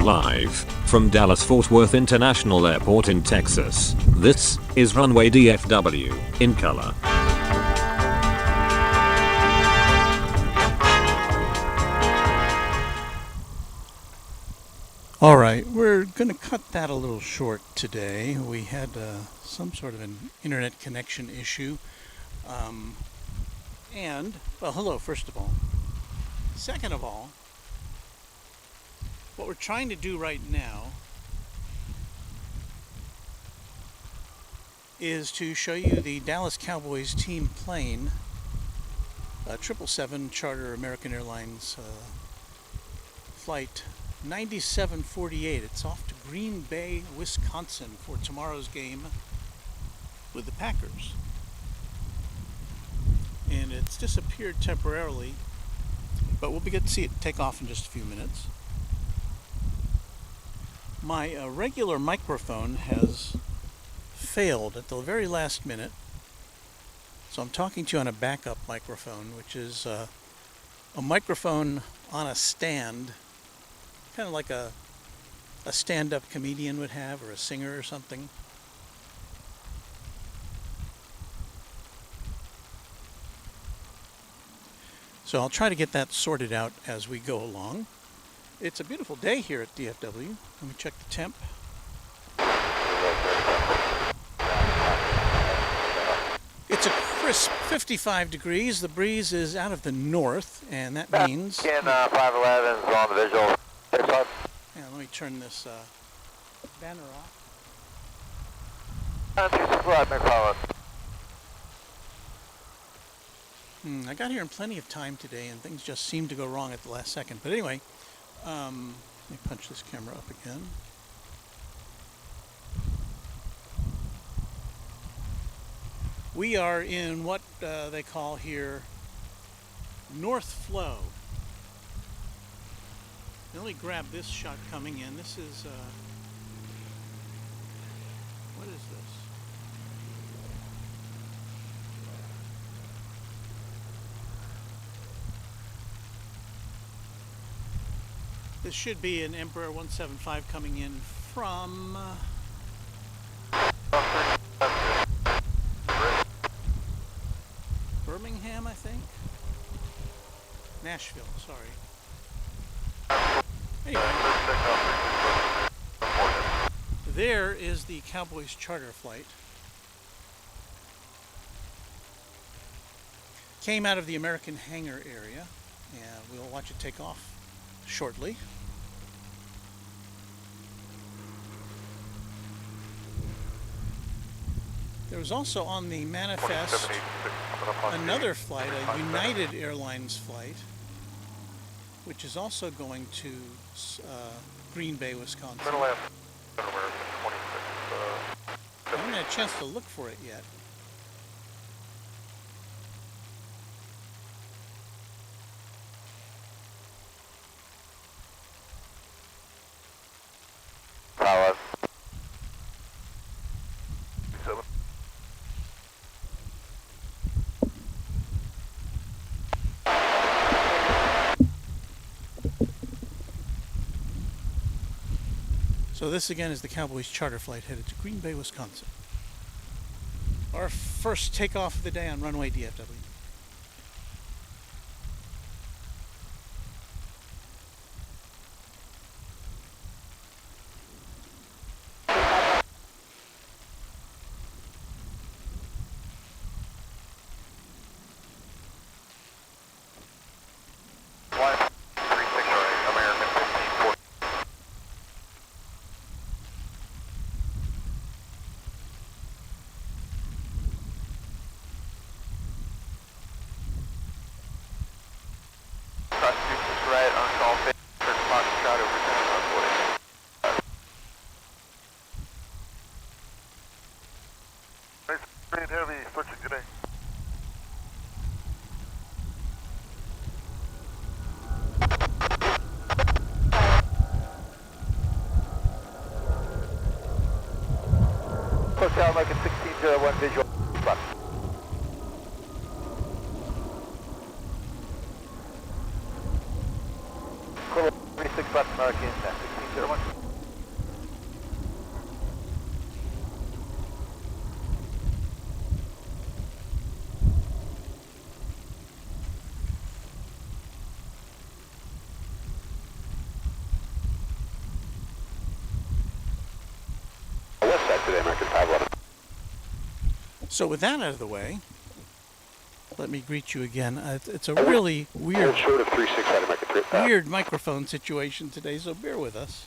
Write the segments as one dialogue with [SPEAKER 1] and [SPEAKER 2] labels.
[SPEAKER 1] Live from Dallas-Fort Worth International Airport in Texas, this is Runway DFW in color.
[SPEAKER 2] All right, we're going to cut that a little short today. We had some sort of an internet connection issue. Well, hello, first of all. Second of all, what we're trying to do right now is to show you the Dallas Cowboys team plane, 777 charter American Airlines flight 9748. It's off to Green Bay, Wisconsin for tomorrow's game with the Packers. And it's disappeared temporarily, but we'll get to see it take off in just a few minutes. My regular microphone has failed at the very last minute, so I'm talking to you on a backup microphone, which is a microphone on a stand, kind of like a stand-up comedian would have, or a singer or something. So I'll try to get that sorted out as we go along. It's a beautiful day here at DFW. Let me check the temp. It's a crisp 55 degrees. The breeze is out of the north, and that means...
[SPEAKER 3] 511's on the visual.
[SPEAKER 2] Yeah, let me turn this banner off. I got here in plenty of time today, and things just seemed to go wrong at the last second. But anyway, let me punch this camera up again. We are in what they call here North Flow. Let me grab this shot coming in. This is, what is this? This should be an Emperor 175 coming in from Birmingham, I think. Nashville, sorry. Anyway, there is the Cowboys charter flight. Came out of the American hangar area, and we'll watch it take off shortly. There was also on the manifest another flight, a United Airlines flight, which is also going to Green Bay, Wisconsin. I haven't had a chance to look for it yet. So this again is the Cowboys charter flight headed to Green Bay, Wisconsin. Our first takeoff of the day on Runway DFW.
[SPEAKER 3] Hotel American 1601 visual. Kilo 36 left American. 1601. West side today, American 511.
[SPEAKER 2] So with that out of the way, let me greet you again. It's a really weird,
[SPEAKER 3] Short of 36 out American 3.
[SPEAKER 2] weird microphone situation today, so bear with us.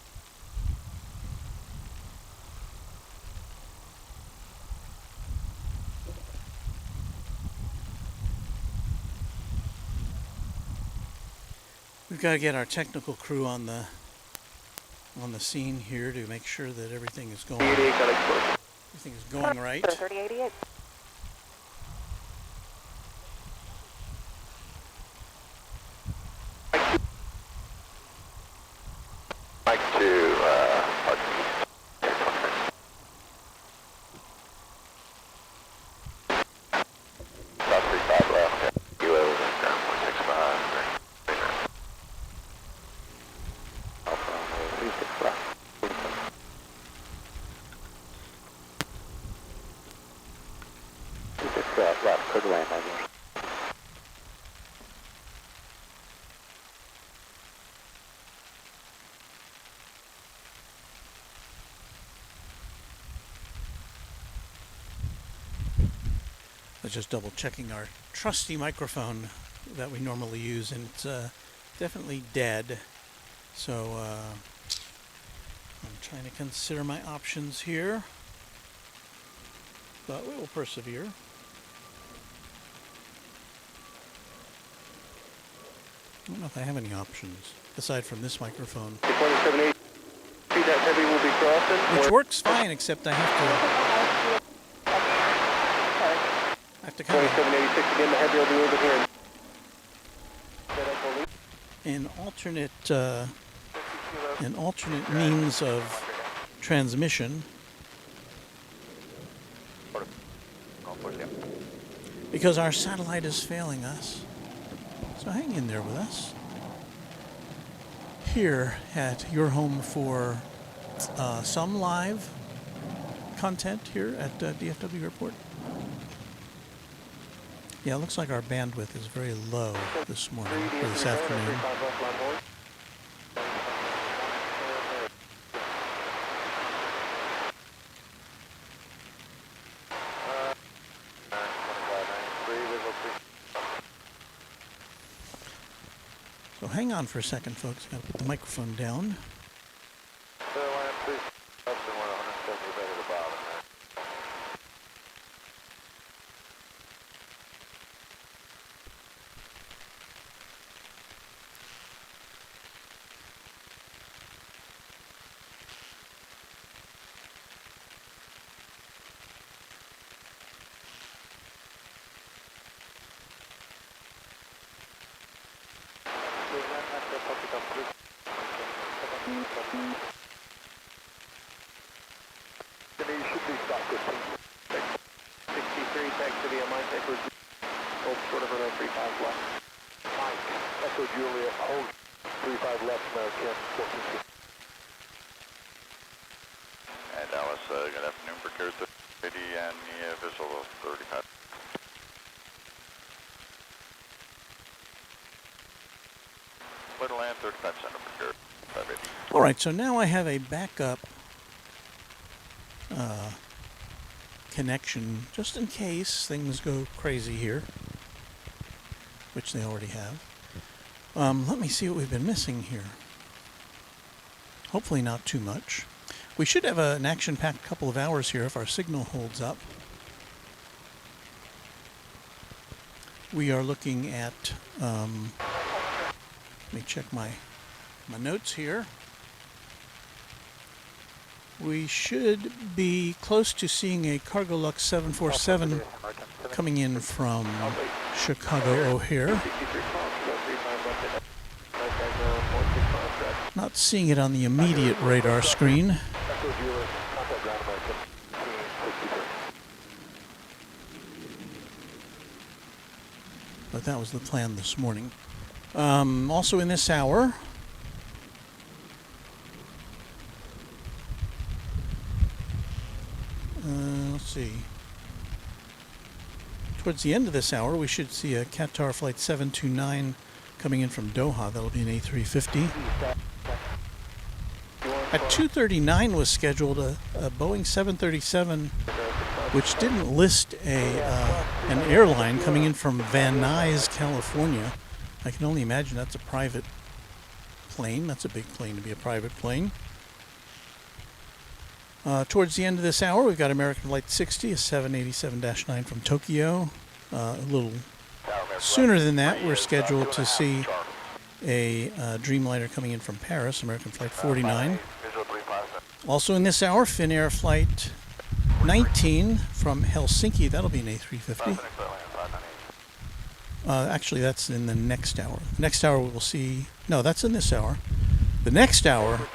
[SPEAKER 2] We've got to get our technical crew on the scene here to make sure that everything is going right.
[SPEAKER 4] 3088.
[SPEAKER 3] Mike to about 35 left. Kilo down 165. Alpha 36 left. Left, clear to land, my dear.
[SPEAKER 2] Let's just double checking our trusty microphone that we normally use, and it's definitely dead. So I'm trying to consider my options here, but we will persevere. I don't know if I have any options aside from this microphone,
[SPEAKER 3] 2780. See that heavy will be crossing.
[SPEAKER 2] which works fine, except I have to kind of
[SPEAKER 3] 2786 again, the heavy will be over here.
[SPEAKER 2] an alternate means of transmission, because our satellite is failing us. So hang in there with us here at your home for some live content here at DFW Airport. Yeah, it looks like our bandwidth is very low this morning, or this afternoon. So hang on for a second, folks. Got to put the microphone down.
[SPEAKER 3] You should be stopped 63, thanks to the Mike Echo, hold short of her 35 left. Mike, Echo Juliet, hold 35 left, American 14. And Dallas, good afternoon, procure 30 and visual 35. Little land 35 center, procure 580.
[SPEAKER 2] All right, so now I have a backup connection just in case things go crazy here, which they already have. Let me see what we've been missing here. Hopefully not too much. We should have an action-packed couple of hours here if our signal holds up. We are looking at, let me check my notes here. We should be close to seeing a Cargolux 747 coming in from Chicago O'Hare. Not seeing it on the immediate radar screen. But that was the plan this morning. Also in this hour, Let's see. Towards the end of this hour, we should see a Qatar Flight 729 coming in from Doha. That'll be an A350. At 2:39 was scheduled a Boeing 737, which didn't list an airline coming in from Van Nuys, California. I can only imagine that's a private plane. That's a big plane to be a private plane. Towards the end of this hour, we've got American Flight 60, a 787-9 from Tokyo. A little sooner than that, we're scheduled to see a Dreamliner coming in from Paris, American Flight 49. Also in this hour, Finnair Flight 19 from Helsinki. That'll be an A350. Actually, that's in the next hour. Next hour we will see... No, that's in this hour. The next hour,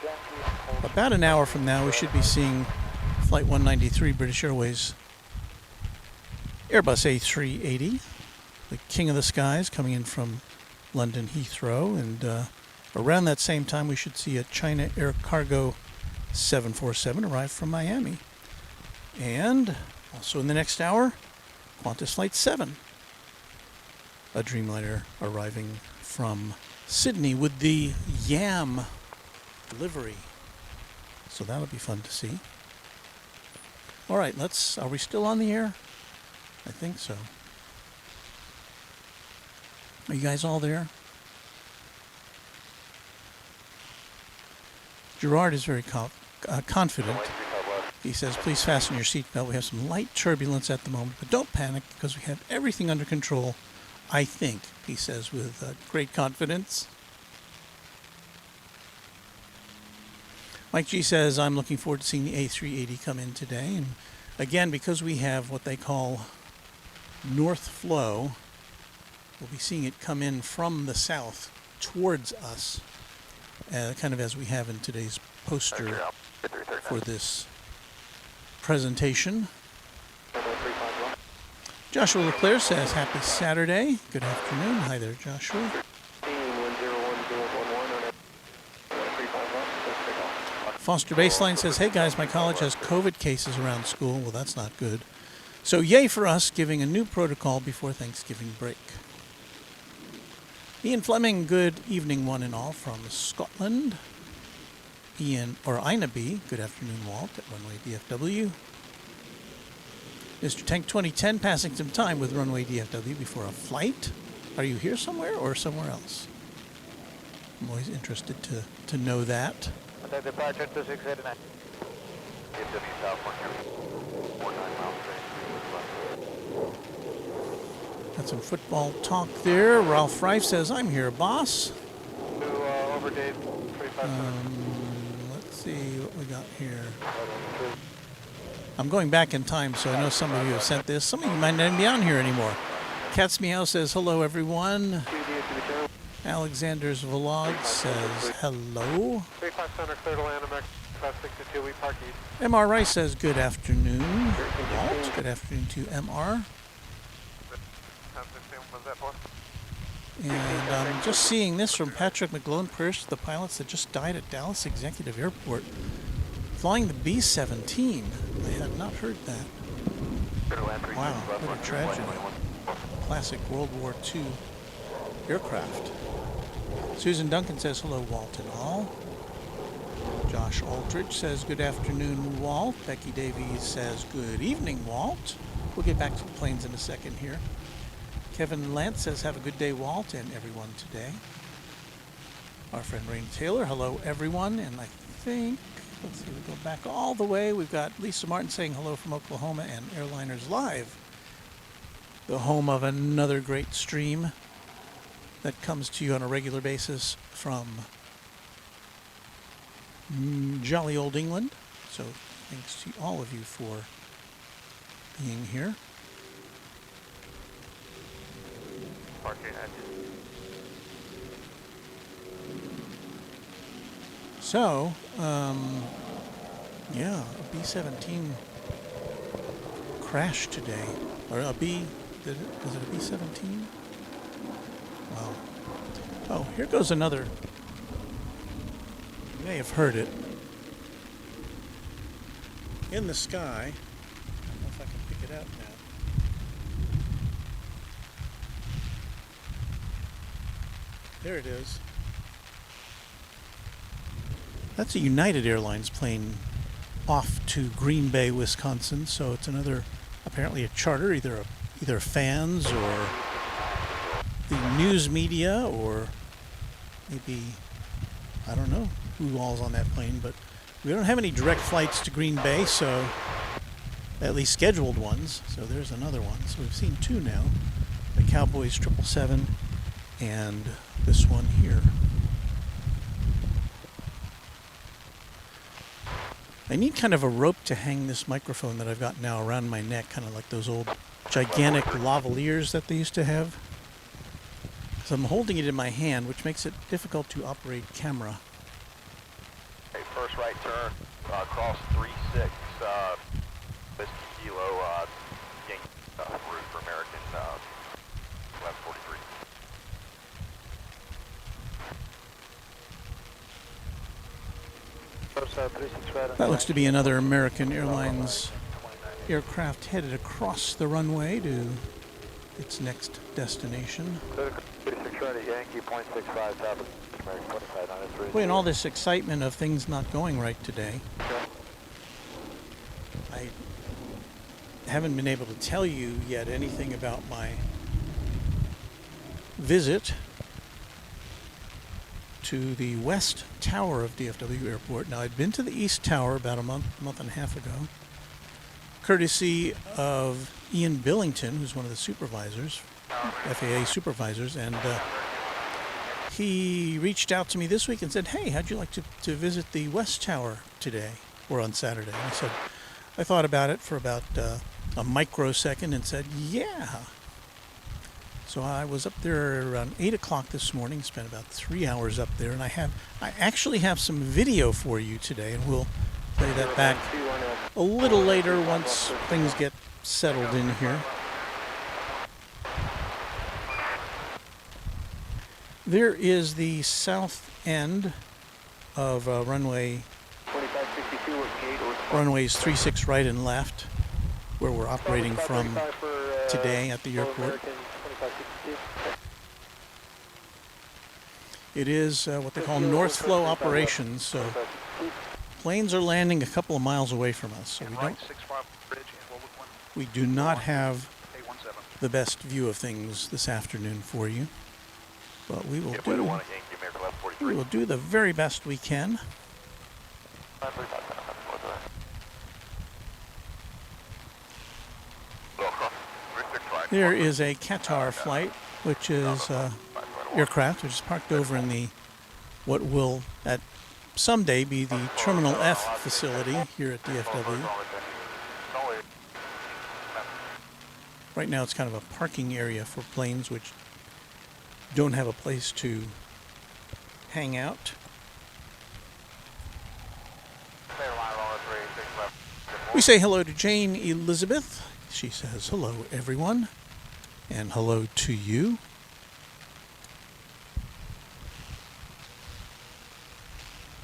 [SPEAKER 2] about an hour from now, we should be seeing Flight 193, British Airways Airbus A380, the king of the skies, coming in from London Heathrow. And around that same time, we should see a China Air Cargo 747 arrive from Miami. And also in the next hour, Qantas Flight 7, a Dreamliner arriving from Sydney with the YAM livery. So that'll be fun to see. All right, are we still on the air? I think so. Are you guys all there? Gerard is very confident. He says, please fasten your seatbelt. We have some light turbulence at the moment, but don't panic because we have everything under control, I think, he says with great confidence. Mike G says, I'm looking forward to seeing the A380 come in today. And again, because we have what they call north flow, we'll be seeing it come in from the south towards us, kind of as we have in today's poster for this presentation. Joshua Leclerc says, happy Saturday. Good afternoon. Hi there, Joshua. Foster Baseline says, hey guys, my college has COVID cases around school. Well, that's not good. So yay for us giving a new protocol before Thanksgiving break. Ian Fleming, good evening one and all from Scotland. Ina B, good afternoon Walt at Runway DFW. Mr. Tank 2010 passing some time with Runway DFW before a flight. Are you here somewhere or somewhere else? I'm always interested to know that.
[SPEAKER 3] Departure 2689. DFW South 49 miles.
[SPEAKER 2] Got some football talk there. Ralph Rife says, I'm here, boss.
[SPEAKER 3] Over Dave, 35.
[SPEAKER 2] Let's see what we got here. I'm going back in time, so I know some of you have sent this. Some of you might not even be on here anymore. Cat's Meow says, hello, everyone. Alexander's Vlog says, hello.
[SPEAKER 3] 35 Center, clear to land, American 562, we park east.
[SPEAKER 2] MR Rice says, good afternoon. Walt, good afternoon to MR. And I'm just seeing this from Patrick McGlone, prayers to the pilots that just died at Dallas Executive Airport, flying the B-17. I had not heard that. Wow, what a tragedy. Classic World War II aircraft. Susan Duncan says, hello, Walt and all. Josh Aldridge says, good afternoon, Walt. Becky Davies says, good evening, Walt. We'll get back to the planes in a second here. Kevin Lance says, have a good day, Walt, and everyone today. Our friend Rain Taylor, hello, everyone. And I think, let's see, we go back all the way. We've got Lisa Martin saying hello from Oklahoma and Airliners Live, the home of another great stream that comes to you on a regular basis from jolly old England. So thanks to all of you for being here. So, yeah, a B-17 crashed today. Or a B, was it a B-17? Wow. Oh, here goes another. You may have heard it. In the sky, it out now. There it is. That's a United Airlines plane off to Green Bay, Wisconsin. So it's another, apparently a charter, either fans or the news media, or maybe, I don't know who all's on that plane, but we don't have any direct flights to Green Bay, so at least scheduled ones. So there's another one. So we've seen two now, the Cowboys 777 and this one here. I need kind of a rope to hang this microphone that I've got now around my neck, kind of like those old gigantic lavaliers that they used to have. So I'm holding it in my hand, which makes it difficult to operate camera.
[SPEAKER 3] Okay, first right turn, cross 36, this kilo, Yankee route for American 1143.
[SPEAKER 2] That looks to be another American Airlines aircraft headed across the runway to its next destination. Boy, and all this excitement of things not going right today, I haven't been able to tell you yet anything about my visit to the West Tower of DFW Airport. Now, I'd been to the East Tower about a month and a half ago, courtesy of Ian Billington, who's one of the supervisors, FAA supervisors, and he reached out to me this week and said, hey, how'd you like to visit the West Tower today, or on Saturday? And I said, I thought about it for about a microsecond and said, yeah. So I was up there around 8 o'clock this morning, spent about 3 hours up there, and I actually have some video for you today, and we'll play that back a little later once things get settled in here. There is the south end of runways 36 right and left, where we're operating from today at the airport. It is what they call north flow operations, so planes are landing a couple of miles away from us, so we do not have the best view of things this afternoon for you, but we will do the very best we can. There is a Qatar flight, which is aircraft, which is parked over in the what will at someday be the Terminal F facility here at DFW. Right now it's kind of a parking area for planes which don't have a place to hang out. We say hello to Jane Elizabeth. She says hello everyone, and hello to you.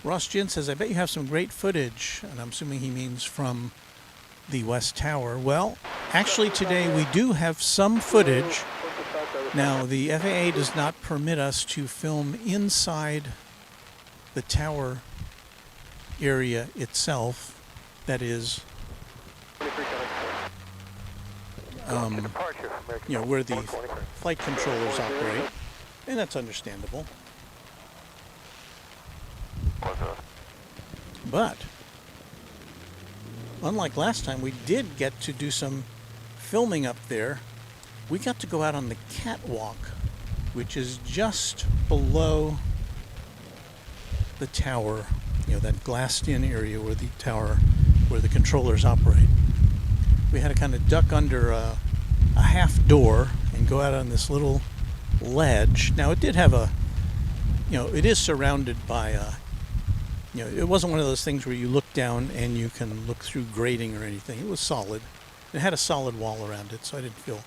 [SPEAKER 2] Ross Gin says, I bet you have some great footage, and I'm assuming he means from the West Tower. Well, actually today we do have some footage. Now, the FAA does not permit us to film inside the tower area itself. That is, you know, where the flight controllers operate, and that's understandable. But unlike last time, we did get to do some filming up there. We got to go out on the catwalk, which is just below the tower, you know, that glassed-in area where the tower, where the controllers operate. We had to kind of duck under a half door and go out on this little ledge. Now, it did have a, you know, it is surrounded by a, you know, it wasn't one of those things where you look down and you can look through grating or anything. It was solid. It had a solid wall around it, so I didn't feel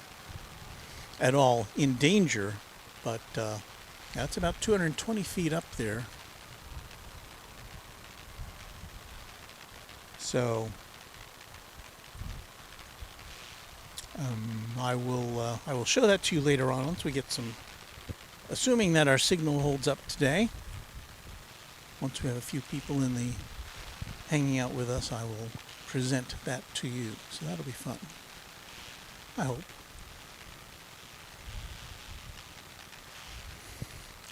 [SPEAKER 2] at all in danger. But that's about 220 feet up there. So I will show that to you later on once we get some, assuming that our signal holds up today. Once we have a few people in the hanging out with us, I will present that to you. So that'll be fun, I hope.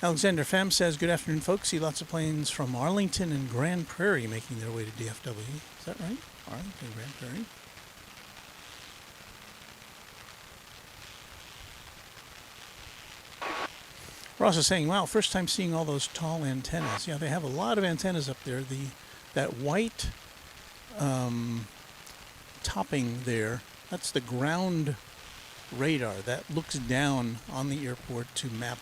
[SPEAKER 2] Alexander Pham says, good afternoon, folks. See lots of planes from Arlington and Grand Prairie making their way to DFW. Is that right? Arlington, Grand Prairie. Ross is saying, wow, first time seeing all those tall antennas. Yeah, they have a lot of antennas up there. That white topping there, that's the ground radar that looks down on the airport to map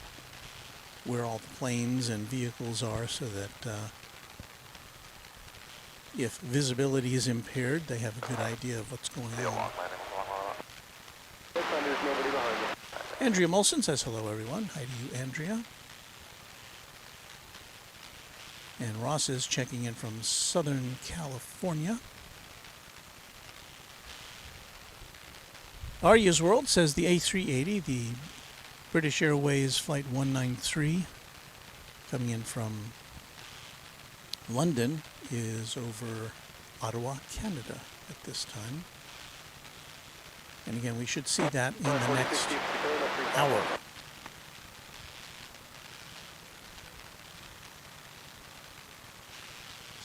[SPEAKER 2] where all the planes and vehicles are, so that if visibility is impaired, they have a good idea of what's going on. Andrea Molson says hello, everyone. Hi to you, Andrea. And Ross is checking in from Southern California. Arya's World says the A380, the British Airways Flight 193, coming in from London, is over Ottawa, Canada at this time. And again, we should see that in the next hour.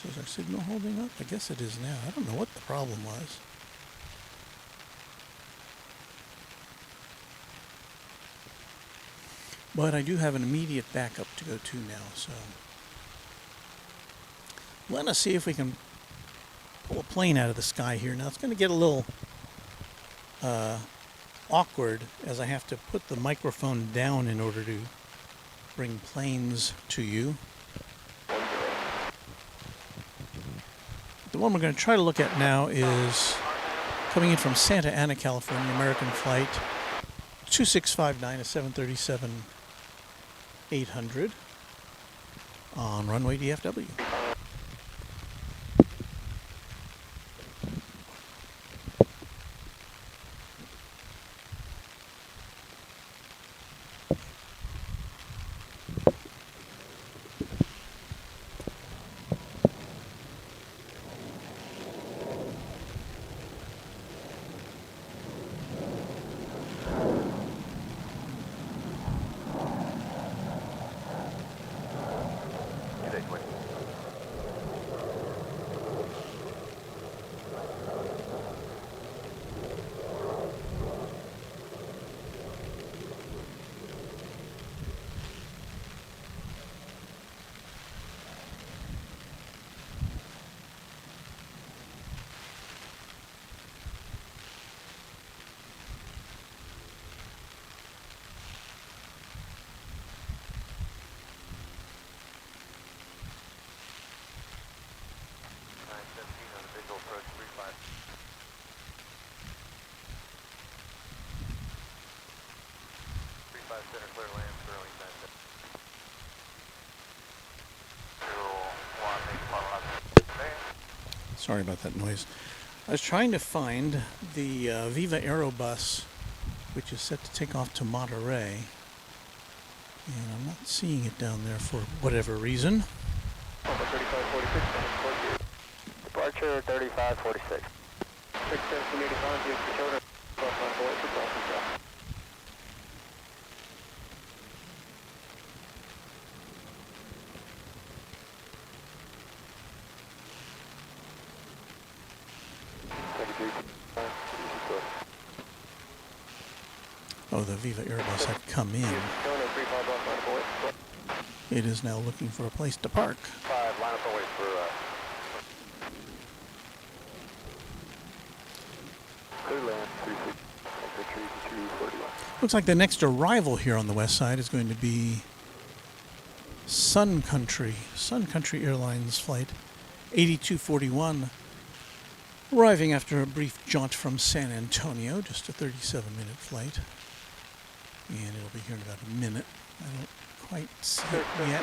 [SPEAKER 2] So is our signal holding up? I guess it is now. I don't know what the problem was. But I do have an immediate backup to go to now, so let us see if we can pull a plane out of the sky here. Now it's going to get a little awkward as I have to put the microphone down in order to bring planes to you. The one we're going to try to look at now is coming in from Santa Ana, California, American flight 2659, a 737-800 on runway DFW. Sorry about that noise. I was trying to find the Viva Aerobus, which is set to take off to Monterey, and I'm not seeing it down there for whatever reason.
[SPEAKER 3] Departure 3546. 610
[SPEAKER 2] Oh, the Viva Aerobus had come in. It is now looking for a place to park. Looks like the next arrival here on the west side is going to be Sun Country Airlines flight 8241, arriving after a brief jaunt from San Antonio, just a 37-minute flight. And it'll be here in about a minute. I don't quite see it yet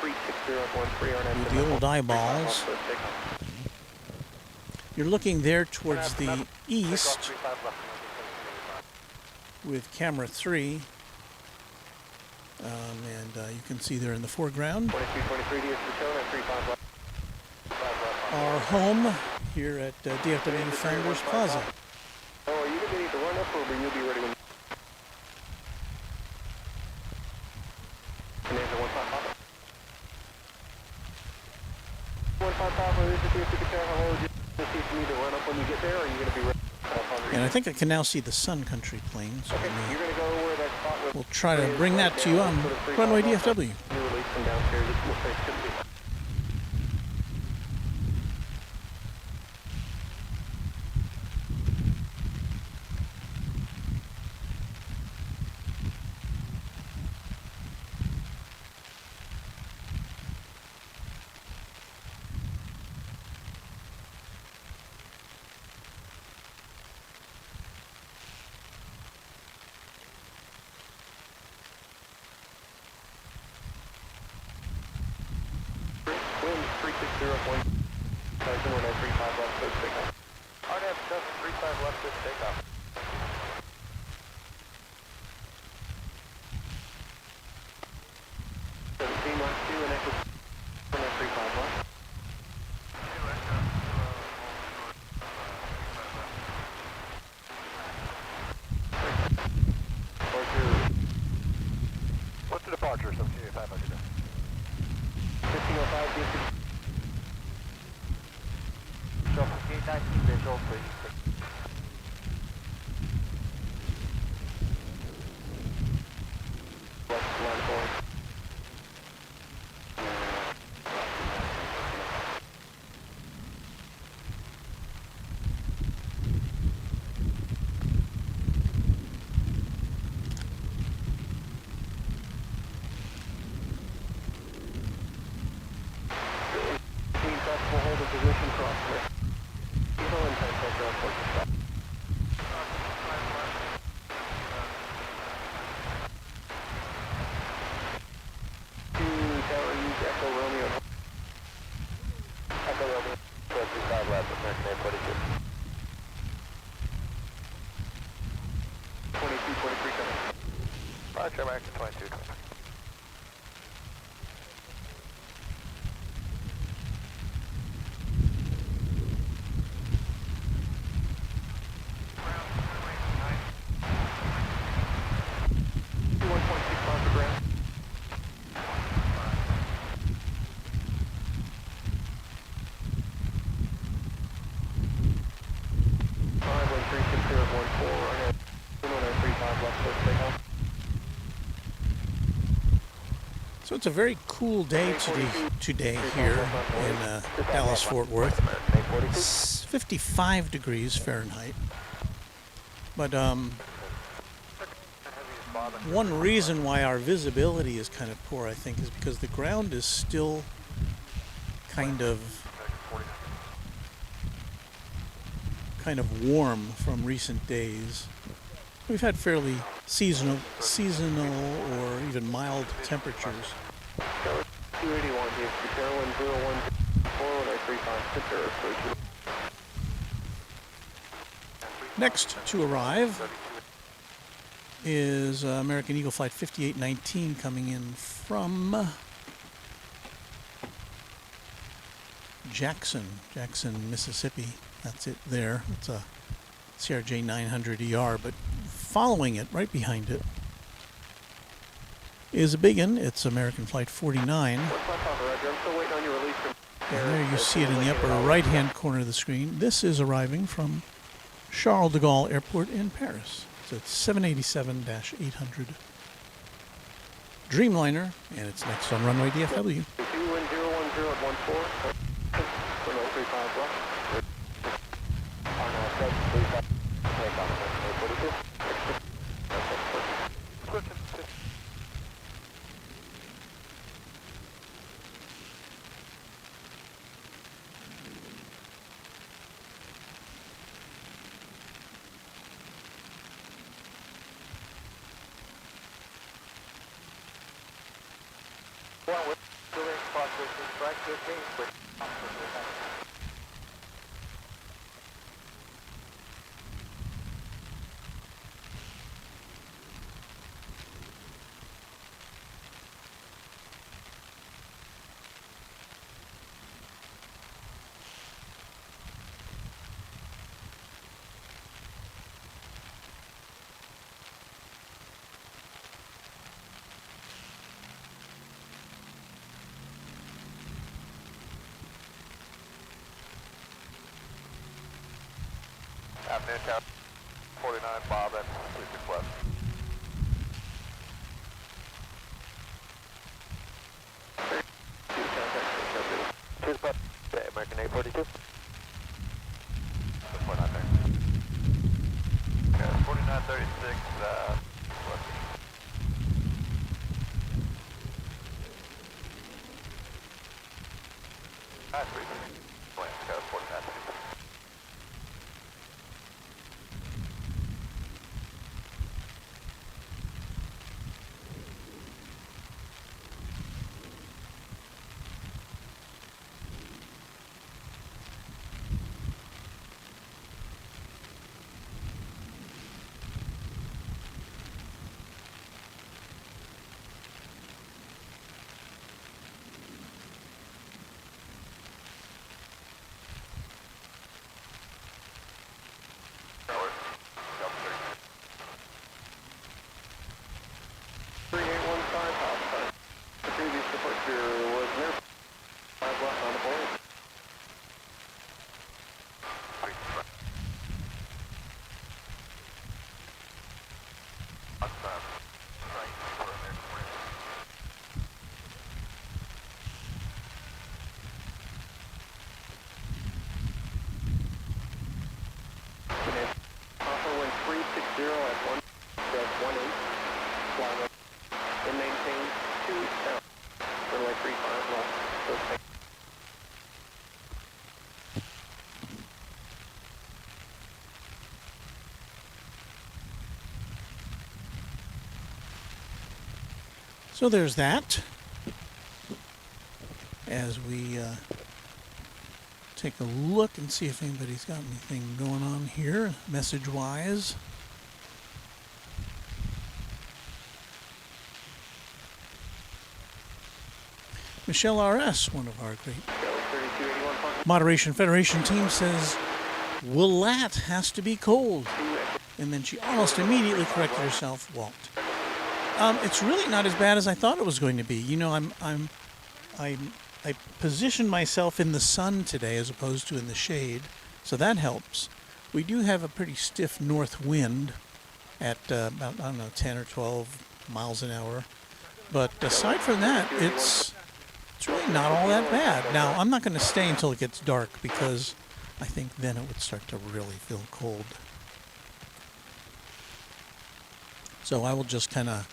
[SPEAKER 2] with the old eyeballs. You're looking there towards the east. with camera 3. And you can see there in the foreground
[SPEAKER 3] 2323 DFW Shout Out 35 left.
[SPEAKER 2] our home here at DFW Founders Plaza.
[SPEAKER 3] Oh, are you going to need to run up or will you be ready when Commander 155? 155, this is DFW Shout Out. How would you see if you need to run up when you get there or are you going to be ready?
[SPEAKER 2] And I think I can now see the Sun Country plane, so
[SPEAKER 3] Okay, you're going to go where that spot was.
[SPEAKER 2] we'll try to bring that to you on Runway DFW.
[SPEAKER 3] You release them downstairs. It's more safe to be. Wind 3601, Tyson 1935 left, close takeoff. RDF just 35 left, close takeoff. Team left 2 and echo 1935 left. What's the departure? Some 500. 1505 DFW. Shuffle gate 19 visual, please. Left line point. We'll hold a position cross there. Evo and tight pressure on point to stop. Tower use Echo Romeo. Echo Romeo. 35 left, American Airport is good. 2223 coming. Roger, American 2223.
[SPEAKER 2] So it's a very cool day today here in Dallas-Fort Worth. It's 55 degrees Fahrenheit. But one reason why our visibility is kind of poor, I think, is because the ground is still kind of warm from recent days. We've had fairly seasonal or even mild temperatures.
[SPEAKER 3] 281 Carolyn 01435
[SPEAKER 2] Next to arrive is American Eagle Flight 5819 coming in from Jackson, Mississippi. That's it there. It's a CRJ 900ER, but following it, right behind it, is a big one. It's American Flight 49. And there you see it in the upper right-hand corner of the screen. This is arriving from Charles de Gaulle Airport in Paris. So it's 787-800 Dreamliner, and it's next on Runway DFW.
[SPEAKER 3] 2101014. Well, we're doing processing strike 15 with in town, 49 Bob and 36 left. Here's Bob, American 842. 4936, left. Nice, 4936.
[SPEAKER 2] So there's that. As we take a look and see if anybody's got anything going on here, message-wise. Michelle RS, one of our great Moderation Federation team, says, Willat has to be cold. And then she almost immediately corrected herself, Walt. It's really not as bad as I thought it was going to be. You know, I positioned myself in the sun today as opposed to in the shade, so that helps. We do have a pretty stiff north wind at about, I don't know, 10 or 12 miles an hour. But aside from that, it's really not all that bad. Now, I'm not going to stay until it gets dark because I think then it would start to really feel cold. So I will just kind of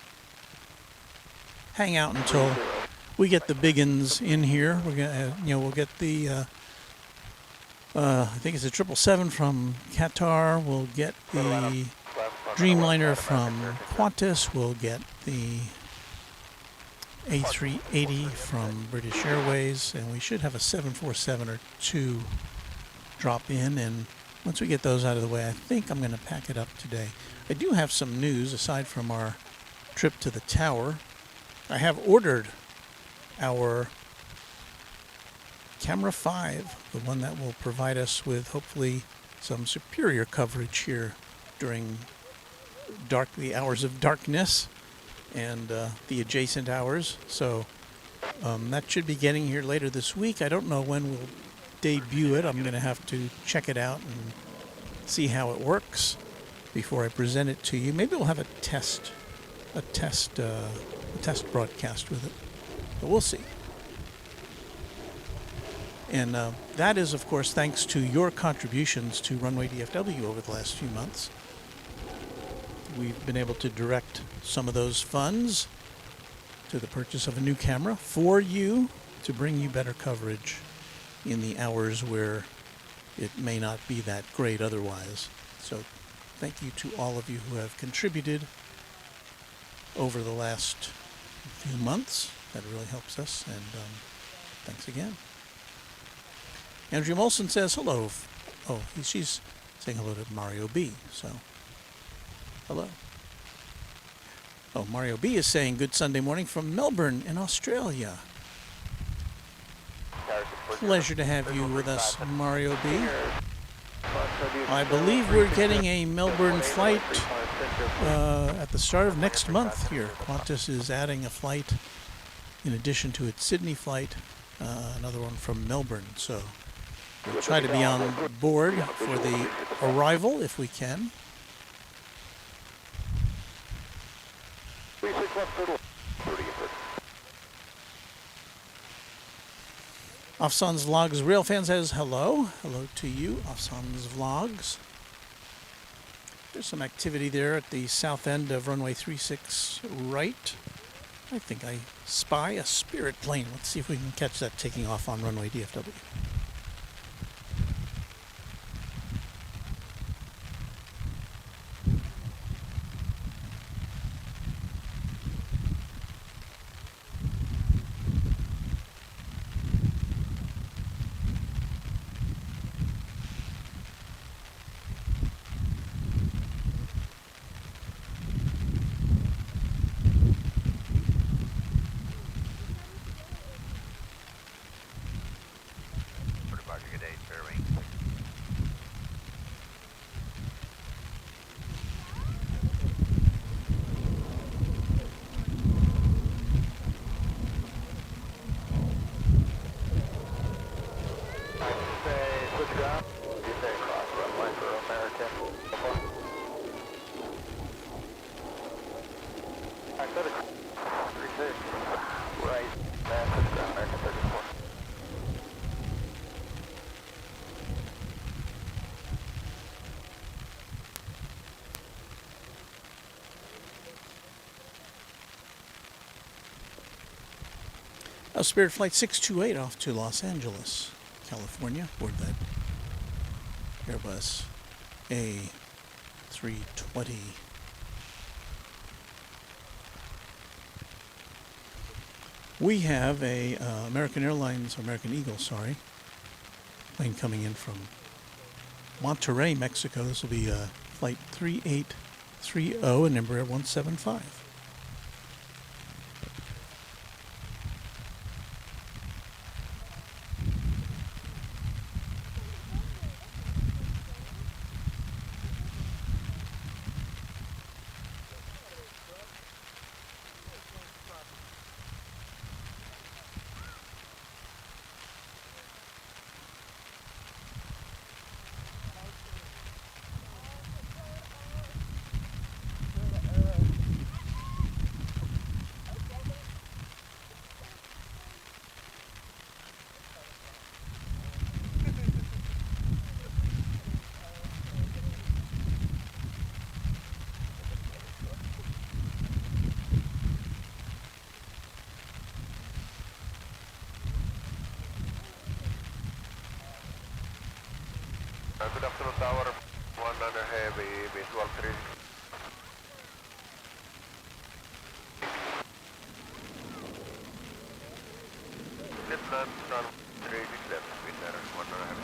[SPEAKER 2] hang out until we get the biggins in here. We're gonna, we'll get the I think it's a 777 from Qatar. We'll get the Dreamliner from Qantas. We'll get the A380 from British Airways, and we should have a 747 or 2 drop in. And once we get those out of the way, I think I'm going to pack it up today. I do have some news aside from our trip to the tower. I have ordered our Camera 5, the one that will provide us with hopefully some superior coverage here during the hours of darkness and the adjacent hours. So that should be getting here later this week. I don't know when we'll debut it. I'm going to have to check it out and see how it works before I present it to you. Maybe we'll have a test broadcast with it, but we'll see. And that is, of course, thanks to your contributions to Runway DFW over the last few months. We've been able to direct some of those funds to the purchase of a new camera for you to bring you better coverage in the hours where it may not be that great otherwise. So thank you to all of you who have contributed over the last few months. That really helps us, and thanks again. Andrea Molson says hello. Oh, she's saying hello to Mario B. So, hello. Oh, Mario B is saying good Sunday morning from Melbourne in Australia. Pleasure to have you with us, Mario B. I believe we're getting a Melbourne flight at the start of next month here. Qantas is adding a flight in addition to its Sydney flight, another one from Melbourne. So We'll try to be on board for the arrival if we can.
[SPEAKER 3] 36 left middle. 30.
[SPEAKER 2] Afsan's Vlogs Railfan says hello. Hello to you, Afsan's Vlogs. There's some activity there at the south end of runway 36 right. I think I spy a Spirit plane. Let's see if we can catch that taking off on runway DFW. Spirit Flight 628 off to Los Angeles, California, aboard that Airbus A320. We have a American Airlines, American Eagle, sorry, plane coming in from Monterrey, Mexico. This will be Flight 3830 and Embraer 175.
[SPEAKER 3] Good afternoon, Tower 1 under heavy, visual 3. Left land, run 36 left, winner 1 under heavy.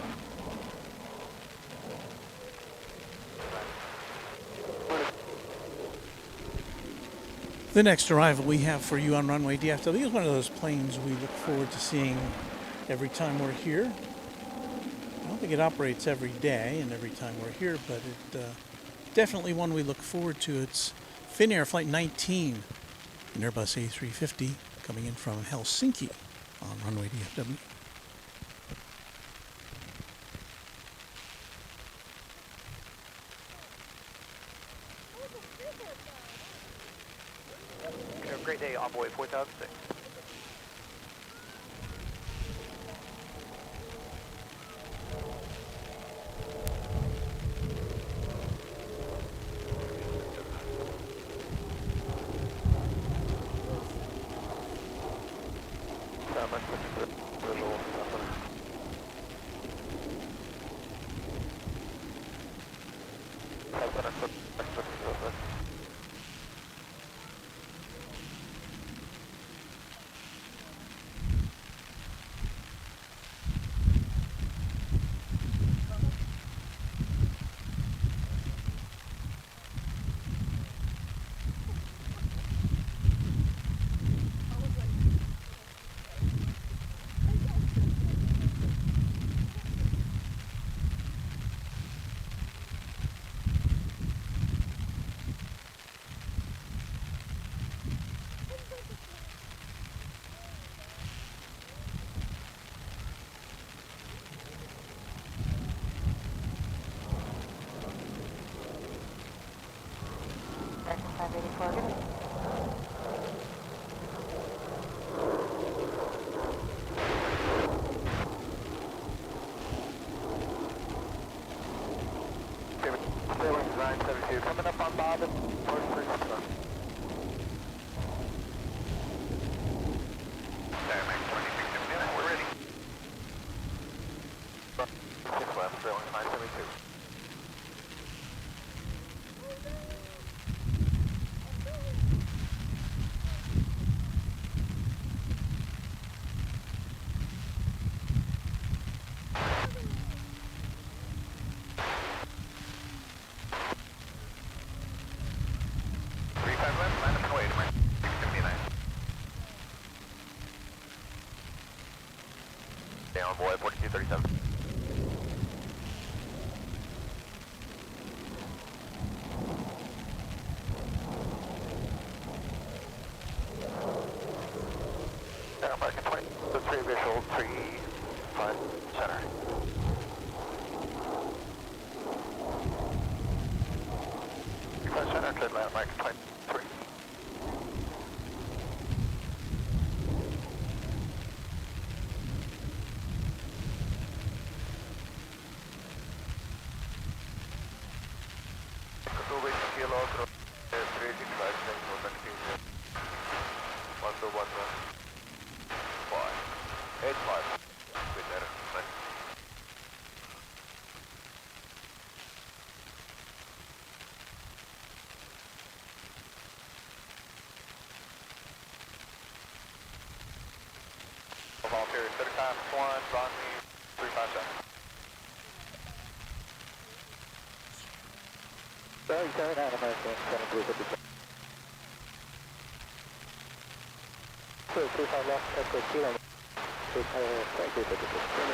[SPEAKER 2] The next arrival we have for you on runway DFW is one of those planes we look forward to seeing every time we're here. I don't think it operates every day and every time we're here, but it definitely one we look forward to. It's Finnair Flight 19, an Airbus A350 coming in from Helsinki on runway DFW.
[SPEAKER 3] Have a great day, Envoy 4006.
[SPEAKER 4] 584, good evening.
[SPEAKER 3] Sailing design 72, coming up on Bob and first place. We're ready. 6 left, sailing 972. Down, boy, 4237. Down, marking 20, the 3 visual, 3, 5, center. Center, turn left, marking 23. Volunteer, set time, Swan, on me, 357. Sorry, sorry, not American, 7350. So, 35 left, echo kilo, 356.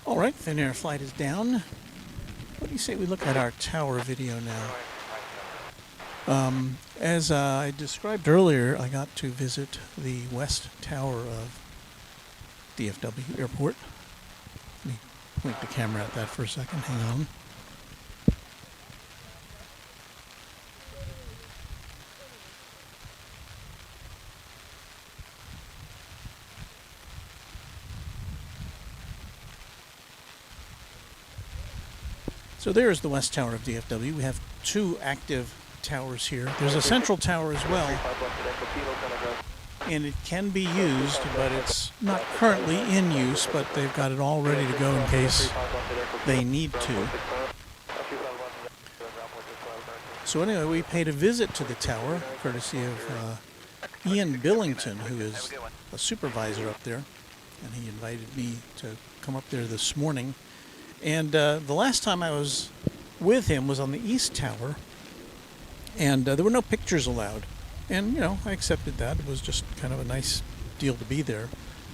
[SPEAKER 2] All right, thin air flight is down. What do you say we look at our tower video now? As I described earlier, I got to visit the west tower of DFW Airport. Let me point the camera at that for a second. Hang on. So there's the west tower of DFW. We have 2 active towers here. There's a central tower as well, and it can be used, but it's not currently in use, but they've got it all ready to go in case they need to. So anyway, we paid a visit to the tower, courtesy of Ian Billington, who is a supervisor up there, and he invited me to come up there this morning. And the last time I was with him was on the East Tower, and there were no pictures allowed. And, you know, I accepted that. It was just kind of a nice deal to be there.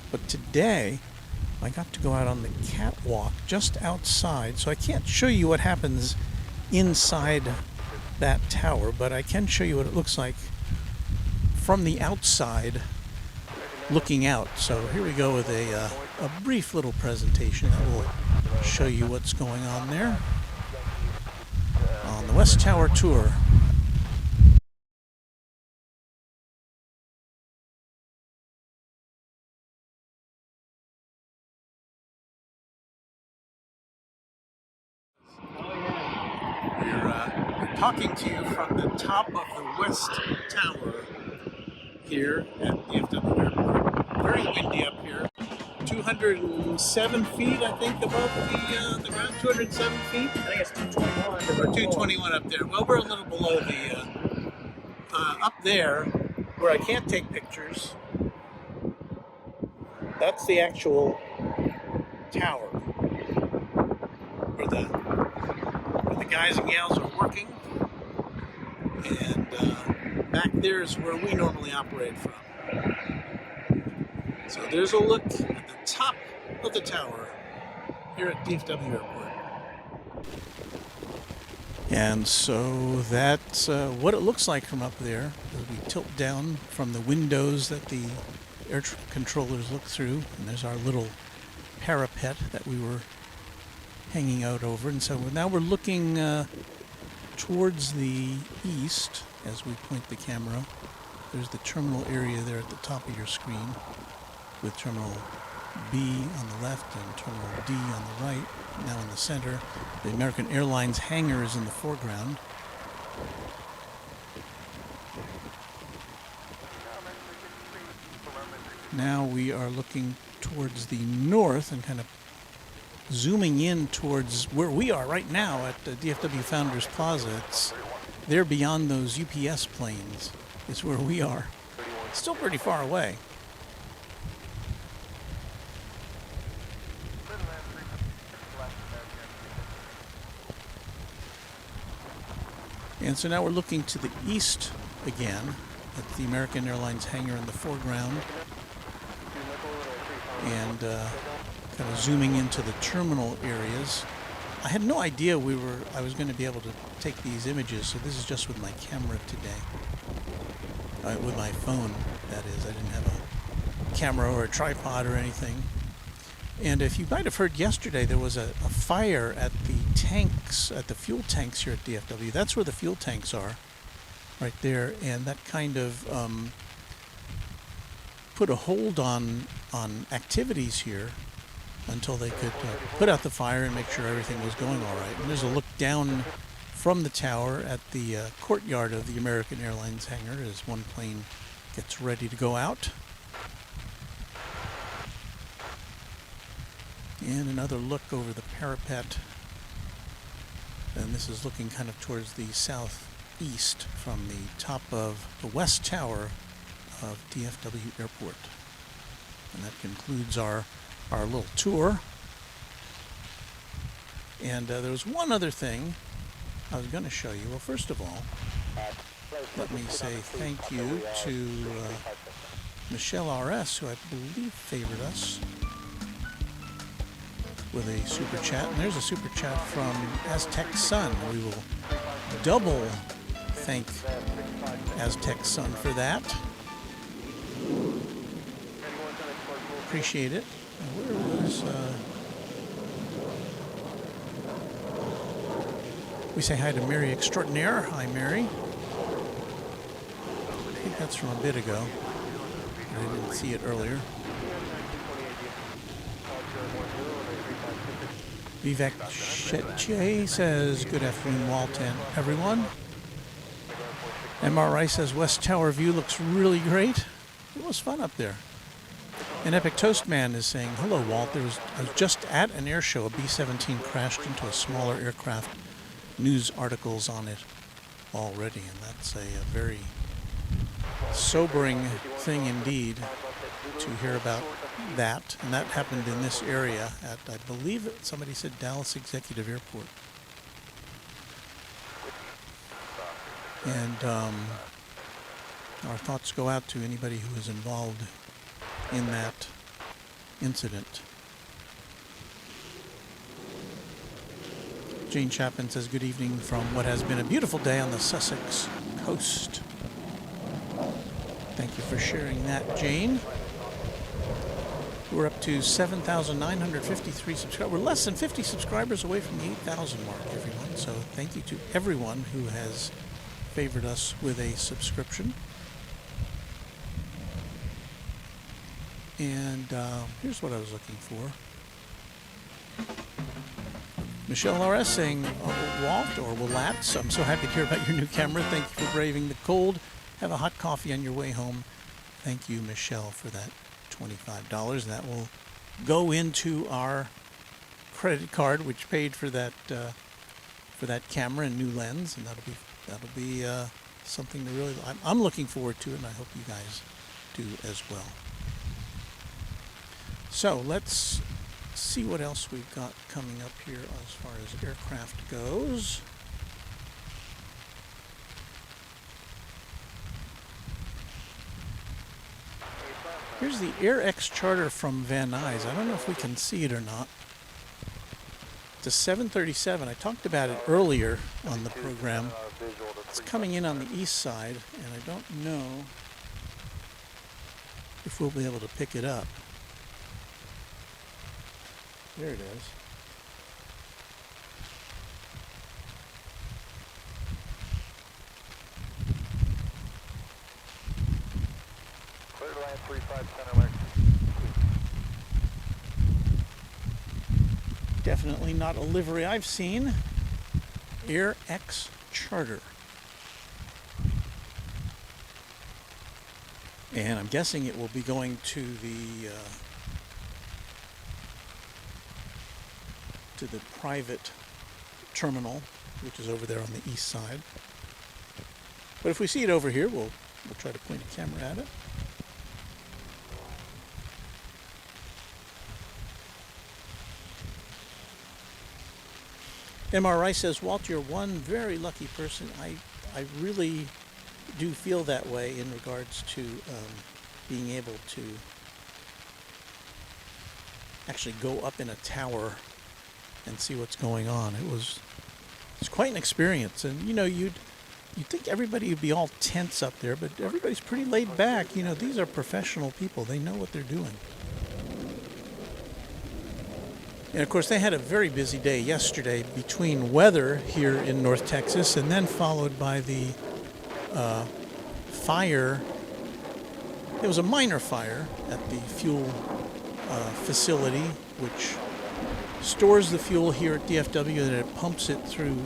[SPEAKER 2] But today, I got to go out on the catwalk just outside, so I can't show you what happens inside that tower, but I can show you what it looks like from the outside looking out. So here we go with a brief little presentation that will show you what's going on there on the West Tower tour. We're talking to you from the top of the West Tower here at DFW Airport. Very windy up here. 207 feet, I think, above the ground. 207 feet?
[SPEAKER 5] I think it's 221.
[SPEAKER 2] Or 221 up there. Well, we're a little below the, up there, where I can't take pictures. That's the actual tower. Or the where the guys and gals are working. And back there is where we normally operate from. So there's a look at the top of the tower here at DFW Airport. And so that's what it looks like from up there as we tilt down from the windows that the air controllers look through. And there's our little parapet that we were hanging out over. And so now we're looking towards the east as we point the camera. There's the terminal area there at the top of your screen with Terminal B on the left and Terminal D on the right. Now in the center, the American Airlines hangar is in the foreground. Now we are looking towards the north and kind of zooming in towards where we are right now at the DFW Founders Plaza. It's there beyond those UPS planes is where we are. It's still pretty far away. And so now we're looking to the east again at the American Airlines hangar in the foreground and kind of zooming into the terminal areas. I had no idea I was going to be able to take these images, so this is just with my camera today. With my phone, that is. I didn't have a camera or a tripod or anything. And if you might have heard yesterday, there was a fire at the tanks, at the fuel tanks here at DFW. That's where the fuel tanks are, right there. And that kind of put a hold on activities here until they could put out the fire and make sure everything was going all right. And there's a look down from the tower at the courtyard of the American Airlines hangar as one plane gets ready to go out. And another look over the parapet. And this is looking kind of towards the southeast from the top of the west tower of DFW Airport. And that concludes our little tour. And there was one other thing I was going to show you. Well, first of all, let me say thank you to Michelle RS, who I believe favored us with a super chat. And there's a super chat from Aztec Sun. We will double thank Aztec Sun for that. Appreciate it. Where was we say hi to Mary Extraordinaire. Hi, Mary. I think that's from a bit ago. I didn't see it earlier. Vivek Shetche says, good afternoon, Walt and everyone. MRI says, West Tower view looks really great. It was fun up there. And Epic Toastman is saying, hello, Walt. I was just at an air show. A B-17 crashed into a smaller aircraft. News articles on it already. And that's a very sobering thing indeed to hear about that. And that happened in this area at, I believe somebody said, Dallas Executive Airport. And our thoughts go out to anybody who is involved in that incident. Jane Chapman says, good evening from what has been a beautiful day on the Sussex coast. Thank you for sharing that, Jane. We're up to 7,953 subscribers. We're less than 50 subscribers away from the 8,000 mark, everyone. So thank you to everyone who has favored us with a subscription. And here's what I was looking for. Michelle RS saying, Walt or Willats, I'm so happy to hear about your new camera. Thank you for braving the cold. Have a hot coffee on your way home. Thank you, Michelle, for that $25. That will go into our credit card, which paid for that camera and new lens, and that'll be something to really. I'm looking forward to it, and I hope you guys do as well. So let's see what else we've got coming up here as far as aircraft goes. Here's the AirX charter from Van Nuys. I don't know if we can see it or not. It's a 737. I talked about it earlier on the program. It's coming in on the east side, and I don't know if we'll be able to pick it up. There it is.
[SPEAKER 3] Clear to land 35 center length.
[SPEAKER 2] Definitely not a livery I've seen. AirX charter. And I'm guessing it will be going to the private terminal, which is over there on the east side. But if we see it over here, we'll try to point a camera at it. MRI says, Walt, you're one very lucky person. I really do feel that way in regards to being able to actually go up in a tower and see what's going on. It's quite an experience, and you know, you'd think everybody would be all tense up there, but everybody's pretty laid back. You know, these are professional people. They know what they're doing. And of course, they had a very busy day yesterday between weather here in North Texas and then followed by the fire. It was a minor fire at the fuel facility, which stores the fuel here at DFW, and it pumps it through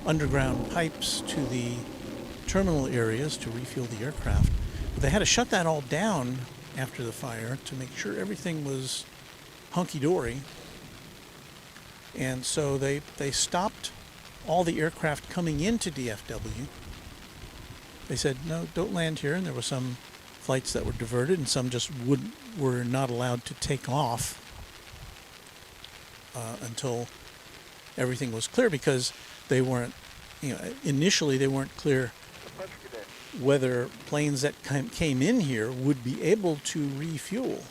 [SPEAKER 2] underground pipes to the terminal areas to refuel the aircraft. But they had to shut that all down after the fire to make sure everything was hunky-dory. And so they stopped all the aircraft coming into DFW. They said, no, don't land here. And there were some flights that were diverted, and some just were not allowed to take off until everything was clear, because they weren't, you know, initially they weren't clear whether planes that came in here would be able to refuel.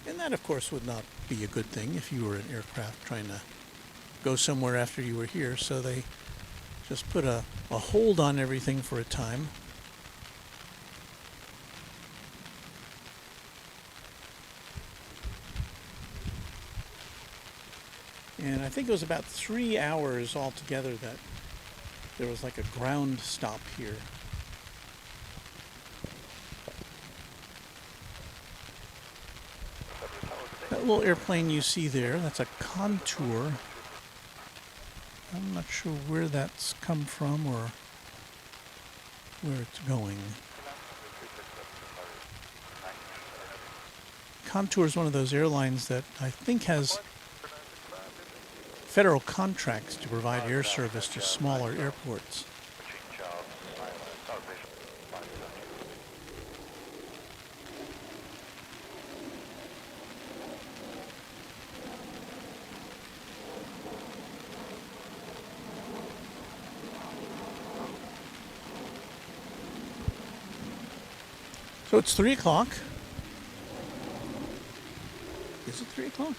[SPEAKER 2] And that, of course, would not be a good thing if you were an aircraft trying to go somewhere after you were here. So they just put a hold on everything for a time. And I think it was about 3 hours altogether that there was like a ground stop here. That little airplane you see there, that's a Contour. I'm not sure where that's come from or where it's going. Contour is one of those airlines that I think has federal contracts to provide air service to smaller airports. So it's 3 o'clock. Is it 3 o'clock?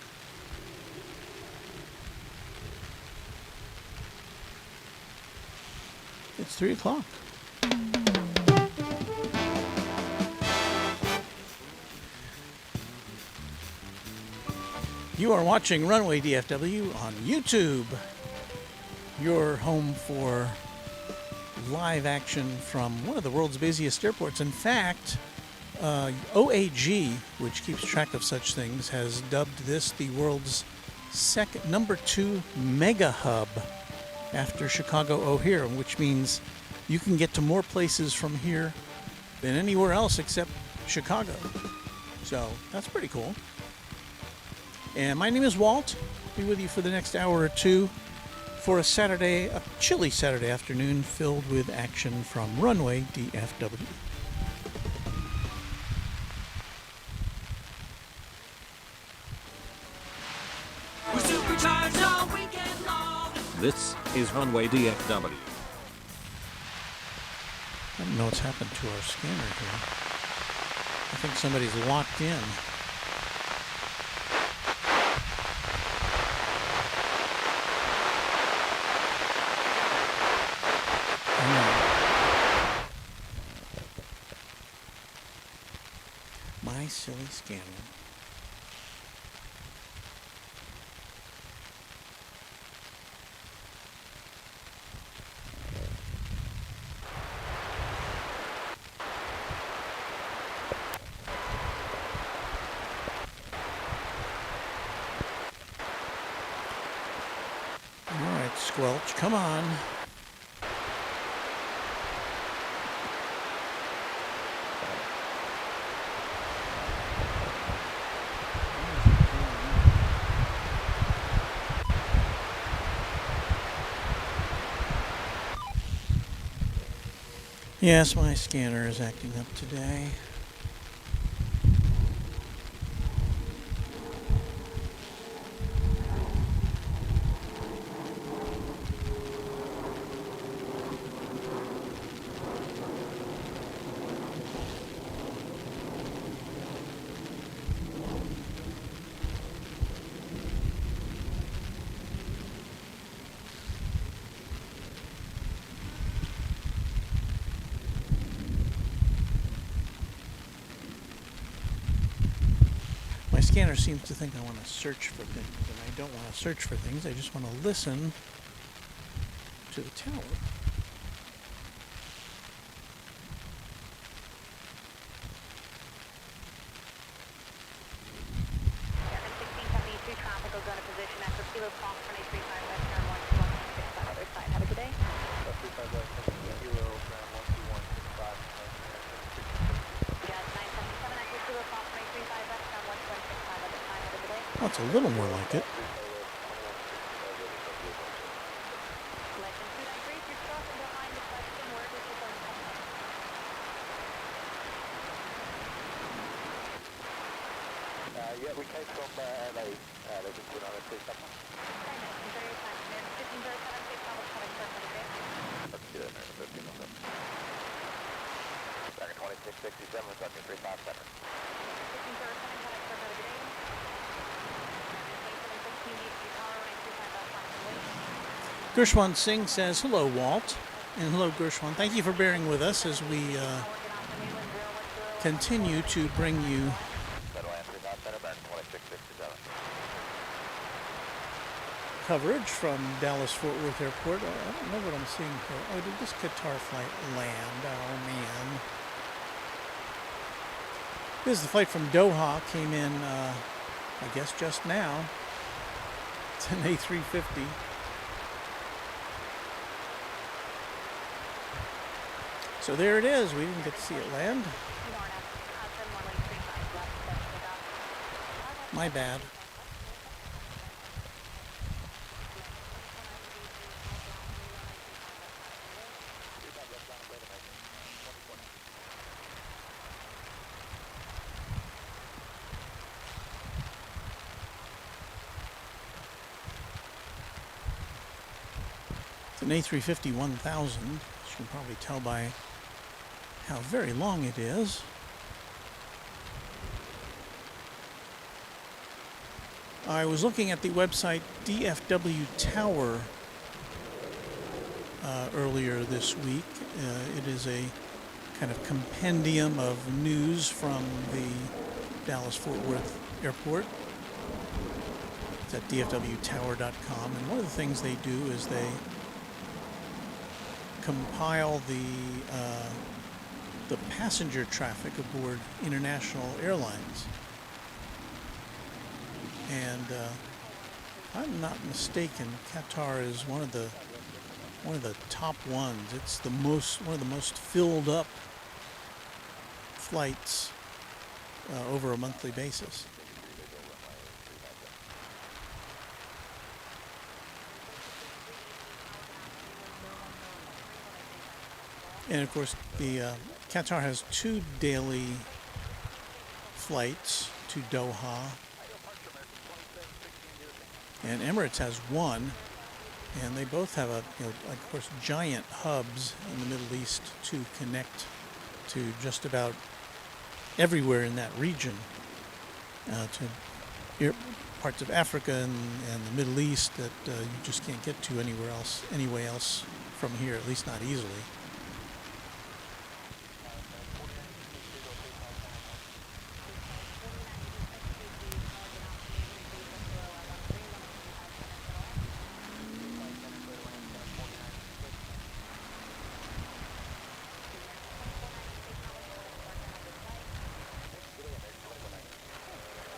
[SPEAKER 2] It's 3 o'clock. You are watching Runway DFW on YouTube, your home for live action from one of the world's busiest airports. In fact, OAG, which keeps track of such things, has dubbed this the world's number 2 Megahub after Chicago O'Hare, which means you can get to more places from here than anywhere else except Chicago. So that's pretty cool. And my name is Walt. I'll be with you for the next hour or two for a chilly Saturday afternoon filled with action from Runway DFW.
[SPEAKER 1] This is Runway DFW.
[SPEAKER 2] I don't know what's happened to our scanner here. I think somebody's locked in. My silly scanner. All right, Squelch, come on. Yes, my scanner is acting up today. My scanner seems to think I want to search for things, and I don't want to search for things. I just want to listen to the tower.
[SPEAKER 4] Tropical zone of position after Kilo Fox 23.5 West turn 12165 other side. Have a good day.
[SPEAKER 3] 35 West, Kilo, ground 12165.
[SPEAKER 4] Got 977 after Kilo Fox 23.5 West turn 12165 other side. Have a good day.
[SPEAKER 2] Oh, it's a little more like it.
[SPEAKER 4] Legend 293, if you're crossing behind the question, where is the phone coming from?
[SPEAKER 3] Yeah, we came from LA. They just put on a two something.
[SPEAKER 4] Very nice. Enjoy your time. Man, 1507, safe travel, coming first. Have a good day.
[SPEAKER 3] Let's see that, American 15 on that. American 2667, talking 357.
[SPEAKER 4] 1507, coming first. Have a good day. American 2716, DFW Tower 935 West, wait.
[SPEAKER 2] Gershwan Singh says, hello, Walt. And hello, Gershwan. Thank you for bearing with us as we continue to bring you coverage from Dallas-Fort Worth Airport. Oh, I don't know what I'm seeing here. Oh, did this Qatar flight land? Oh, man. This is the flight from Doha. Came in, I guess, just now. It's an A350. So there it is. We didn't get to see it land. My bad. It's an A350 1000, as you can probably tell by how very long it is. I was looking at the website DFW Tower earlier this week. It is a kind of compendium of news from the Dallas-Fort Worth Airport. It's at dfwtower.com, and one of the things they do is they compile the passenger traffic aboard international airlines. And if I'm not mistaken, Qatar is one of the top ones. It's one of the most filled up flights over a monthly basis. And of course, the Qatar has 2 daily flights to Doha, and Emirates has 1. And they both have of course, giant hubs in the Middle East to connect to just about everywhere in that region, to parts of Africa and the Middle East that you just can't get to anywhere else from here, at least not easily.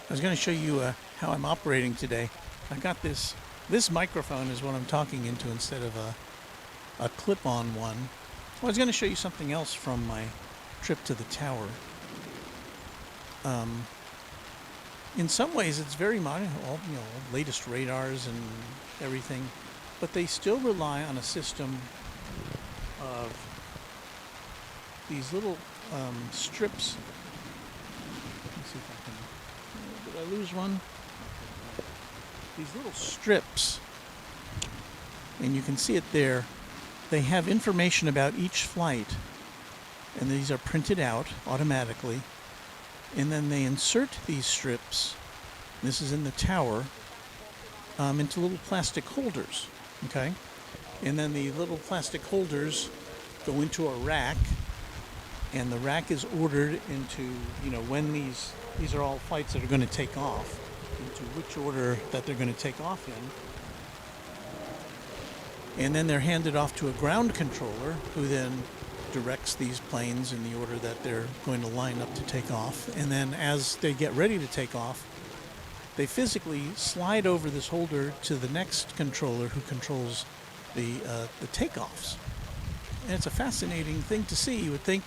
[SPEAKER 2] I was going to show you how I'm operating today. I got this microphone is what I'm talking into instead of a clip-on one. I was going to show you something else from my trip to the tower. In some ways it's very modern, all latest radars and everything, but they still rely on a system of these little strips. Let's see if I can. Did I lose one? These little strips, and you can see it there. They have information about each flight, and these are printed out automatically, and then they insert these strips, this is in the tower, into little plastic holders, okay? And then the little plastic holders go into a rack, and the rack is ordered into, when these are all flights that are going to take off, into which order that they're going to take off in. And then they're handed off to a ground controller who then directs these planes in the order that they're going to line up to take off. And then as they get ready to take off, they physically slide over this holder to the next controller who controls the takeoffs. And it's a fascinating thing to see. You would think,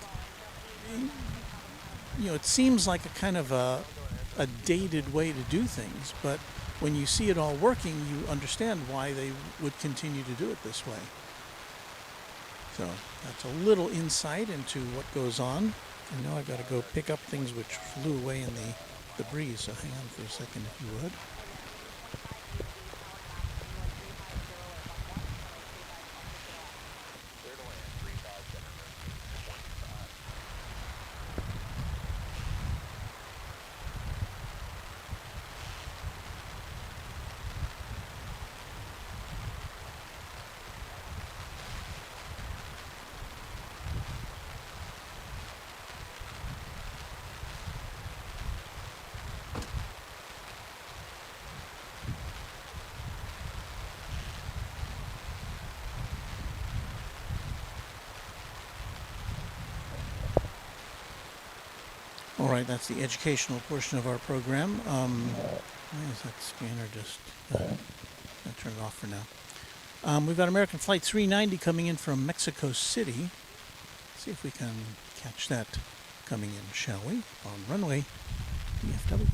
[SPEAKER 2] it seems like a kind of a dated way to do things, but when you see it all working, you understand why they would continue to do it this way. So that's a little insight into what goes on. And now I've got to go pick up things which flew away in the breeze, so hang on for a second if you would. All right, that's the educational portion of our program. Why is that scanner just... I'll turn it off for now. We've got American Flight 390 coming in from Mexico City. Let's see if we can catch that coming in, shall we? On runway DFW.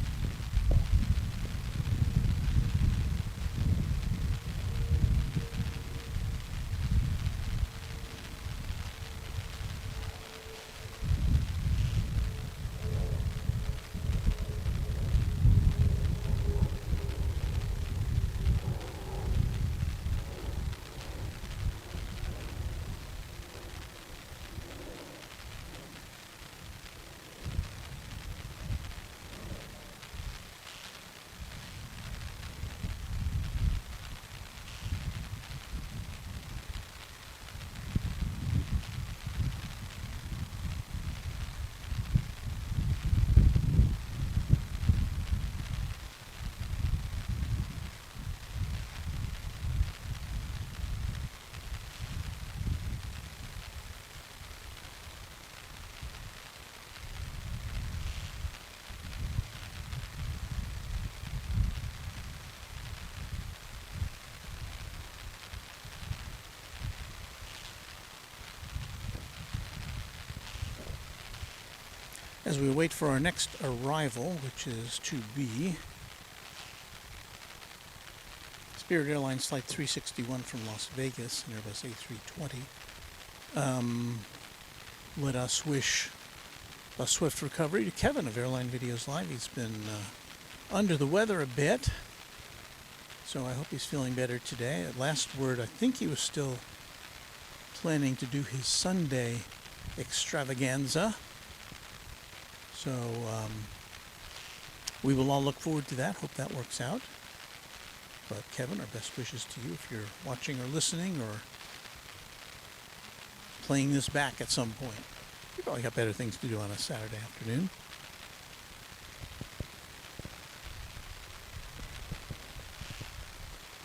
[SPEAKER 2] As we wait for our next arrival, which is to be Spirit Airlines Flight 361 from Las Vegas, an Airbus A320. Let us wish a swift recovery to Kevin of Airline Videos Live. He's been under the weather a bit, So I hope he's feeling better today. At last word, I think he was still planning to do his Sunday extravaganza. So we will all look forward to that. Hope that works out. But Kevin, our best wishes to you if you're watching or listening or playing this back at some point. You probably got better things to do on a Saturday afternoon.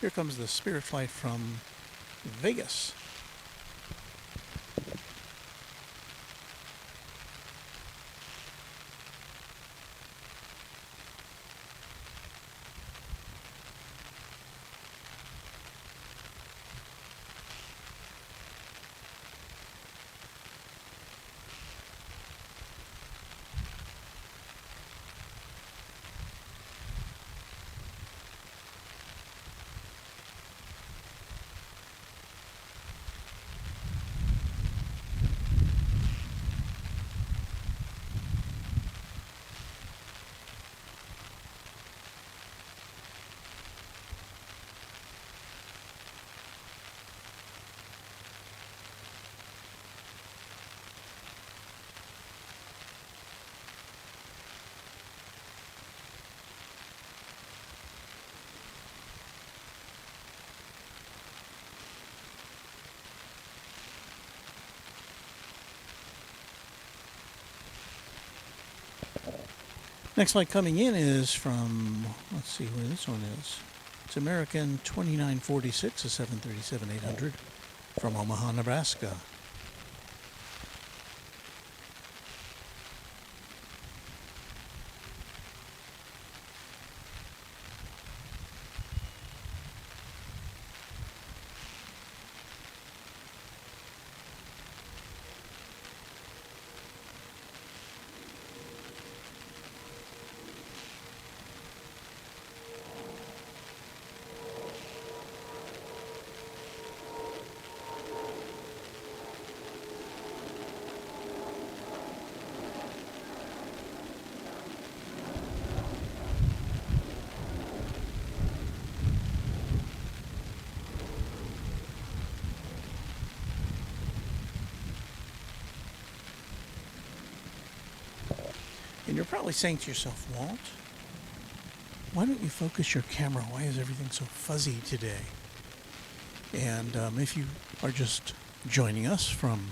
[SPEAKER 2] Here comes the Spirit flight from Vegas. Next flight coming in is from, let's see where this one is. It's American 2946, a 737-800 from Omaha, Nebraska. And you're probably saying to yourself, Walt, why don't you focus your camera? Why is everything so fuzzy today? And if you are just joining us from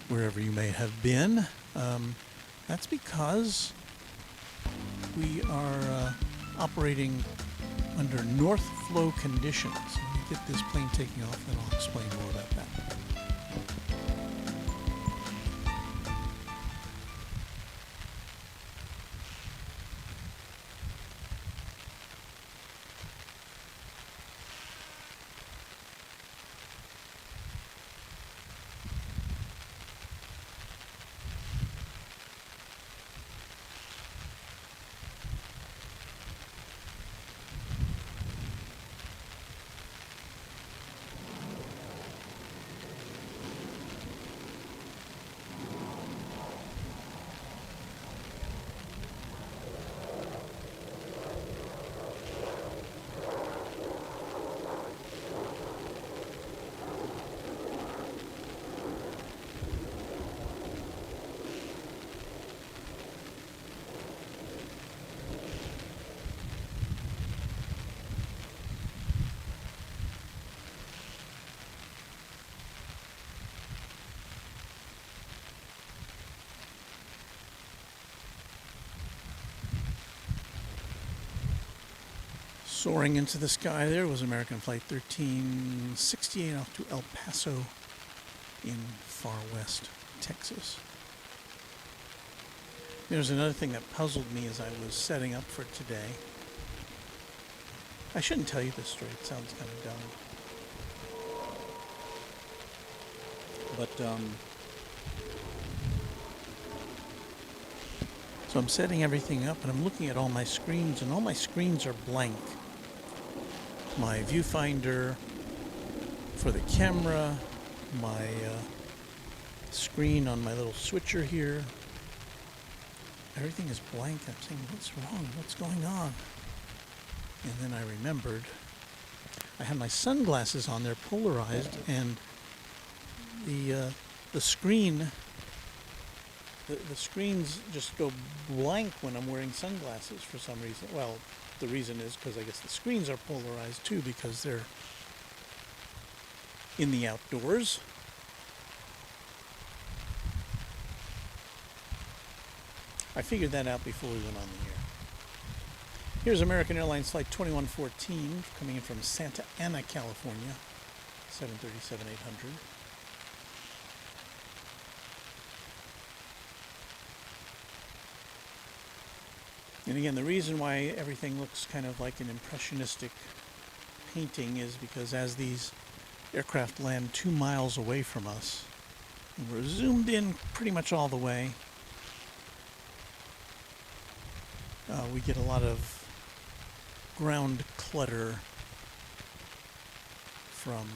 [SPEAKER 2] wherever you may have been, that's because we are operating under north flow conditions. When we get this plane taking off, then I'll explain more about that. Soaring into the sky there was American Flight 1368 off to El Paso in far west Texas. There's another thing that puzzled me as I was setting up for today. I shouldn't tell you this story, it sounds kind of dumb. But, so I'm setting everything up and I'm looking at all my screens, and all my screens are blank. My viewfinder for the camera, my screen on my little switcher here. Everything is blank. I'm saying, what's wrong? What's going on? And then I remembered I had my sunglasses on, they're polarized, and the screen, the screens just go blank when I'm wearing sunglasses for some reason. Well, the reason is because I guess the screens are polarized too, because they're in the outdoors. I figured that out before we went on the air. Here's American Airlines Flight 2114 coming in from Santa Ana, California, 737-800. And again, the reason why everything looks kind of like an impressionistic painting is because as these aircraft land 2 miles away from us, and we're zoomed in pretty much all the way, we get a lot of ground clutter from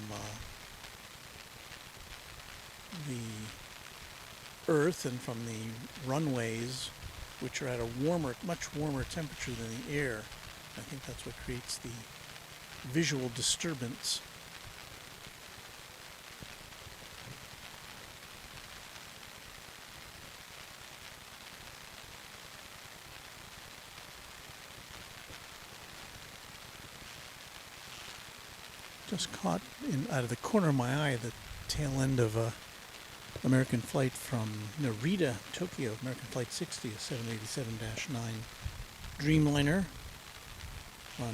[SPEAKER 2] the earth and from the runways, which are at a much warmer temperature than the air. I think that's what creates the visual disturbance. Just caught out of the corner of my eye the tail end of a American flight from Narita, Tokyo, American Flight 60, a 787-9 Dreamliner.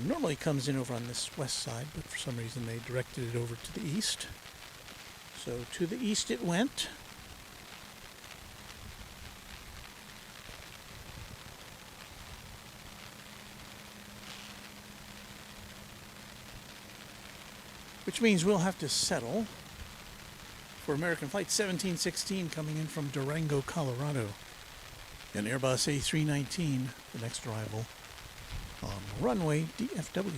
[SPEAKER 2] Normally comes in over on this west side, but for some reason they directed it over to the east. So to the east it went. Which means we'll have to settle for American Flight 1716 coming in from Durango, Colorado. An Airbus A319, the next arrival on runway DFW.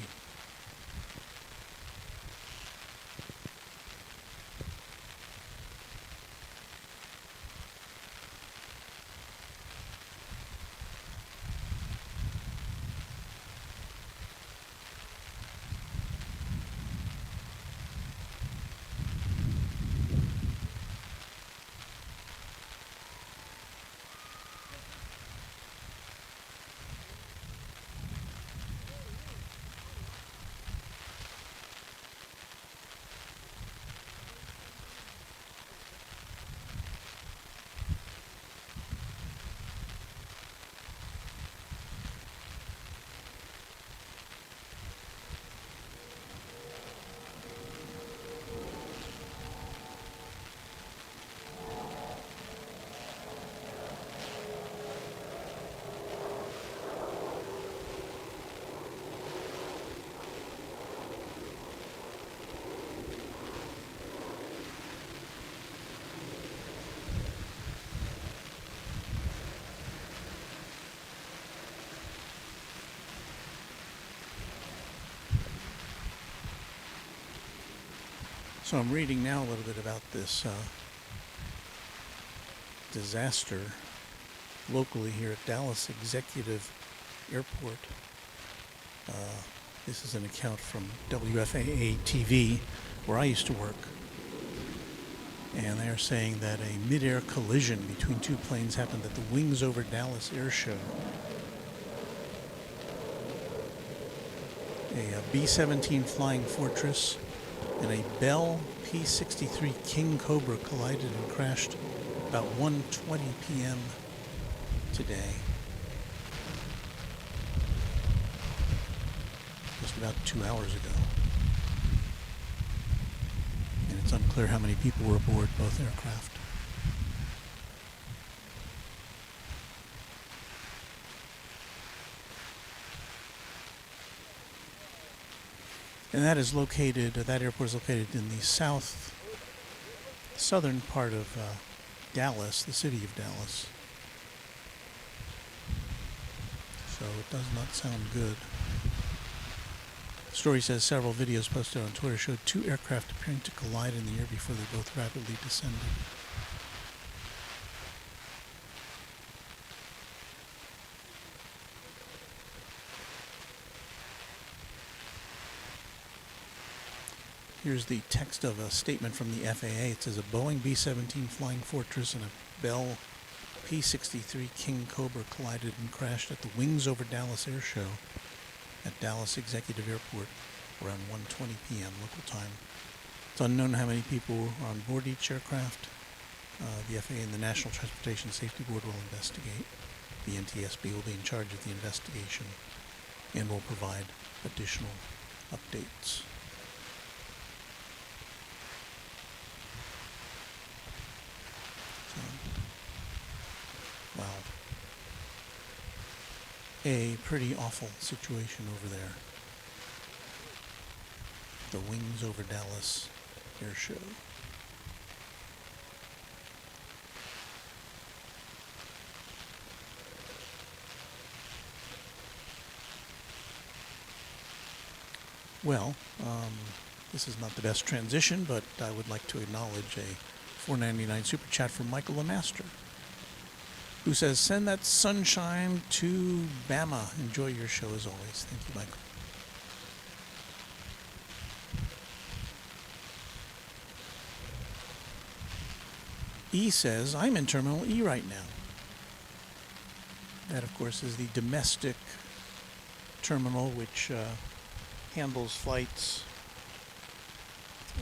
[SPEAKER 2] So I'm reading now a little bit about this disaster locally here at Dallas Executive Airport. This is an account from WFAA TV, where I used to work. And they're saying that a mid-air collision between two planes happened at the Wings Over Dallas Air Show. A B-17 Flying Fortress and a Bell P-63 King Cobra collided and crashed about 1:20 p.m. today. Just about 2 hours ago. And it's unclear how many people were aboard both aircraft. And that is located, that airport is located in the southern part of Dallas, the city of Dallas. So it does not sound good. The story says several videos posted on Twitter showed two aircraft appearing to collide in the air before they both rapidly descended. Here's the text of a statement from the FAA. It says a Boeing B-17 Flying Fortress and a Bell P-63 King Cobra collided and crashed at the Wings Over Dallas Air Show at Dallas Executive Airport around 1:20 p.m. local time. It's unknown how many people are on board each aircraft. The FAA and the National Transportation Safety Board will investigate. The NTSB will be in charge of the investigation and will provide additional updates. So, wow. A pretty awful situation over there. The Wings Over Dallas Air Show. Well, this is not the best transition, but I would like to acknowledge a $4.99 super chat from Michael Lemaster, who says, "Send that sunshine to Bama. Enjoy your show as always." Thank you, Michael. E says, "I'm in Terminal E right now." That, of course, is the domestic terminal, which handles flights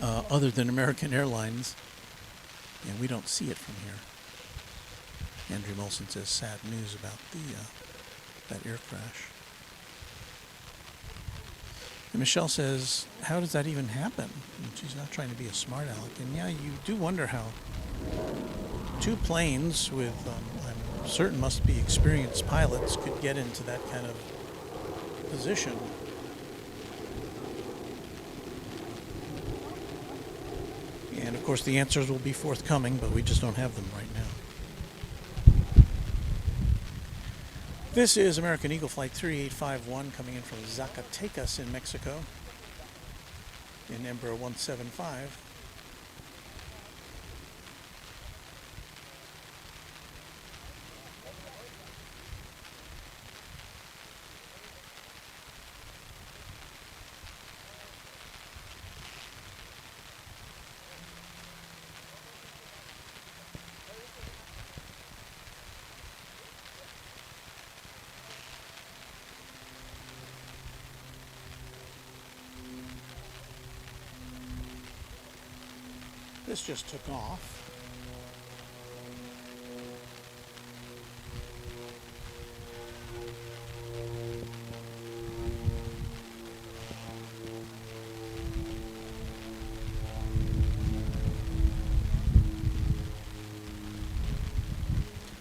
[SPEAKER 2] other than American Airlines, and we don't see it from here. Andrew Molson says, "Sad news about that air crash." And Michelle says, "How does that even happen?" And she's not trying to be a smart aleck. And yeah, you do wonder how two planes with, I'm certain must be experienced pilots, could get into that kind of position. And of course the answers will be forthcoming, but we just don't have them right now. This is American Eagle Flight 3851 coming in from Zacatecas in Mexico in Embraer 175. This just took off.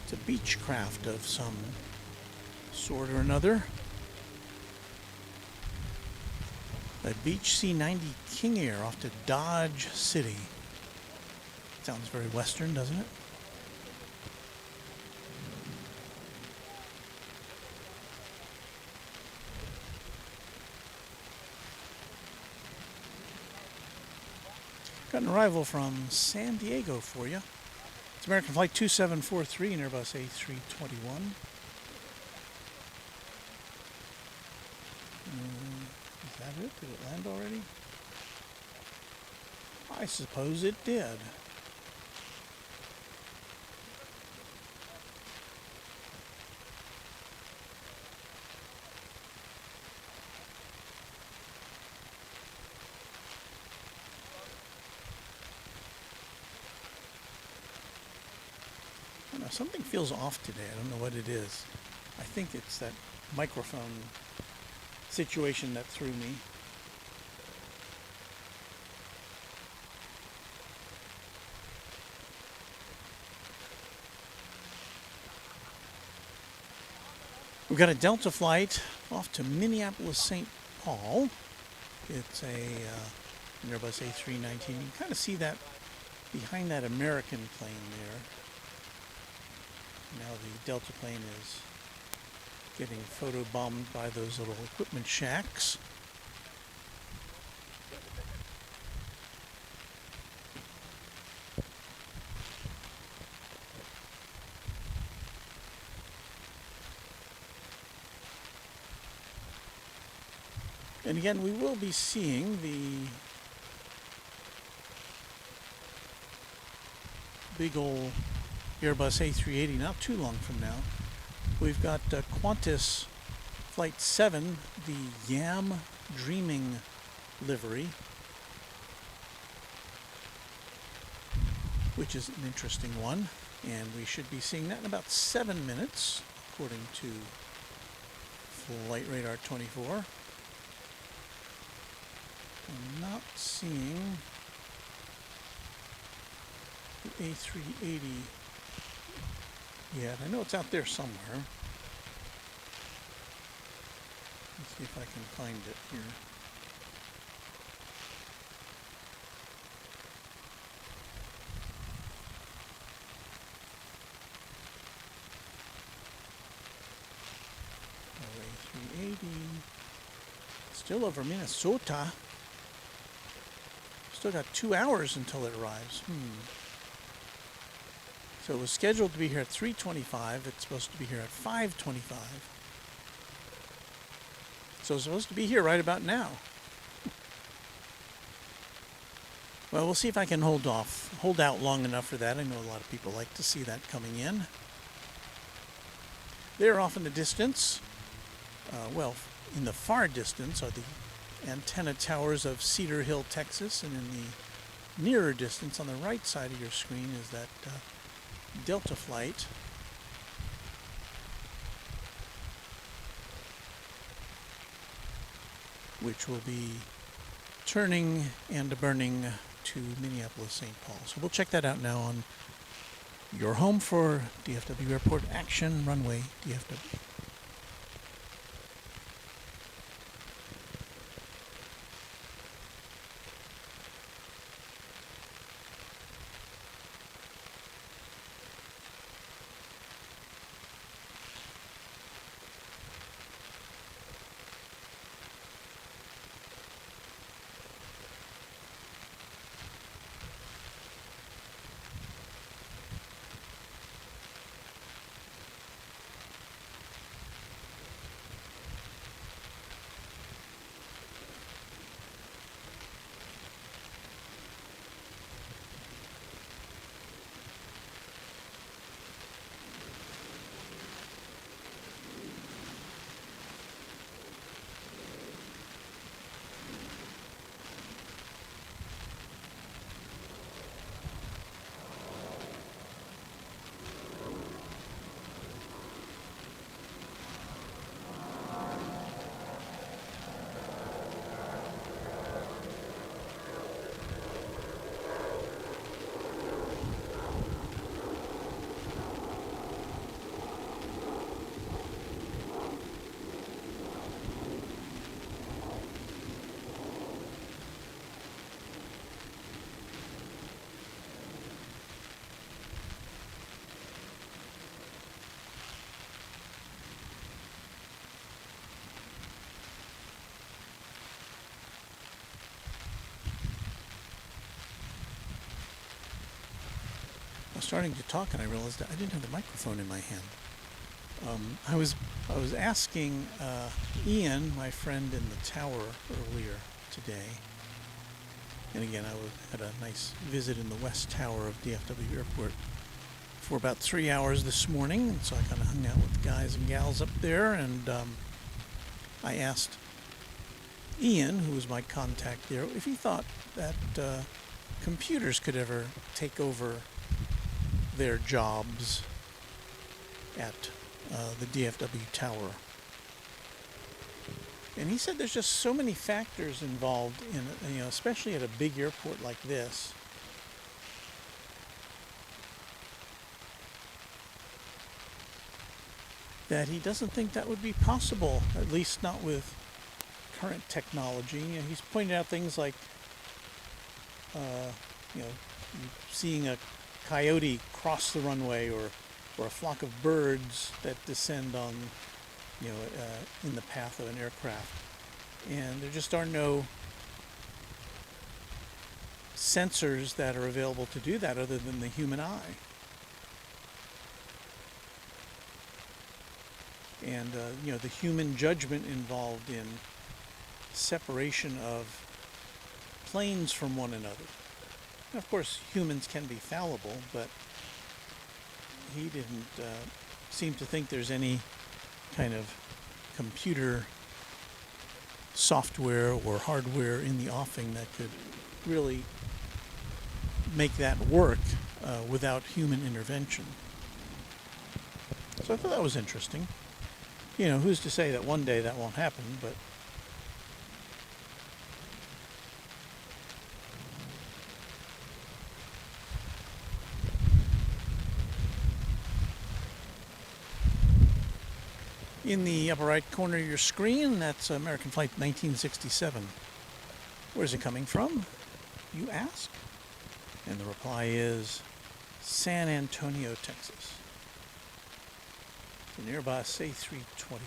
[SPEAKER 2] It's a Beechcraft of some sort or another. A Beech C-90 King Air off to Dodge City. Sounds very Western, doesn't it? Got an arrival from San Diego for you. It's American Flight 2743 and Airbus A321. Is that it? Did it land already? I suppose it did. Something feels off today. I don't know what it is. I think it's that microphone situation that threw me. We've got a Delta flight off to Minneapolis, St. Paul. It's an Airbus A319. You can kind of see that behind that American plane there. Now the Delta plane is getting photobombed by those little equipment shacks. And again, we will be seeing the big old Airbus A380 not too long from now. We've got Qantas Flight 7, the Yam Dreaming livery, which is an interesting one, and we should be seeing that in about 7 minutes, according to Flight Radar 24. I'm not seeing the A380 yet. I know it's out there somewhere. Let's see if I can find it here. A380. Still over Minnesota. Still got 2 hours until it arrives. So it was scheduled to be here at 3:25. It's supposed to be here at 5:25. So it's supposed to be here right about now. Well, we'll see if I can hold out long enough for that. I know a lot of people like to see that coming in. There off in the distance, well, in the far distance are the antenna towers of Cedar Hill, Texas, and in the nearer distance on the right side of your screen is that Delta flight. Which will be turning and burning to Minneapolis, St. Paul. So we'll check that out now on your home for DFW Airport action, Runway DFW. Starting to talk, and I realized that I didn't have the microphone in my hand. I was asking Ian, my friend in the tower earlier today, and again I had a nice visit in the West Tower of DFW Airport for about 3 hours this morning, and so I kind of hung out with the guys and gals up there, and I asked Ian, who was my contact there, if he thought that computers could ever take over their jobs at the DFW Tower. And he said there's just so many factors involved in, especially at a big airport like this. That he doesn't think that would be possible, at least not with current technology. He's pointed out things like, seeing a coyote cross the runway, or a flock of birds that descend on, in the path of an aircraft. And there just are no sensors that are available to do that other than the human eye. And, the human judgment involved in separation of planes from one another. And of course, humans can be fallible, but he didn't seem to think there's any kind of computer software or hardware in the offing that could really make that work without human intervention. So I thought that was interesting. You know, who's to say that one day that won't happen, but in the upper right corner of your screen, that's American Flight 1967. Where's it coming from, you ask? And the reply is San Antonio, Texas. The nearby A321.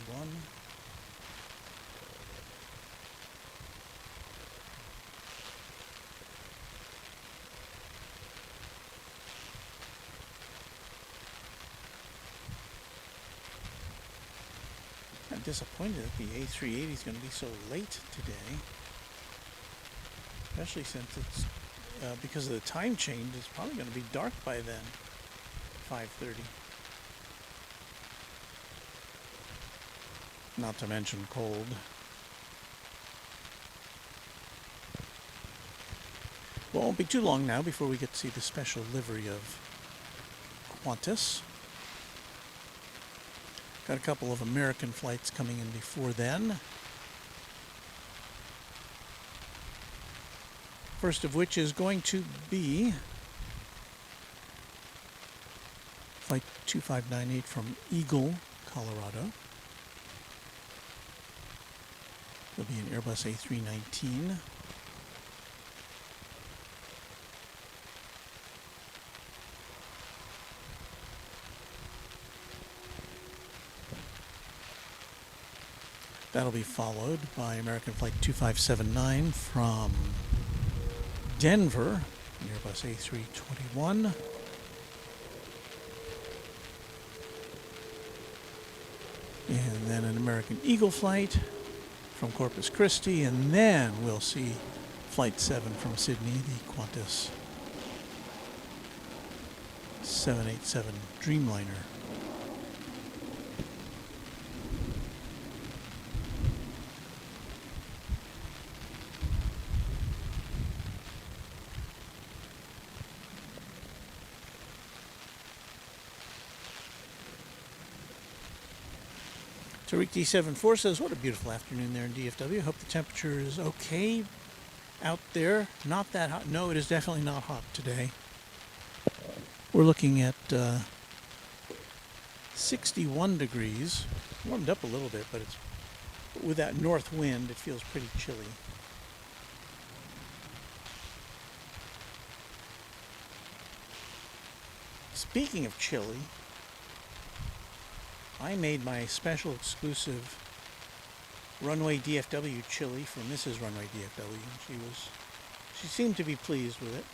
[SPEAKER 2] I'm disappointed that the A380 is going to be so late today, especially since it's because of the time change. It's probably going to be dark by then, 5:30. Not to mention cold. Well, it won't be too long now before we get to see the special livery of Qantas. Got a couple of American flights coming in before then. First of which is going to be Flight 2598 from Eagle, Colorado. There'll be an Airbus A319. That'll be followed by American Flight 2579 from Denver, an Airbus A321. And then an American Eagle flight from Corpus Christi, and then we'll see Flight 7 from Sydney, the Qantas 787 Dreamliner. Tariq D74 says, what a beautiful afternoon there in DFW. Hope the temperature is okay out there. Not that hot. No, it is definitely not hot today. We're looking at 61 degrees. Warmed up a little bit, but it's with that north wind, it feels pretty chilly. Speaking of chilly, I made my special exclusive Runway DFW chili for Mrs. Runway DFW. She seemed to be pleased with it.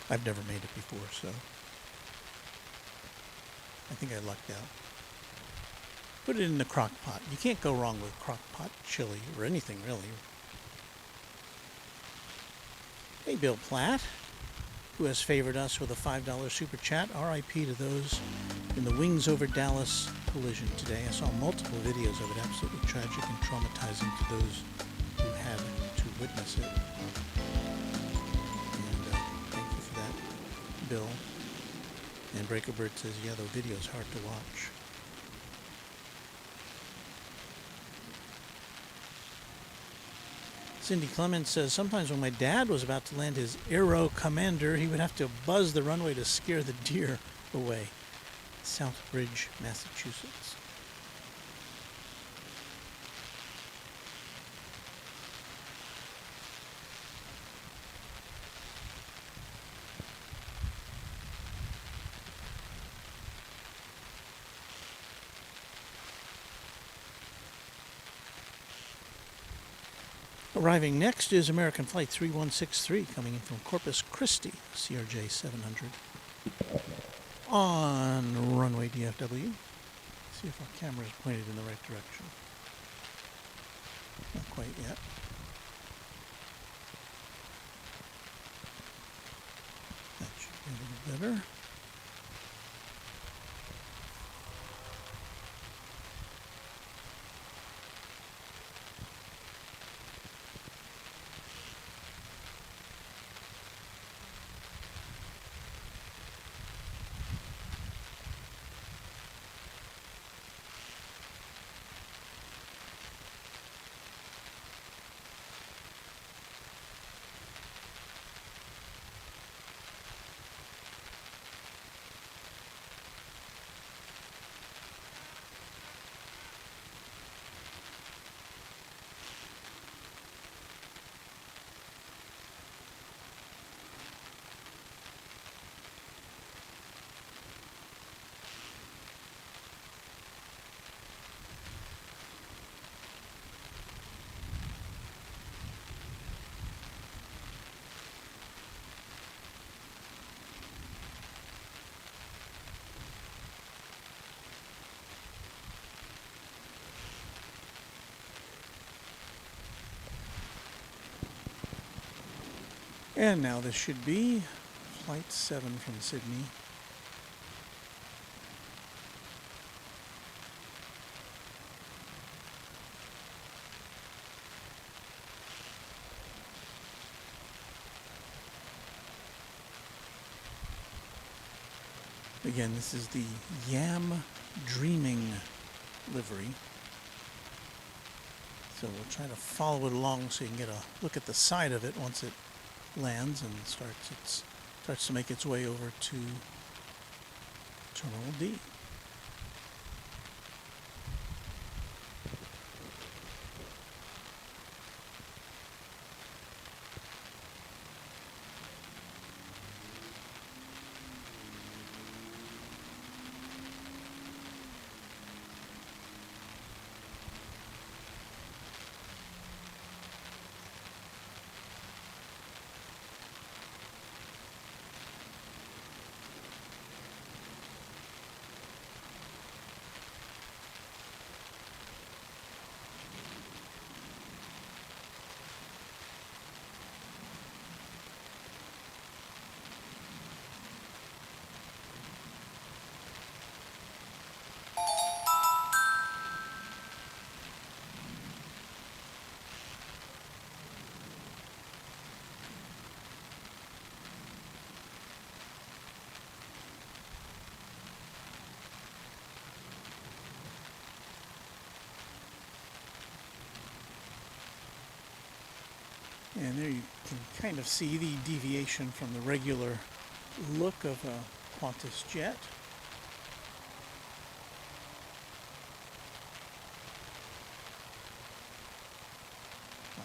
[SPEAKER 2] I've never made it before, so I think I lucked out. Put it in the crock pot. You can't go wrong with crock pot chili or anything really. Hey, Bill Platt, who has favored us with a $5 super chat. RIP to those in the Wings Over Dallas collision today. I saw multiple videos of it, absolutely tragic and traumatizing to those who had to witness it. And thank you for that, Bill. And Breakerbird says, yeah, the video is hard to watch. Cindy Clements says, sometimes when my dad was about to land his Aero Commander, he would have to buzz the runway to scare the deer away. Southbridge, Massachusetts. Arriving next is American Flight 3163 coming in from Corpus Christi, CRJ 700 on Runway DFW. See if our camera is pointed in the right direction. Not quite yet. A little better. And now this should be Flight 7 from Sydney. Again, this is the Yam Dreaming livery. So we'll try to follow it along so you can get a look at the side of it once it lands and starts to make its way over to Terminal D. And there you can kind of see the deviation from the regular look of a Qantas jet. I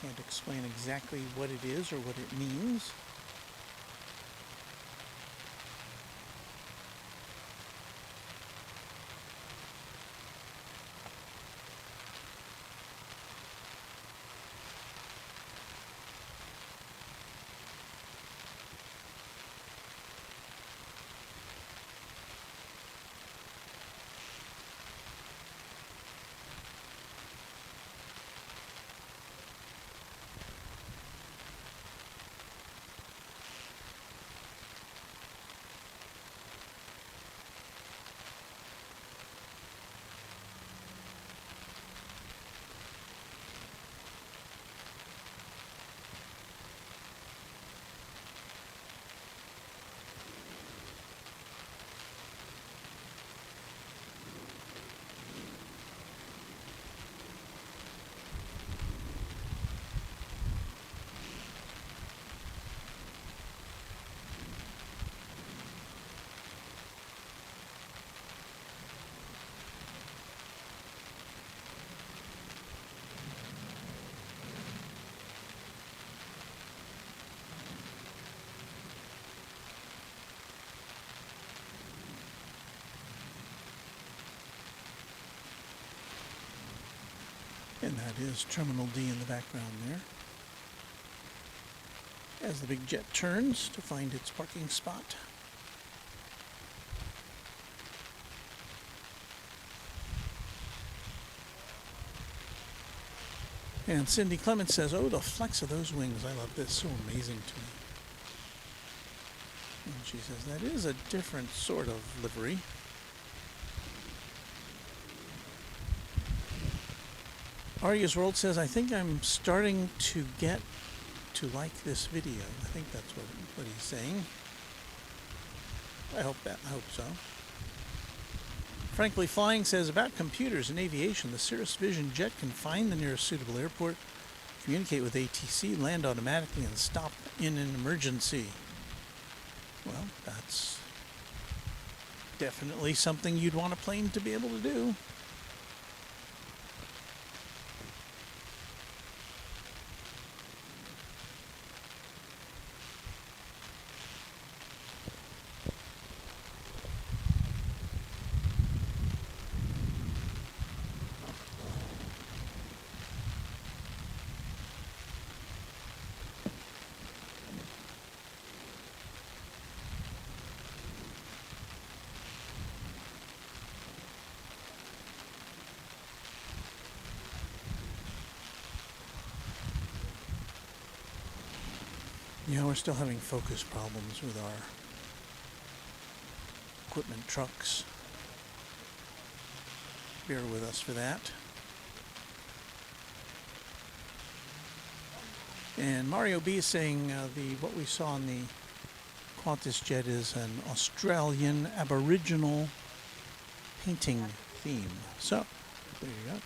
[SPEAKER 2] can't explain exactly what it is or what it means. And that is Terminal D in the background there, as the big jet turns to find its parking spot. And Cindy Clements says, "Oh, the flex of those wings. I love this. So amazing to me." And she says, that is a different sort of livery. Aria's World says, I think I'm starting to get to like this video. I think that's what he's saying. I hope so. Frankly Flying says, about computers in aviation, the Cirrus Vision jet can find the nearest suitable airport, communicate with ATC, land automatically, and stop in an emergency. Well, that's definitely something you'd want a plane to be able to do. Yeah, we're still having focus problems with our equipment trucks. Bear with us for that. And Mario B is saying what we saw in the Qantas jet is an Australian Aboriginal painting theme. So, there you go.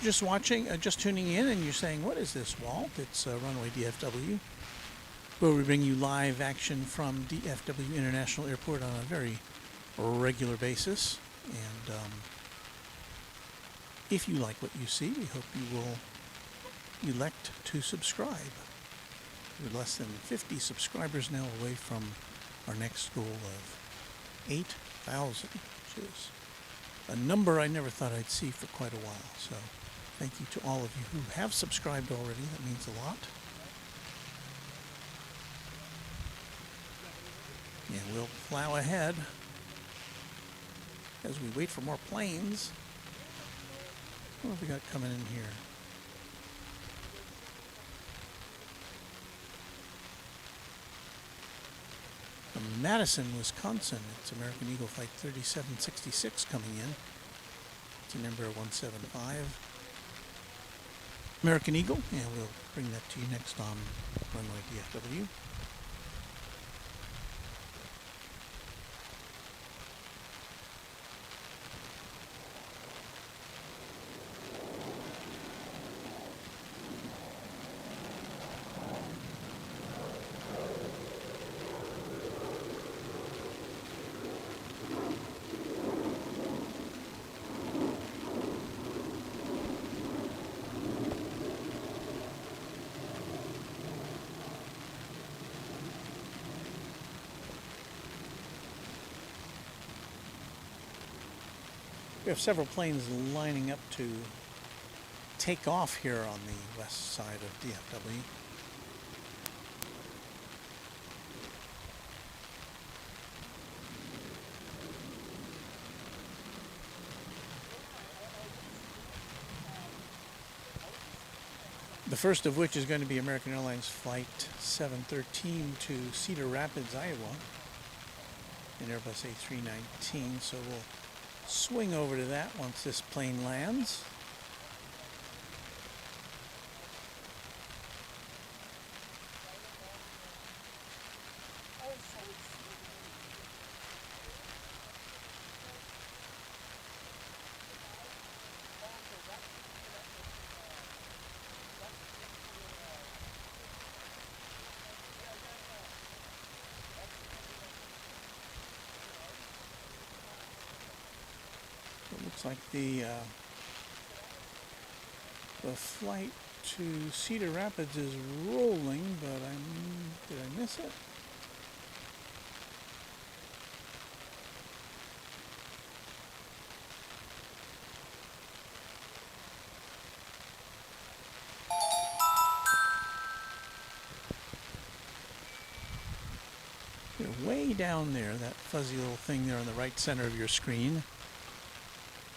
[SPEAKER 2] Just watching, just tuning in, and you're saying, what is this, Walt? It's Runway DFW, where we bring you live action from DFW International Airport on a very regular basis. And if you like what you see, we hope you will elect to subscribe. We're less than 50 subscribers now away from our next goal of 8,000, which is a number I never thought I'd see for quite a while. So thank you to all of you who have subscribed already. That means a lot. And we'll plow ahead as we wait for more planes. What have we got coming in here? From Madison, Wisconsin, it's American Eagle Flight 3766 coming in. It's a number 175. American Eagle, and we'll bring that to you next on Runway DFW. We have several planes lining up to take off here on the west side of DFW. The first of which is going to be American Airlines Flight 713 to Cedar Rapids, Iowa, in Airbus A319, so we'll swing over to that once this plane lands. Looks like the flight to Cedar Rapids is rolling, but did I miss it? way down there, that fuzzy little thing there on the right center of your screen,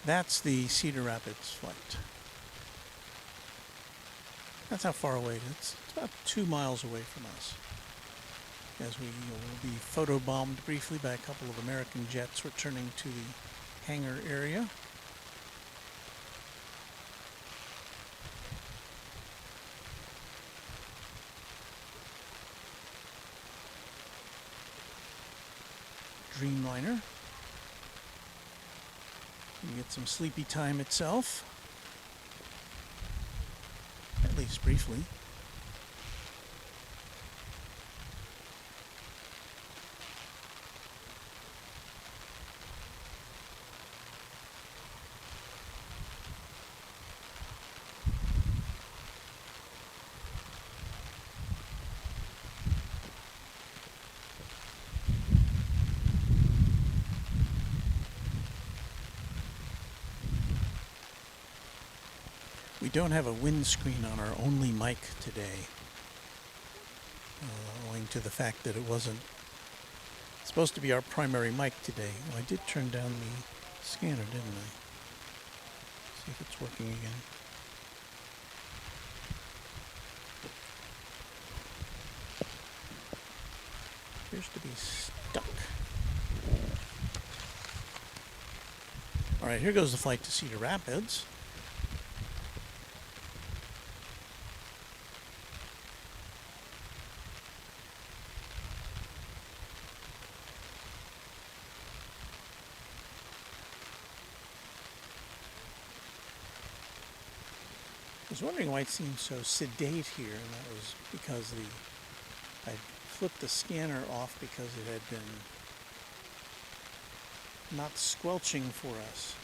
[SPEAKER 2] that's the Cedar Rapids flight. That's how far away it is. It's about 2 miles away from us. As we will be photobombed briefly by a couple of American jets returning to the hangar area. Dreamliner. You get some sleepy time itself, at least briefly. We don't have a windscreen on our only mic today, owing to the fact that it wasn't supposed to be our primary mic today. Well, I did turn down the scanner, didn't I? See if it's working again. Appears to be stuck. All right, here goes the flight to Cedar Rapids. I was wondering why it seemed so sedate here, and that was because I flipped the scanner off because it had been not squelching for us.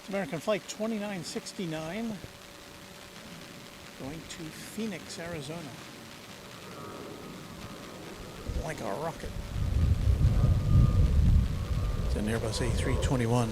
[SPEAKER 2] American Flight 2969 going to Phoenix, Arizona. Like a rocket. It's an Airbus A321.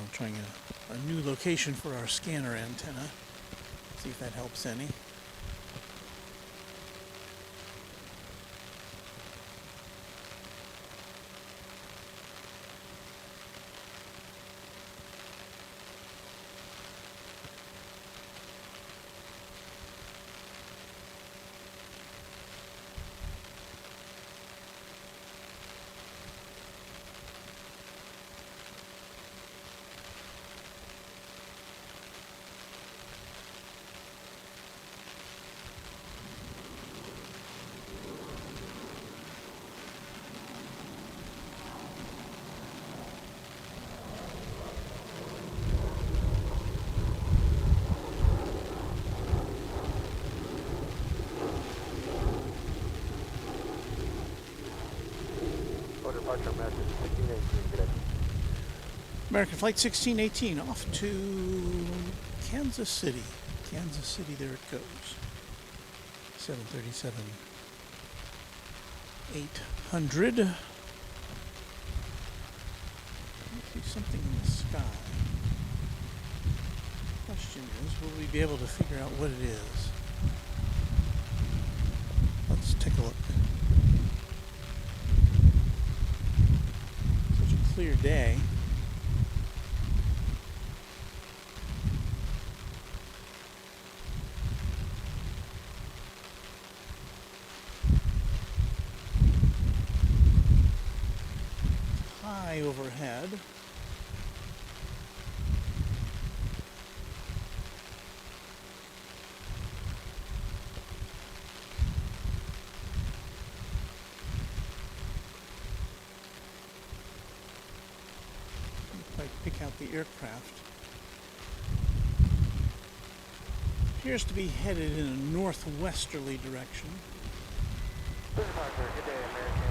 [SPEAKER 2] I'm trying a new location for our scanner antenna. See if that helps any.
[SPEAKER 3] Departure message 1618, good day.
[SPEAKER 2] American Flight 1618 off to Kansas City. Kansas City, there it goes. 737-800. I see something in the sky. Question is, will we be able to figure out what it is? Let's take a look. Clear day. High overhead. Pick out the aircraft. Appears to be headed in a northwesterly direction.
[SPEAKER 3] Good day, American.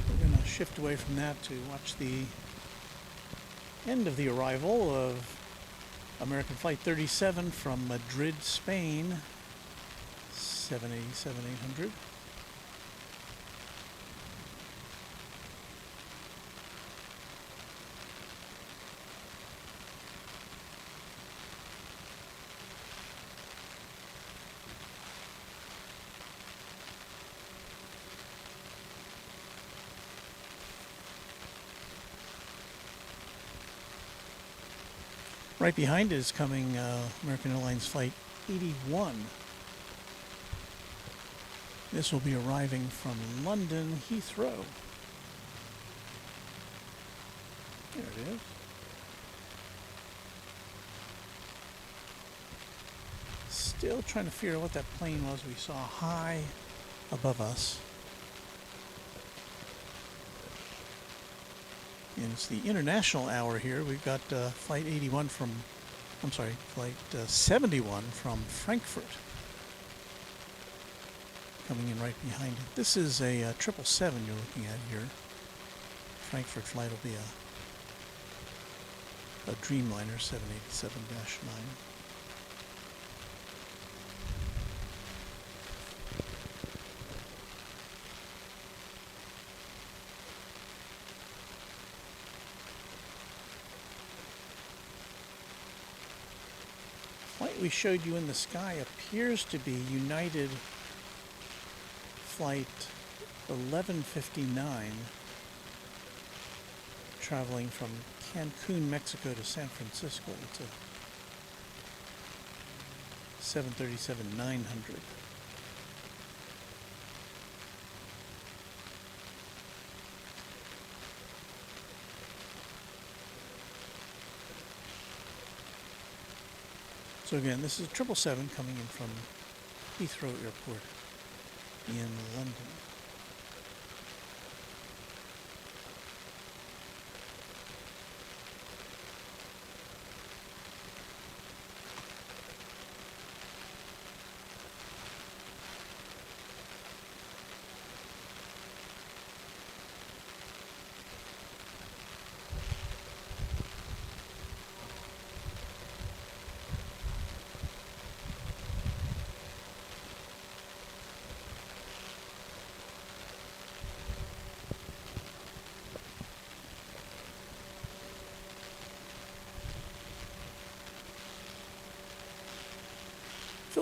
[SPEAKER 2] We're going to shift away from that to watch the end of the arrival of American Flight 37 from Madrid, Spain. 787-800. Right behind it is coming American Airlines Flight 81. This will be arriving from London Heathrow. There it is. Still trying to figure out what that plane was we saw high above us. And it's the international hour here. We've got flight 71 from, I'm sorry, flight 71 from Frankfurt coming in right behind it. This is a 777 you're looking at here. Frankfurt flight will be a Dreamliner 787-9. We showed you in the sky appears to be United Flight 1159 traveling from Cancun, Mexico to San Francisco. It's a 737-900. So again, this is 777 coming in from Heathrow Airport in London.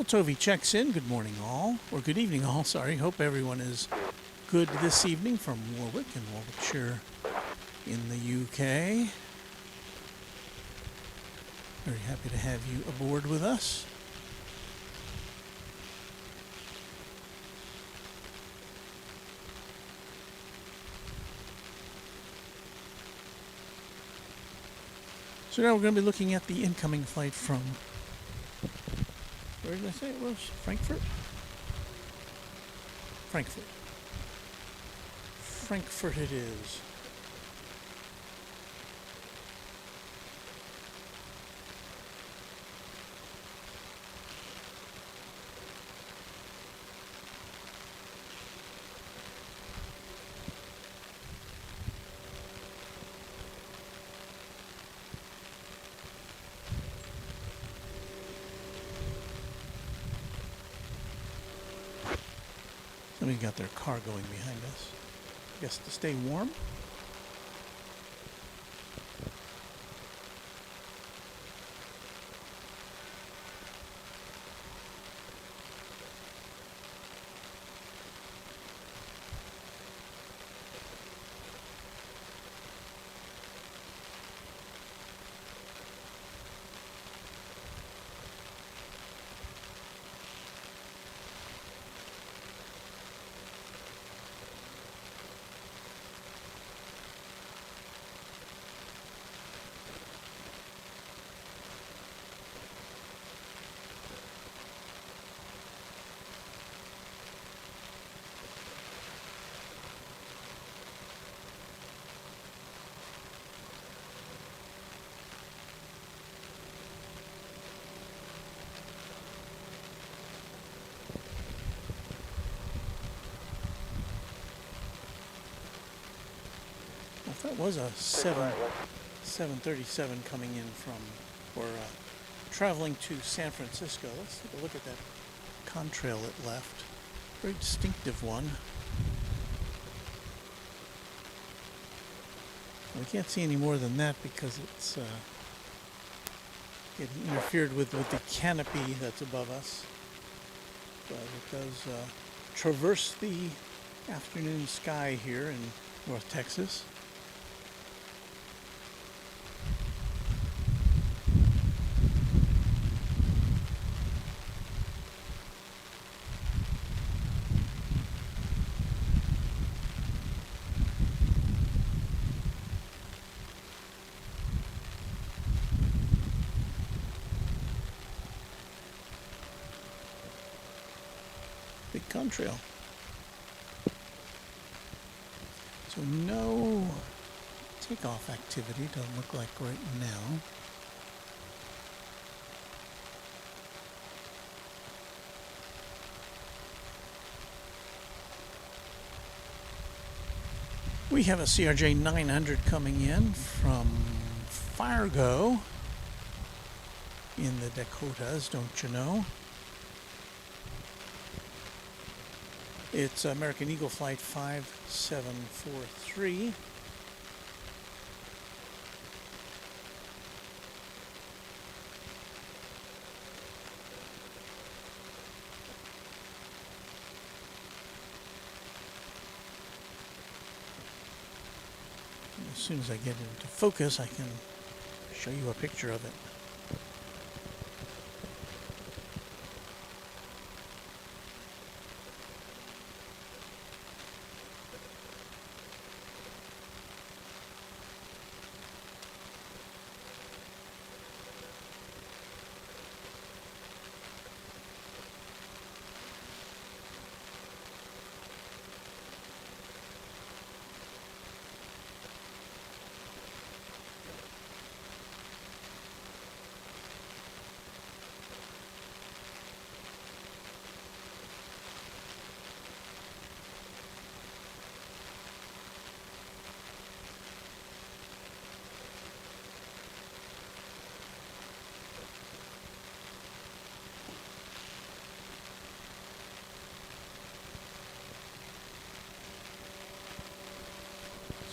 [SPEAKER 2] Tovi checks in. Good morning, all. Or good evening, all. Sorry. Hope everyone is good this evening from Warwick and Warwickshire in the UK. Very happy to have you aboard with us. So now we're going to be looking at the incoming flight from, where did I say it was? Frankfurt? Frankfurt. Frankfurt it is. Somebody got their car going behind us. I guess to stay warm. That was a 737 coming in from, or traveling to San Francisco. Let's take a look at that contrail it left. Very distinctive one. We can't see any more than that because it's getting interfered with the canopy that's above us. But it does traverse the afternoon sky here in North Texas. Big contrail. So no takeoff activity, doesn't look like right now. We have a CRJ 900 coming in from Fargo in the Dakotas, don't you know? It's American Eagle Flight 5743. As soon as I get into focus, I can show you a picture of it.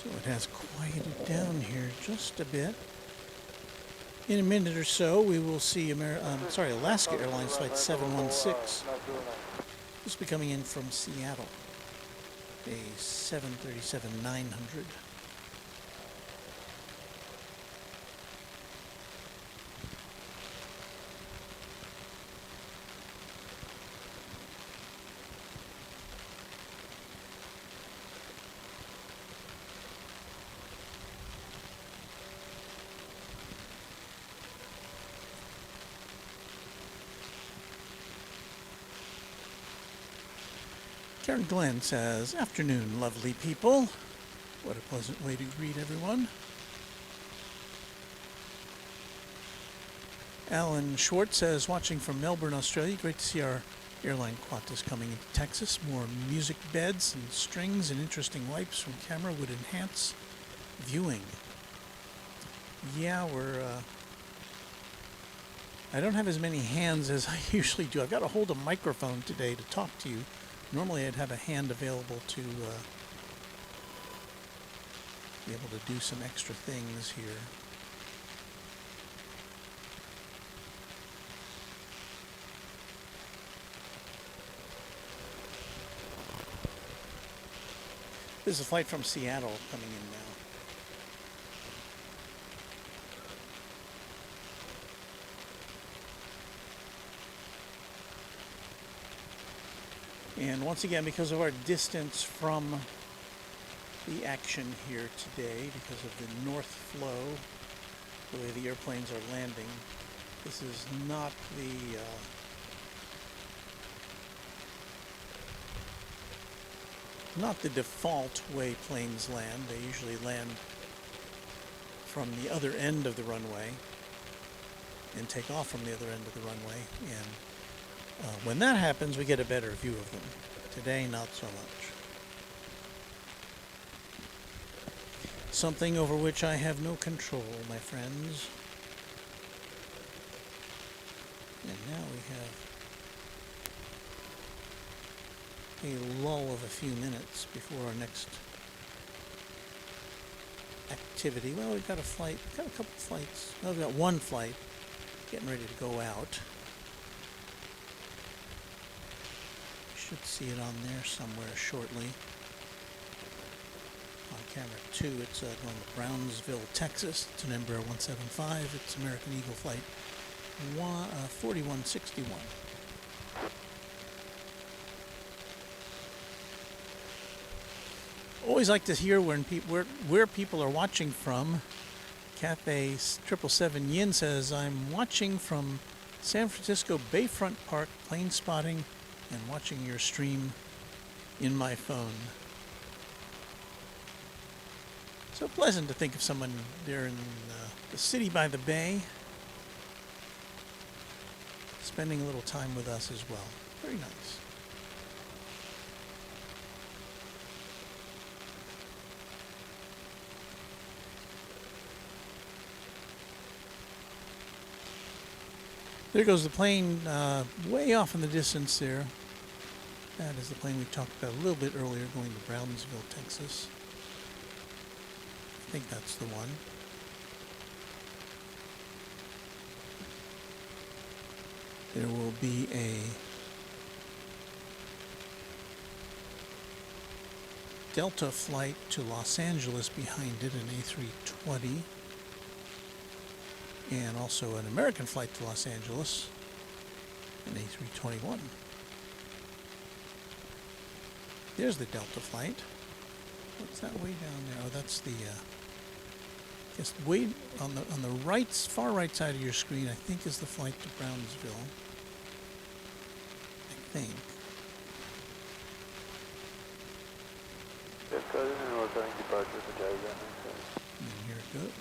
[SPEAKER 2] So it has quieted down here just a bit. In a minute or so, we will see Alaska Airlines Flight 716. This will be coming in from Seattle. A 737-900. Karen Glenn says, "Afternoon, lovely people." What a pleasant way to greet everyone. Alan Schwartz says, "Watching from Melbourne, Australia. Great to see our airline Qantas coming into Texas. More music beds and strings and interesting wipes from camera would enhance viewing." Yeah, I don't have as many hands as I usually do. I've got to hold a microphone today to talk to you. Normally I'd have a hand available to be able to do some extra things here. This is a flight from Seattle coming in now. And once again, because of our distance from the action here today, because of the north flow, the way the airplanes are landing, this is not the default way planes land. They usually land from the other end of the runway and take off from the other end of the runway, and when that happens, we get a better view of them. Today, not so much. Something over which I have no control, my friends. And now we have a lull of a few minutes before our next activity. Well, we've got a flight, we've got a couple of flights. Well, we've got one flight getting ready to go out. Should see it on there somewhere shortly. On camera 2, it's going to Brownsville, Texas. It's an Embraer 175. It's American Eagle flight 4161. Always like to hear where people are watching from. Cafe 777 Yin says, "I'm watching from San Francisco Bayfront Park, plane spotting, and watching your stream in my phone." So pleasant to think of someone there in the city by the bay spending a little time with us as well. Very nice. There goes the plane way off in the distance there. That is the plane we talked about a little bit earlier, going to Brownsville, Texas. I think that's the one. There will be a Delta flight to Los Angeles behind it, an A320. And also an American flight to Los Angeles, an A321. There's the Delta flight. What's that way down there? Oh, that's the just way on the right, far right side of your screen, I think, is the flight to Brownsville. I think.
[SPEAKER 3] Yes, sir. Northbound departure for Jazz.
[SPEAKER 2] And here it goes.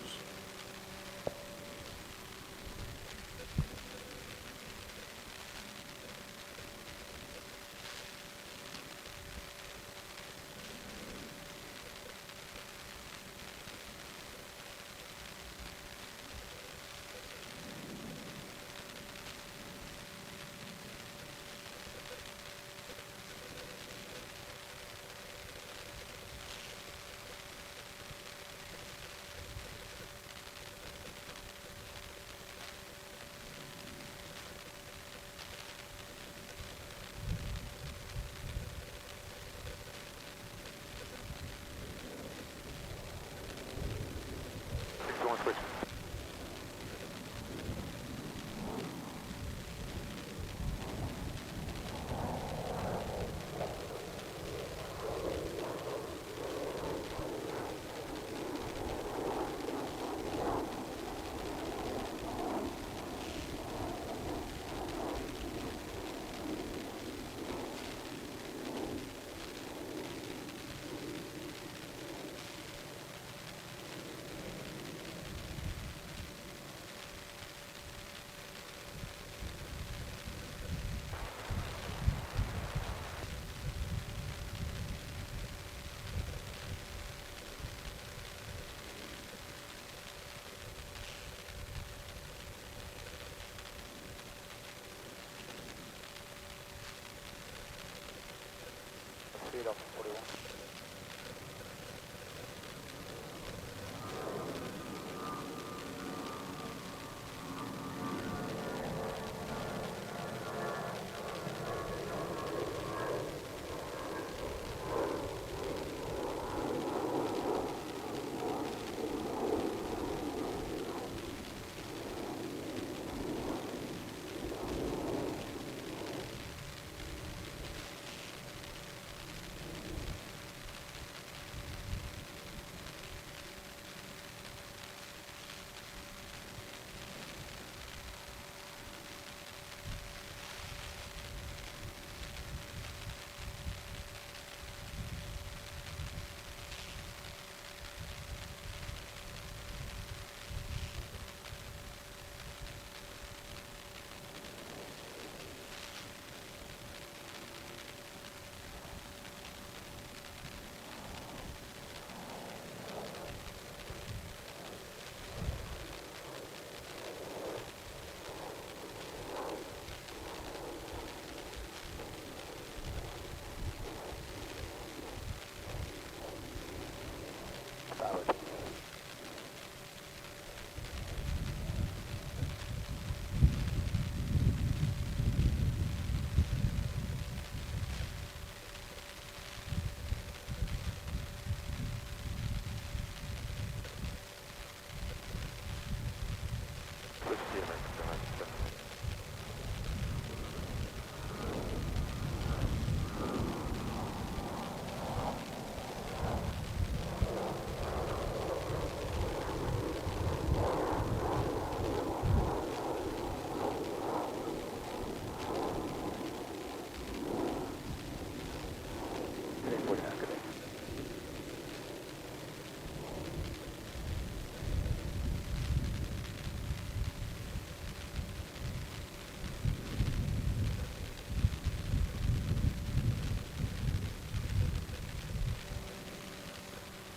[SPEAKER 3] Speed up to 41.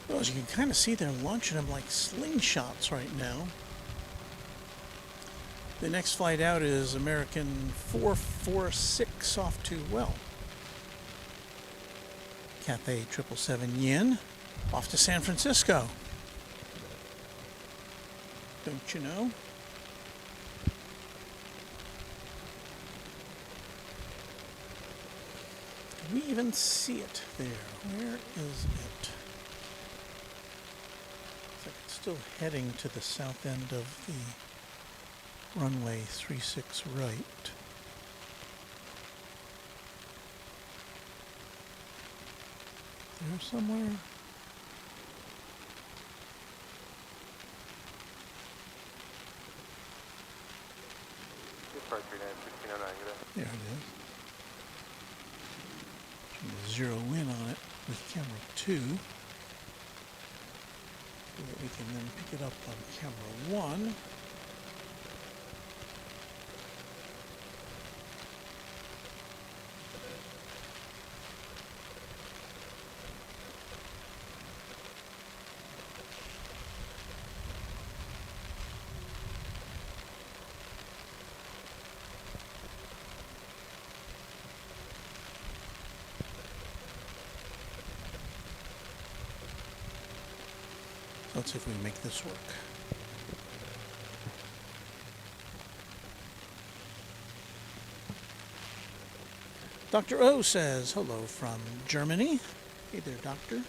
[SPEAKER 2] Well, as you can kind of see, they're launching them like slingshots right now. The next flight out is American 446 off to, well, Cathay 777 Yin off to San Francisco. Don't you know? Can we even see it there? Where is it? Looks like it's still heading to the south end of the runway 36 right. There somewhere. There it is. I'm going to zero in on it with camera 2 so that we can then pick it up on camera 1. Let's see if we can make this work. Dr. O says hello from Germany. Hey there, Doctor.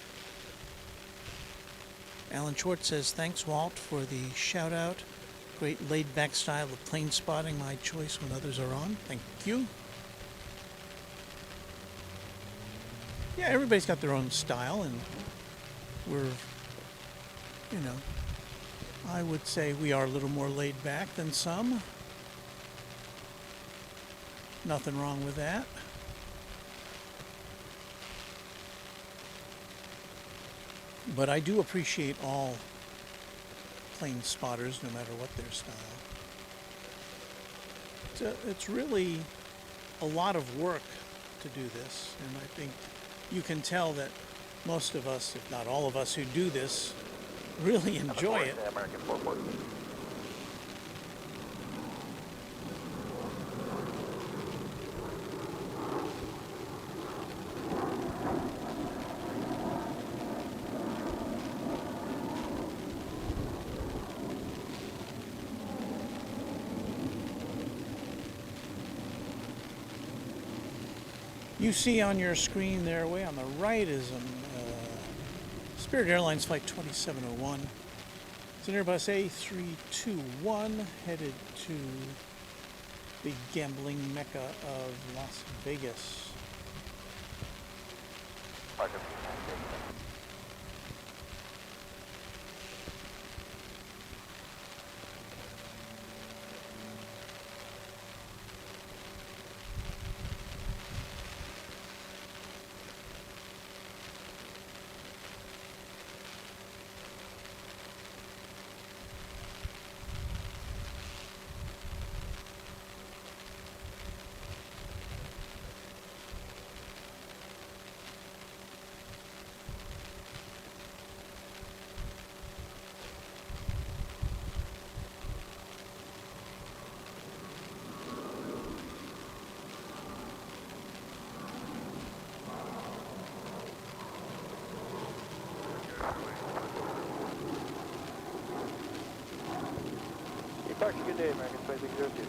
[SPEAKER 2] Alan Schwartz says, thanks, Walt, for the shout out. Great laid back style of plane spotting, my choice when others are on. Thank you. Yeah, everybody's got their own style, and we're, you know, I would say we are a little more laid back than some. Nothing wrong with that. But I do appreciate all plane spotters, no matter what their style. It's really a lot of work to do this, and I think you can tell that most of us, if not all of us who do this, really enjoy it.
[SPEAKER 3] American 440.
[SPEAKER 2] You see on your screen there, way on the right, is Spirit Airlines Flight 2701. It's an Airbus A321 headed to the gambling mecca of Las Vegas.
[SPEAKER 3] Good day, American Flight 602.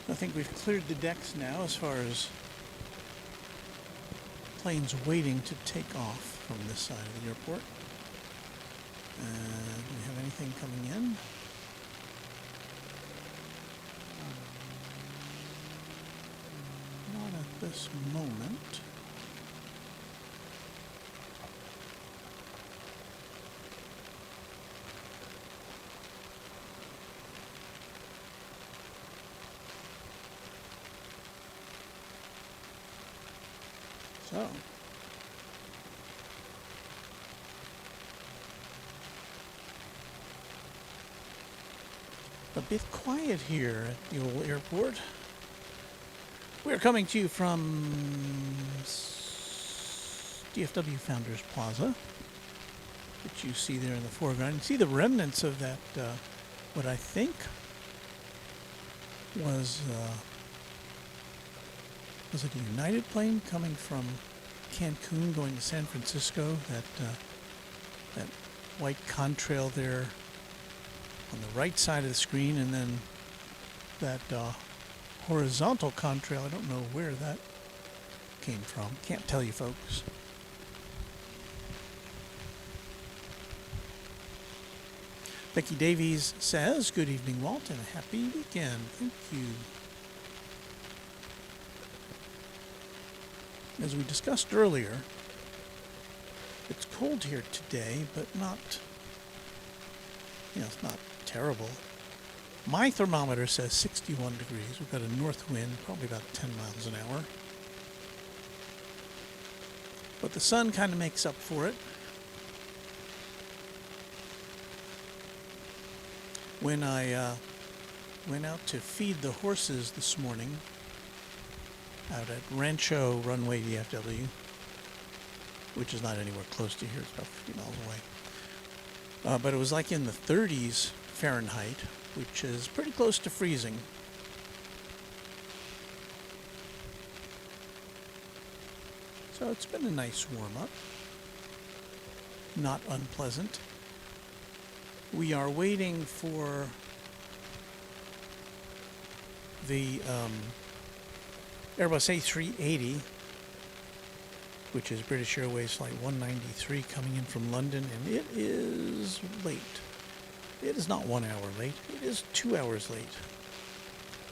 [SPEAKER 2] I think we've cleared the decks now as far as planes waiting to take off from this side of the airport. Do we have anything coming in? Not at this moment. So, a bit quiet here at the old airport. We're coming to you from DFW Founders Plaza, which you see there in the foreground. You see the remnants of that, what I think was it a United plane coming from Cancun going to San Francisco? That white contrail there on the right side of the screen, and then that horizontal contrail. I don't know where that came from. Can't tell you, folks. Becky Davies says, "Good evening, Walt, and a happy weekend." Thank you. As we discussed earlier, it's cold here today, but not, it's not terrible. My thermometer says 61 degrees. We've got a north wind, probably about 10 miles an hour. But the sun kind of makes up for it. When I went out to feed the horses this morning, out at Rancho Runway DFW, which is not anywhere close to here, it's about 50 miles away. But it was like in the 30s Fahrenheit, which is pretty close to freezing. So it's been a nice warm-up. Not unpleasant. We are waiting for the Airbus A380, which is British Airways Flight 193 coming in from London, and it is late. It is not 1 hour late, it is 2 hours late.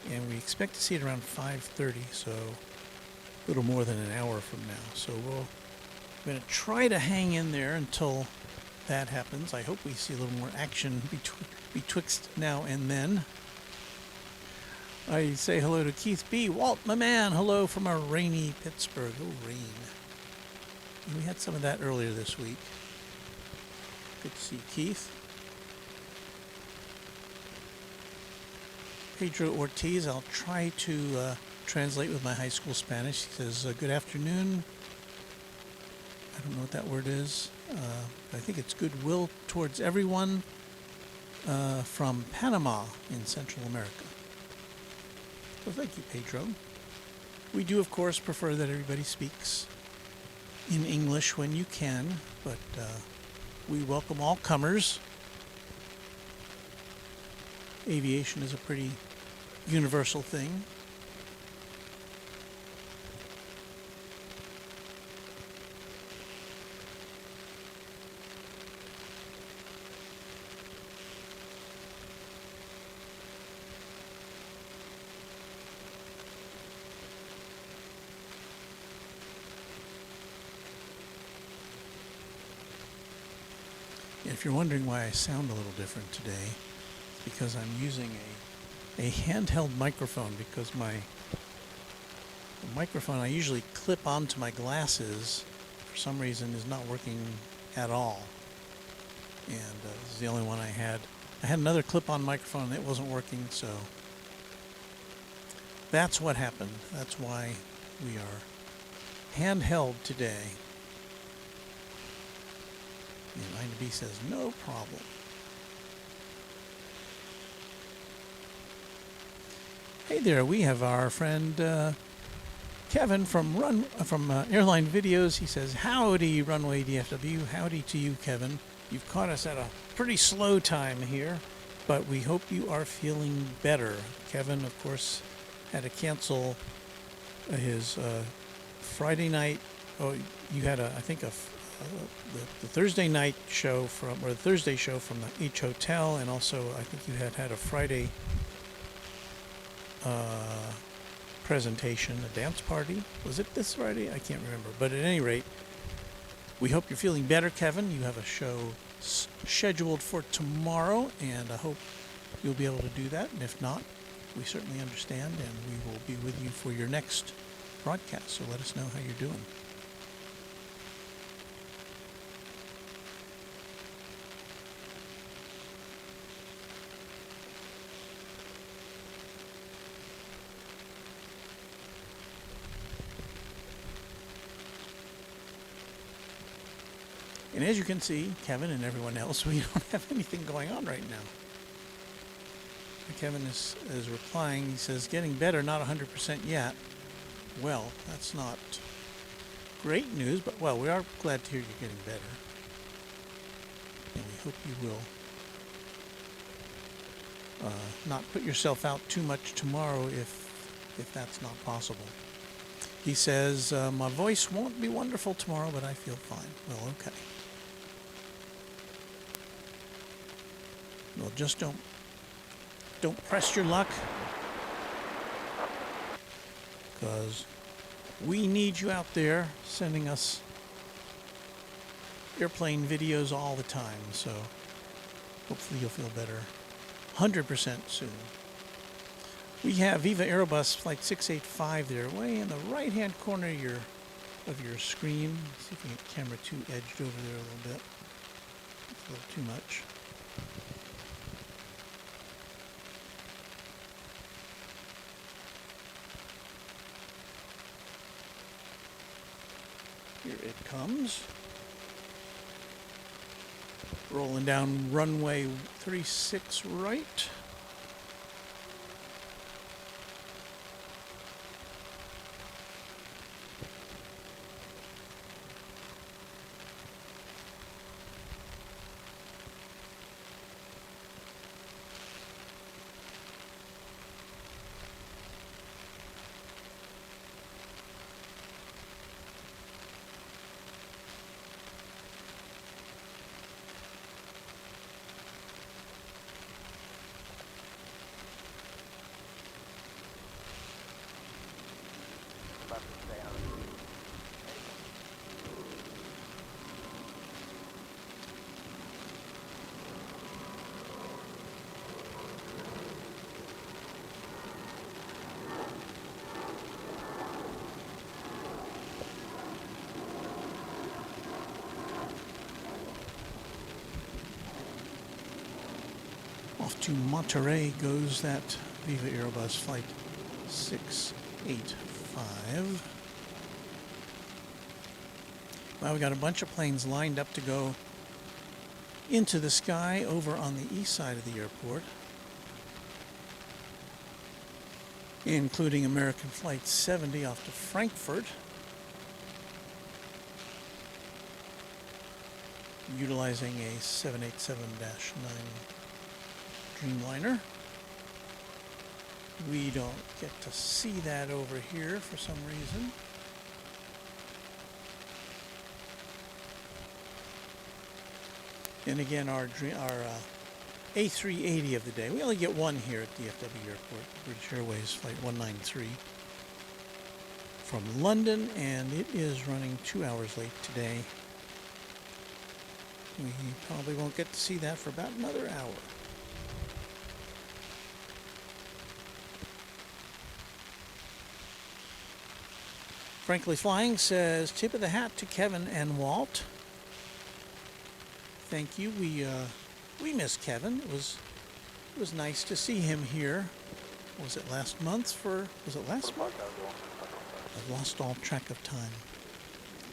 [SPEAKER 2] And we expect to see it around 5:30, so a little more than an hour from now. So we're going to try to hang in there until that happens. I hope we see a little more action betwixt now and then. I say hello to Keith B. Walt, my man, hello from our rainy Pittsburgh. Oh, rain. And we had some of that earlier this week. Good to see Keith. Pedro Ortiz, I'll try to translate with my high school Spanish. He says, good afternoon. I don't know what that word is. I think it's goodwill towards everyone from Panama in Central America. So thank you, Pedro. We do, of course, prefer that everybody speaks in English when you can, but we welcome all comers. Aviation is a pretty universal thing. If you're wondering why I sound a little different today, it's because I'm using a handheld microphone, because the microphone I usually clip onto my glasses for some reason is not working at all. And this is the only one I had. I had another clip-on microphone and it wasn't working, so that's what happened. That's why we are handheld today. And Ina B says, no problem. Hey there, we have our friend Kevin from Airline Videos. He says, howdy, Runway DFW. Howdy to you, Kevin. You've caught us at a pretty slow time here, but we hope you are feeling better. Kevin, of course, had to cancel his Friday night. Oh, you had I think the Thursday night show or the Thursday show from the H Hotel, and also I think you had a Friday presentation, a dance party. Was it this Friday? I can't remember. But at any rate, we hope you're feeling better, Kevin. You have a show scheduled for tomorrow, and I hope you'll be able to do that. And if not, we certainly understand, and we will be with you for your next broadcast. So let us know how you're doing. And as you can see, Kevin and everyone else, we don't have anything going on right now. Kevin is replying. He says, getting better, not 100% yet. Well, that's not great news, but well, we are glad to hear you're getting better. And we hope you will not put yourself out too much tomorrow if that's not possible. He says, my voice won't be wonderful tomorrow, but I feel fine. Well, okay. Well, just don't press your luck, because we need you out there sending us airplane videos all the time. So hopefully you'll feel better 100% soon. We have Viva Aerobus Flight 685 there, way in the right-hand corner of your screen. Let's see if we can get camera 2 edged over there a little bit. It's a little too much. Here it comes. Rolling down runway 36 right. Off to Monterey goes that Viva Aerobus Flight 685. Well, we got a bunch of planes lined up to go into the sky over on the east side of the airport, including American Flight 70 off to Frankfurt. utilizing a 787-9 Dreamliner. We don't get to see that over here for some reason. And again, our A380 of the day. We only get one here at DFW Airport, British Airways Flight 193 from London, and it is running 2 hours late today. We probably won't get to see that for about another hour. Frankly Flying says, tip of the hat to Kevin and Walt. Thank you. We miss Kevin. It was nice to see him here. Was it last month? Was it last month? I've lost all track of time.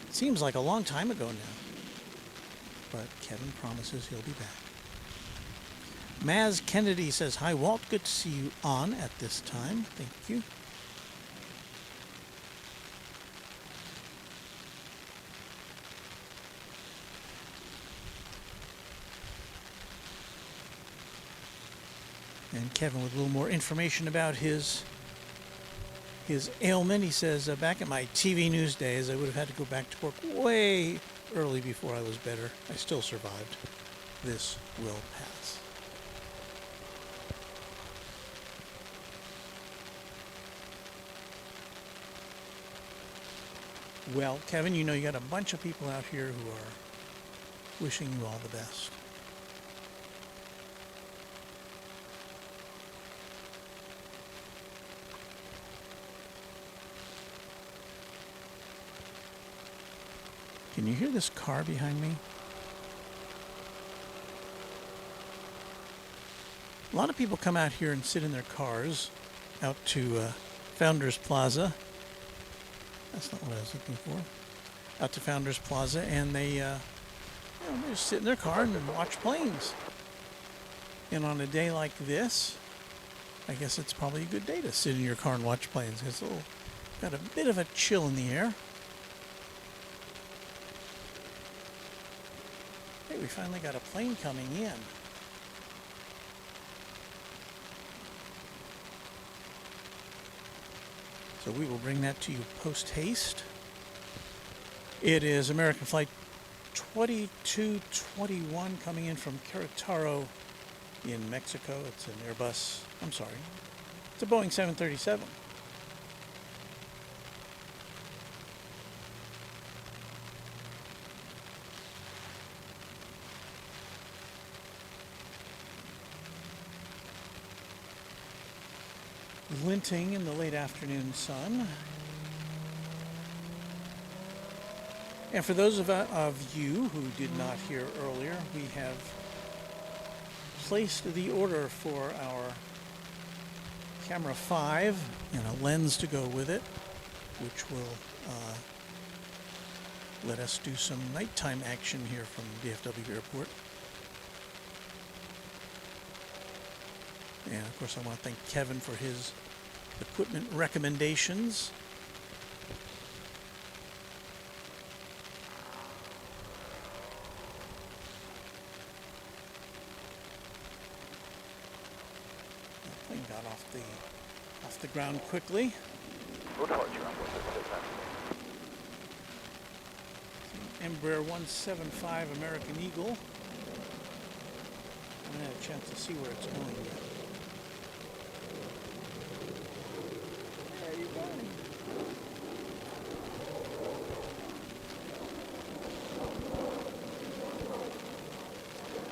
[SPEAKER 2] It seems like a long time ago now. But Kevin promises he'll be back. Maz Kennedy says, hi Walt, good to see you on at this time. Thank you. And Kevin with a little more information about his ailment. He says, back at my TV news days, I would have had to go back to work way early before I was better. I still survived. This will pass. Well, Kevin, you know you got a bunch of people out here who are wishing you all the best. Can you hear this car behind me? A lot of people come out here and sit in their cars out to Founders Plaza. That's not what I was looking for. Out to Founders Plaza, and they just sit in their car and watch planes. And on a day like this, I guess it's probably a good day to sit in your car and watch planes. It's got a bit of a chill in the air. Hey, we finally got a plane coming in. So we will bring that to you post-haste. It is American Flight 2221 coming in from Querétaro in Mexico. It's an Airbus, I'm sorry, it's a Boeing 737. Glinting in the late afternoon sun. And for those of you who did not hear earlier, we have placed the order for our camera 5 and a lens to go with it, which will let us do some nighttime action here from DFW Airport. And of course I want to thank Kevin for his equipment recommendations. That plane got off the ground quickly. Embraer 175 American Eagle. I haven't had a chance to see where it's going yet. Where are you going?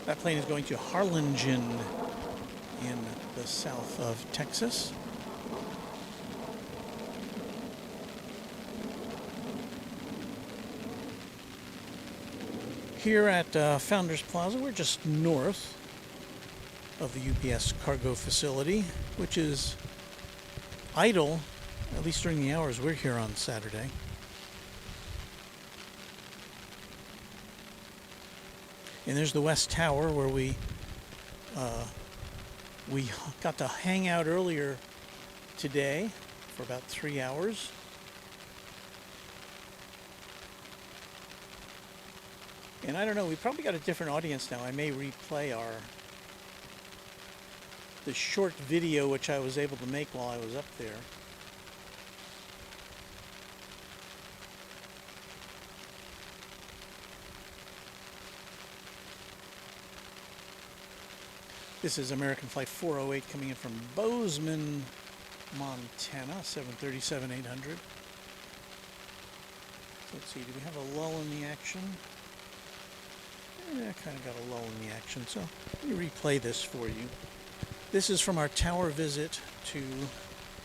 [SPEAKER 2] That plane is going to Harlingen in the south of Texas. Here at Founders Plaza, we're just north of the UPS cargo facility, which is idle, at least during the hours we're here on Saturday. And there's the West Tower where we got to hang out earlier today for about 3 hours. And I don't know, we probably got a different audience now. I may replay the short video which I was able to make while I was up there. This is American Flight 408 coming in from Bozeman, Montana, 737-800. Let's see, do we have a lull in the action? Yeah, kind of got a lull in the action, so let me replay this for you. This is from our tower visit to,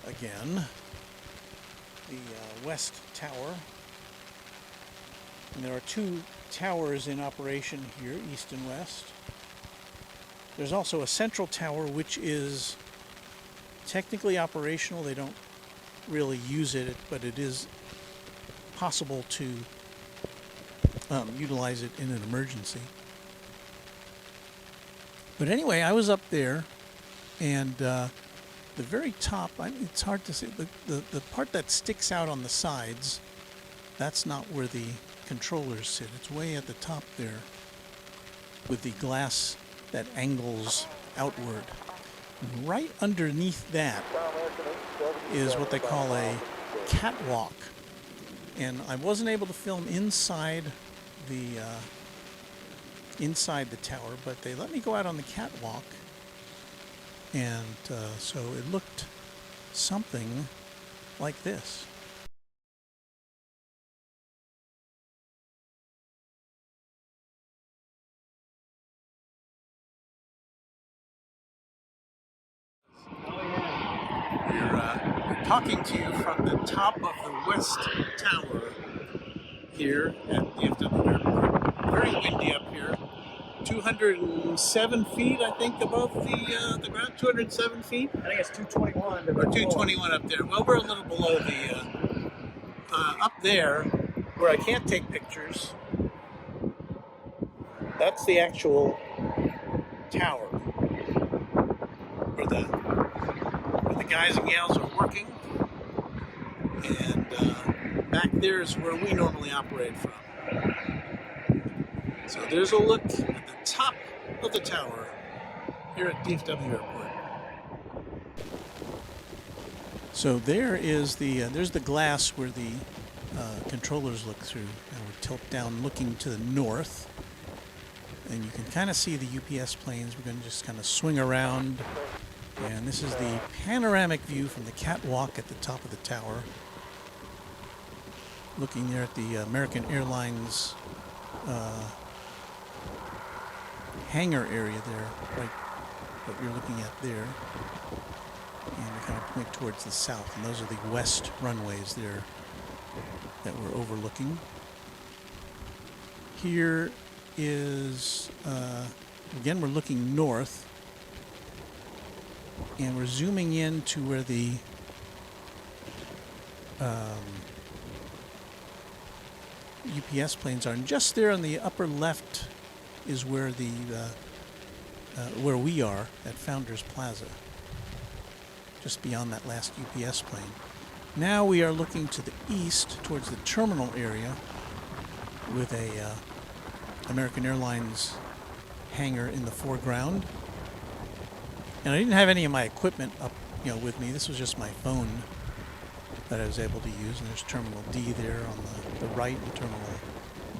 [SPEAKER 2] again, the West Tower. And there are two towers in operation here, east and west. There's also a central tower which is technically operational. They don't really use it, but it is possible to utilize it in an emergency. But anyway, I was up there, and the very top, it's hard to see, the part that sticks out on the sides, that's not where the controllers sit. It's way at the top there with the glass that angles outward. And right underneath that is what they call a catwalk. And I wasn't able to film inside the tower, but they let me go out on the catwalk, and so it looked something like this. We're talking to you from the top of the West Tower here at DFW Airport. Very windy up here. 207 feet, I think, above the ground. 207 feet?
[SPEAKER 5] I think it's 221.
[SPEAKER 2] Or 221 up there. Well, we're a little below the, up there, where I can't take pictures. That's the actual tower where the guys and gals are working. And back there is where we normally operate from. So there's a look at the top of the tower here at DFW Airport. So there is there's the glass where the controllers look through, and we're tilt down looking to the north, and you can kind of see the UPS planes. We're going to just kind of swing around, and this is the panoramic view from the catwalk at the top of the tower, looking there at the American Airlines hangar area there, right, what you're looking at there, and we kind of point towards the south, and those are the west runways there that we're overlooking. Here is, again, we're looking north, and we're zooming in to where the UPS planes are, and just there on the upper left is where where we are at Founders Plaza, just beyond that last UPS plane. Now we are looking to the east towards the terminal area with a American Airlines hangar in the foreground. And I didn't have any of my equipment up, with me. This was just my phone that I was able to use. And there's Terminal D there on the right and Terminal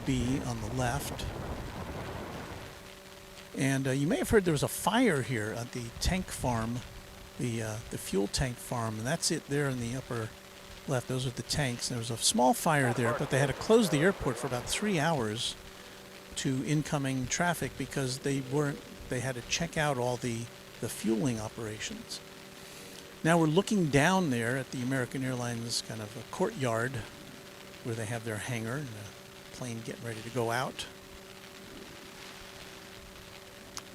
[SPEAKER 2] B on the left. And you may have heard there was a fire here at the tank farm, the fuel tank farm, and that's it there in the upper left. Those are the tanks. There was a small fire there, but they had to close the airport for about 3 hours to incoming traffic because they had to check out all the fueling operations. Now we're looking down there at the American Airlines kind of a courtyard where they have their hangar and the plane getting ready to go out.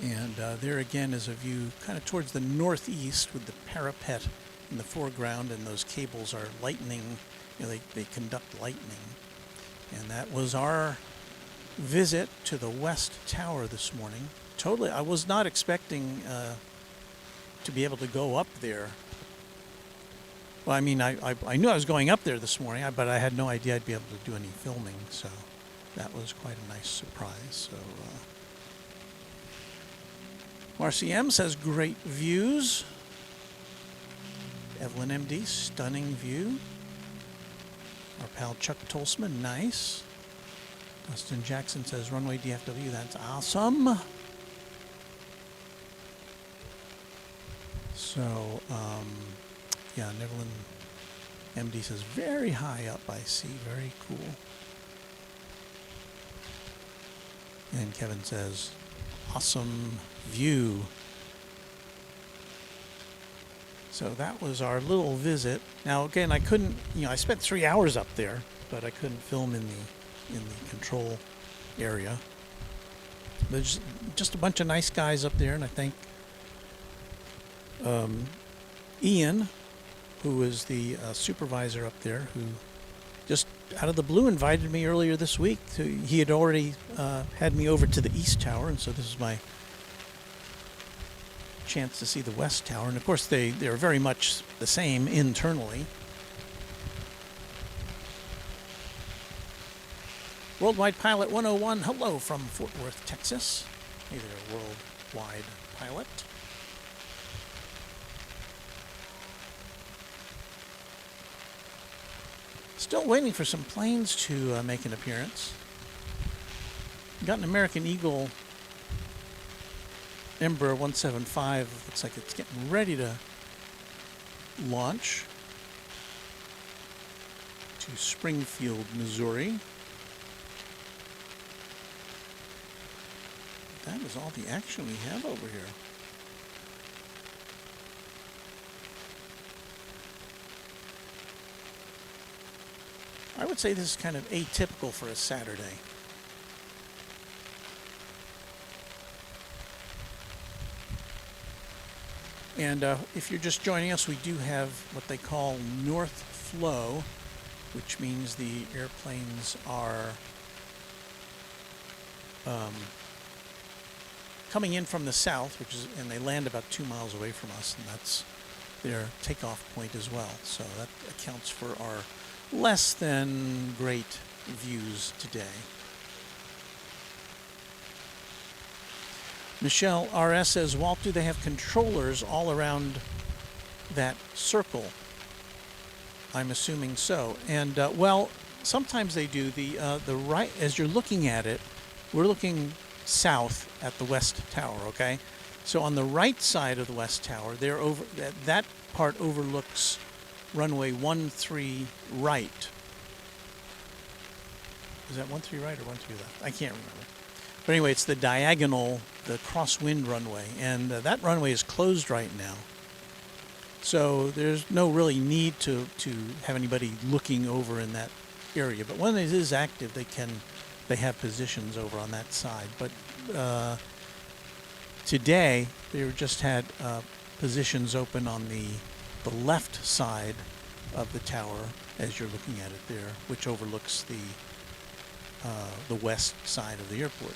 [SPEAKER 2] And there again is a view kind of towards the northeast with the parapet in the foreground, and those cables are lightning, they conduct lightning. And that was our visit to the West Tower this morning. Totally, I was not expecting to be able to go up there. Well, I mean, I knew I was going up there this morning, but I had no idea I'd be able to do any filming, so that was quite a nice surprise. So, RCM says great views. Evelyn MD, stunning view. Our pal Chuck Tolsman, nice. Dustin Jackson says runway DFW, that's awesome. So, yeah, Evelyn MD says very high up, I see, very cool. And Kevin says, awesome view. So that was our little visit. Now again, I couldn't, I spent 3 hours up there, but I couldn't film in the control area. There's just a bunch of nice guys up there, and I think Ian, who is the supervisor up there, who just out of the blue invited me earlier this week. He had already had me over to the East Tower, and so this is my chance to see the West Tower. And of course they're very much the same internally. Worldwide Pilot 101, hello from Fort Worth, Texas. Hey there, Worldwide Pilot. Still waiting for some planes to make an appearance. Got an American Eagle Embraer 175. Looks like it's getting ready to launch to Springfield, Missouri. That is all the action we have over here. I would say this is kind of atypical for a Saturday. And if you're just joining us, we do have what they call north flow, which means the airplanes are coming in from the south, and they land about 2 miles away from us, and that's their takeoff point as well. So that accounts for our less than great views today. Michelle RS says, Walt, do they have controllers all around that circle? I'm assuming so. And well, sometimes they do. The right, as you're looking at it, we're looking south at the West Tower, okay? So on the right side of the West Tower, they're over that part overlooks runway 13 right. Is that 13 right or 13 left? I can't remember. But anyway, it's the diagonal, the crosswind runway, and that runway is closed right now. So there's no really need to have anybody looking over in that area. But when it is active, they have positions over on that side. But today they just had positions open on the left side of the tower as you're looking at it there, which overlooks the west side of the airport.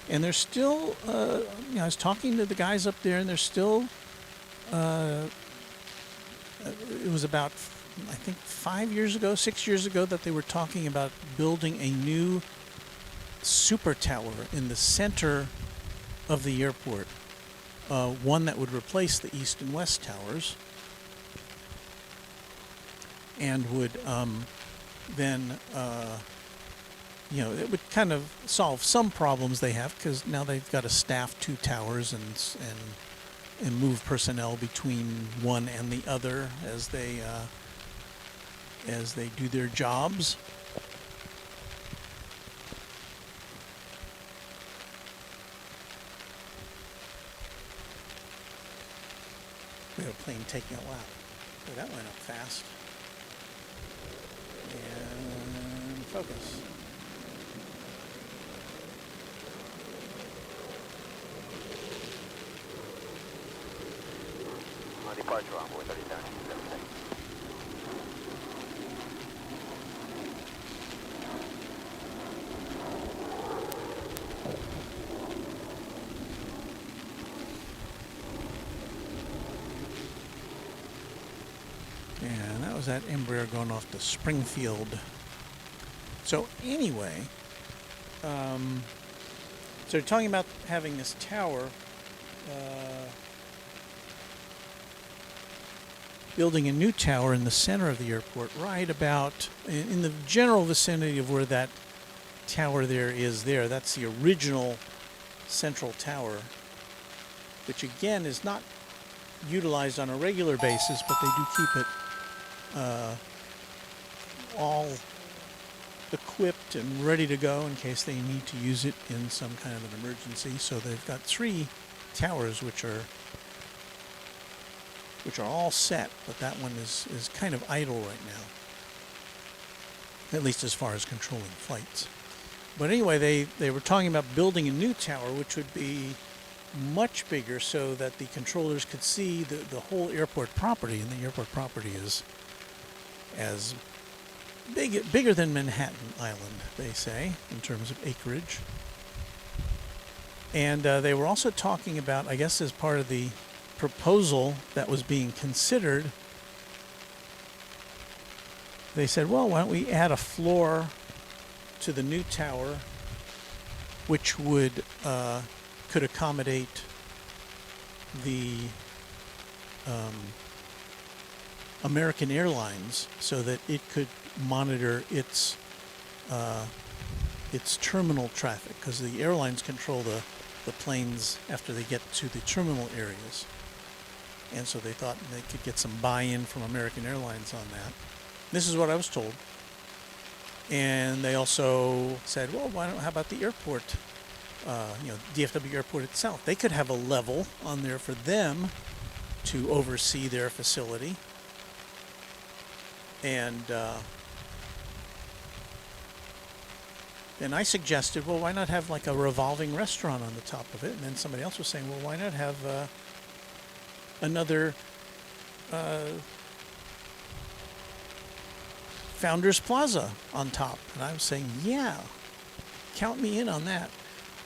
[SPEAKER 2] And there's still, I was talking to the guys up there, and there's still, it was about, I think 6 years ago, that they were talking about building a new super tower in the center of the airport, one that would replace the east and west towers, and would then it would kind of solve some problems they have, because now they've got to staff 2 towers and move personnel between one and the other as they do their jobs. We have a plane taking a lap. Oh, that went up fast. And focus.
[SPEAKER 3] Departure on board 37.
[SPEAKER 2] And that was that Embraer going off to Springfield. So anyway, so they're talking about having this tower, building a new tower in the center of the airport, right about in the general vicinity of where that tower there is there. That's the original central tower, which again is not utilized on a regular basis, but they do keep it all equipped and ready to go in case they need to use it in some kind of an emergency. So they've got 3 towers which are all set, but that one is kind of idle right now, at least as far as controlling flights. But anyway, they were talking about building a new tower which would be much bigger so that the controllers could see the whole airport property, and the airport property is as bigger than Manhattan Island, they say, in terms of acreage. And they were also talking about, I guess as part of the proposal that was being considered, they said, well, why don't we add a floor to the new tower which would could accommodate the American Airlines so that it could monitor its terminal traffic, because the airlines control the planes after they get to the terminal areas. And so they thought they could get some buy-in from American Airlines on that. This is what I was told. And they also said, well, how about the airport? DFW Airport itself. They could have a level on there for them to oversee their facility. And I suggested, well, why not have like a revolving restaurant on the top of it? And then somebody else was saying, well, why not have another Founders Plaza on top? And I was saying, yeah, count me in on that.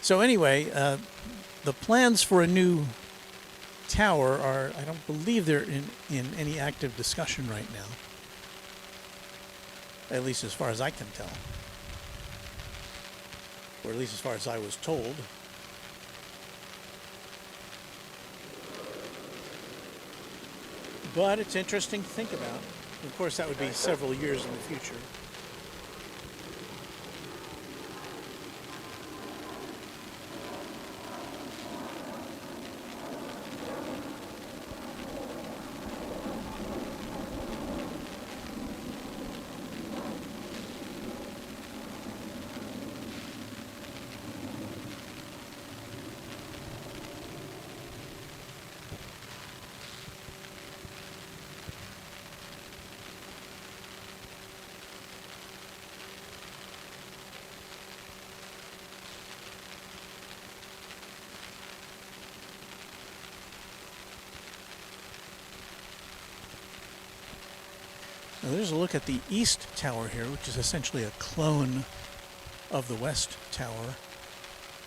[SPEAKER 2] So anyway, the plans for a new tower are, I don't believe they're in any active discussion right now. At least as far as I can tell. Or at least as far as I was told. But it's interesting to think about. Of course, that would be several years in the future. Now there's a look at the East Tower here, which is essentially a clone of the West Tower.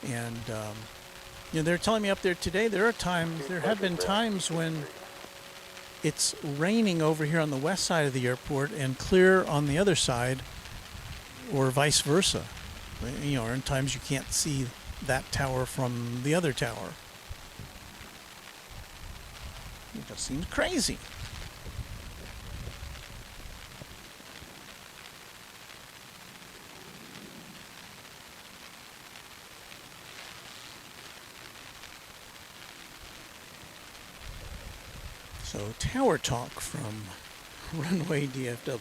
[SPEAKER 2] And they're telling me up there today, there have been times when it's raining over here on the west side of the airport and clear on the other side, or vice versa. Or in times you can't see that tower from the other tower. It just seems crazy. So, tower talk from Runway DFW.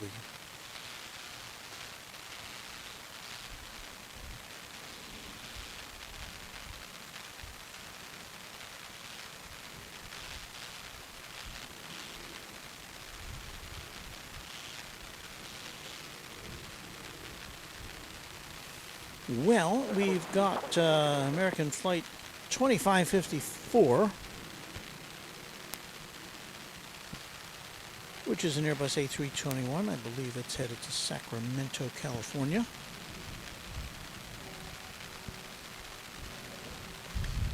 [SPEAKER 2] Well, we've got American Flight 2554, which is an Airbus A321. I believe it's headed to Sacramento, California.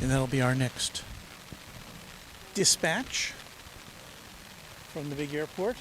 [SPEAKER 2] And that'll be our next dispatch from the big airport.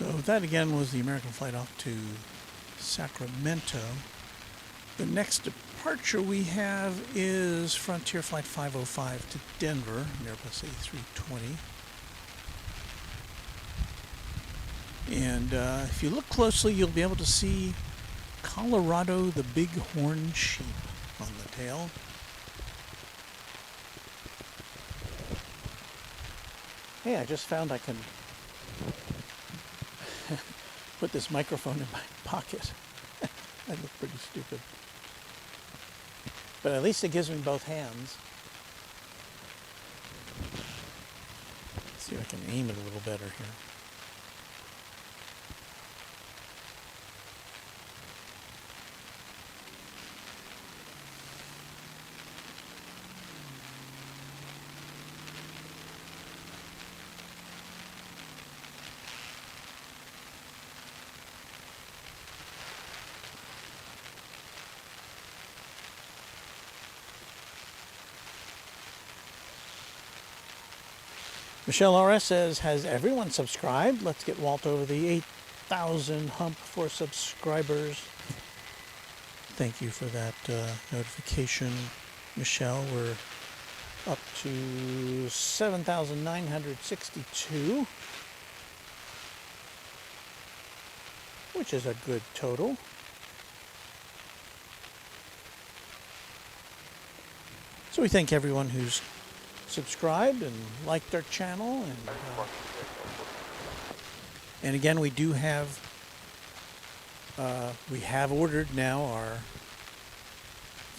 [SPEAKER 2] So that again was the American flight off to Sacramento. The next departure we have is Frontier Flight 505 to Denver, an Airbus A320. And if you look closely, you'll be able to see Colorado the bighorn sheep on the tail. Hey, I just found I can put this microphone in my pocket. I look pretty stupid. But at least it gives me both hands. Let's see if I can aim it a little better here. Michelle RS says, has everyone subscribed? Let's get Walt over the 8,000 hump for subscribers. Thank you for that notification, Michelle. We're up to 7,962, which is a good total. So we thank everyone who's subscribed and liked our channel, and again, we do have ordered now our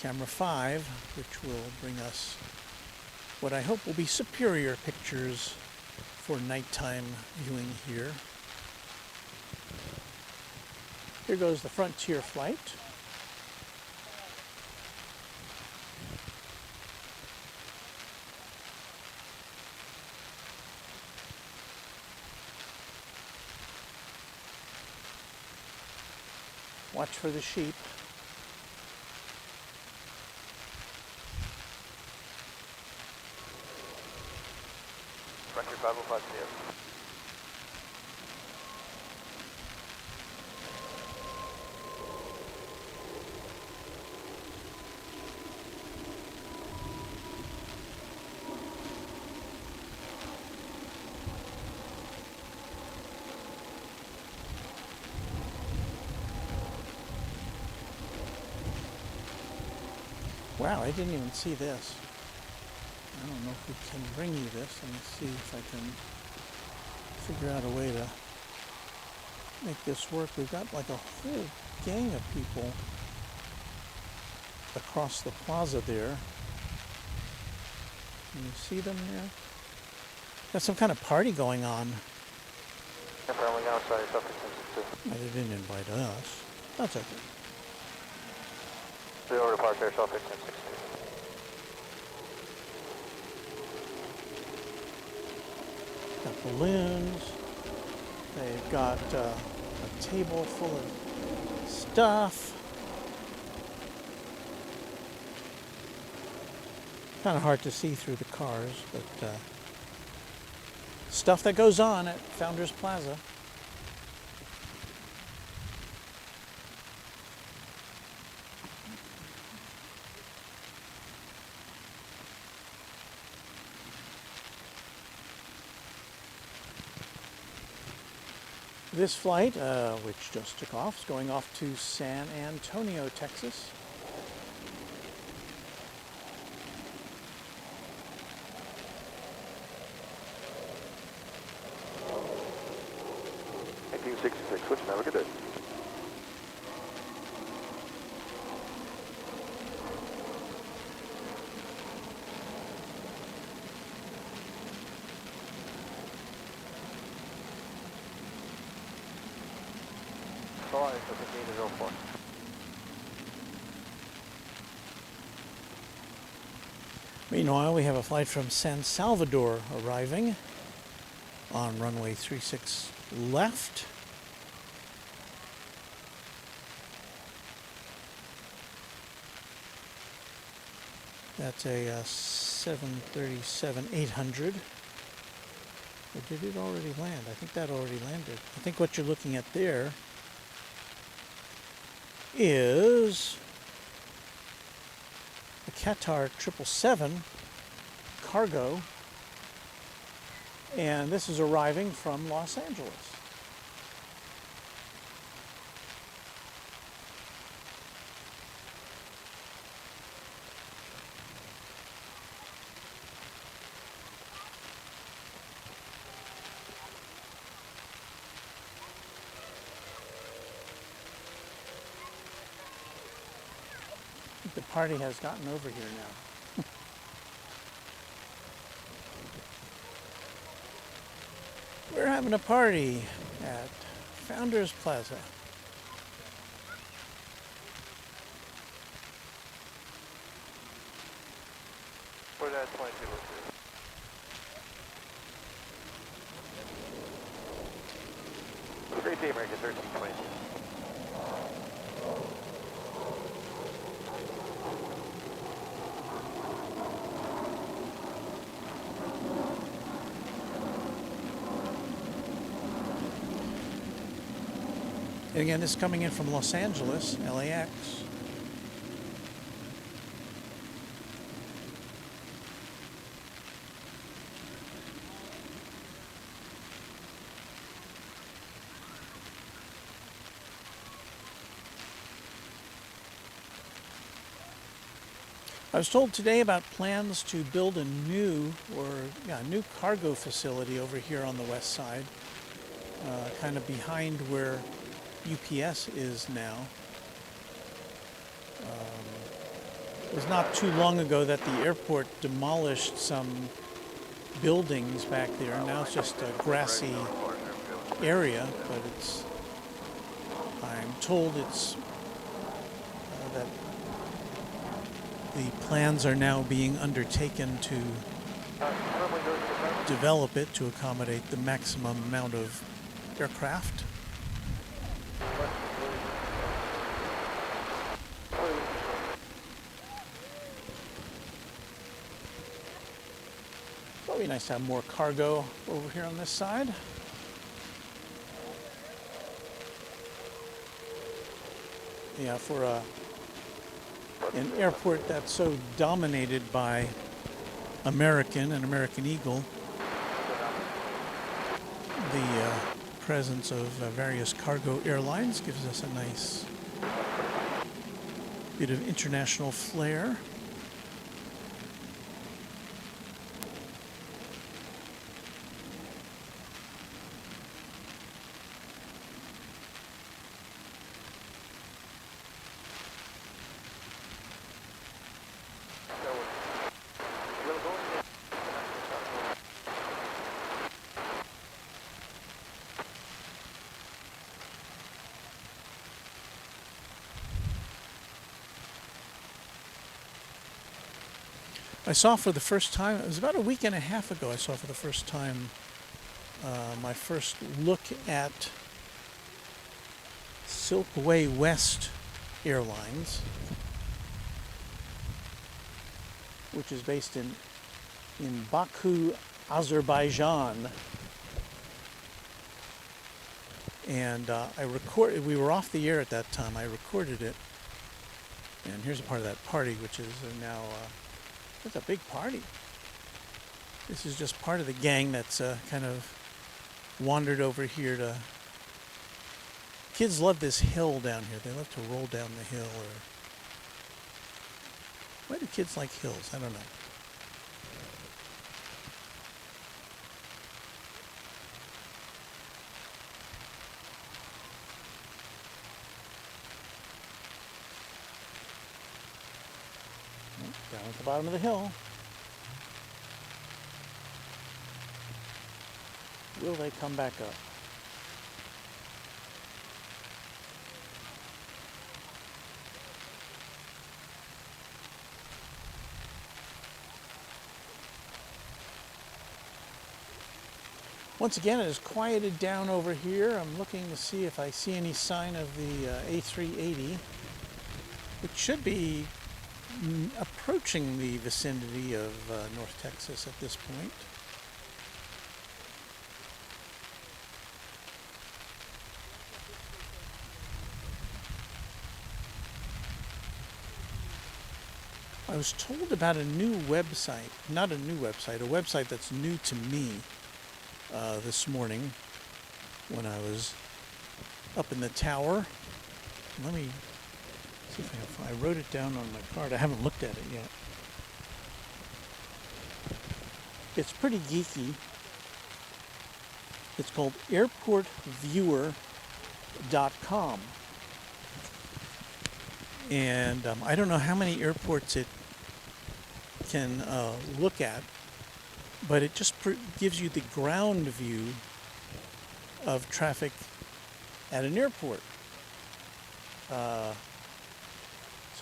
[SPEAKER 2] camera 5, which will bring us what I hope will be superior pictures for nighttime viewing here. Here goes the Frontier flight. Watch for the sheep.
[SPEAKER 3] Frontier 505 clear.
[SPEAKER 2] Wow, I didn't even see this. I don't know if we can bring you this. Let me see if I can figure out a way to make this work. We've got like a whole gang of people across the plaza there. Can you see them there? Got some kind of party going on.
[SPEAKER 3] They
[SPEAKER 2] They didn't invite us. That's okay.
[SPEAKER 3] Over to Park Air, South 1560.
[SPEAKER 2] Got balloons. They've got a table full of stuff. Kind of hard to see through the cars, but stuff that goes on at Founders Plaza. This flight, which just took off, is going off to San Antonio, Texas.
[SPEAKER 3] Switch, have a good day. Sorry, so 1504.
[SPEAKER 2] Meanwhile, we have a flight from San Salvador arriving on runway 36 left. That's a 737-800. Or did it already land? I think that already landed. I think what you're looking at there is a Qatar 777 cargo, and this is arriving from Los Angeles. The party has gotten over here now. We're having a party at Founders Plaza.
[SPEAKER 3] For that 20. Great day, American 1320.
[SPEAKER 2] And again, this is coming in from Los Angeles, LAX. I was told today about plans to build a new cargo facility over here on the west side, kind of behind where UPS is now. It was not too long ago that the airport demolished some buildings back there. Now it's just a grassy area, but I'm told it's that the plans are now being undertaken to develop it to accommodate the maximum amount of aircraft. Probably nice to have more cargo over here on this side. Yeah, for an airport that's so dominated by American and American Eagle, the presence of various cargo airlines gives us a nice bit of international flair. I saw for the first time, it was about a week and a half ago, I saw for the first time my first look at Silkway West Airlines, which is based in Baku, Azerbaijan. And we were off the air at that time, I recorded it. And here's a part of that party, which is now, it's a big party. This is just part of the gang that's kind of wandered over here to... Kids love this hill down here. They love to roll down the hill. Or why do kids like hills? I don't know. Down at the bottom of the hill. Will they come back up? Once again, it has quieted down over here. I'm looking to see if I see any sign of the A380, which should be approaching the vicinity of North Texas at this point. I was told about a new website, not a new website, a website that's new to me this morning when I was up in the tower. Let me see if I wrote it down on my card. I haven't looked at it yet. It's pretty geeky. It's called airportviewer.com. And I don't know how many airports it can look at, but it just gives you the ground view of traffic at an airport. So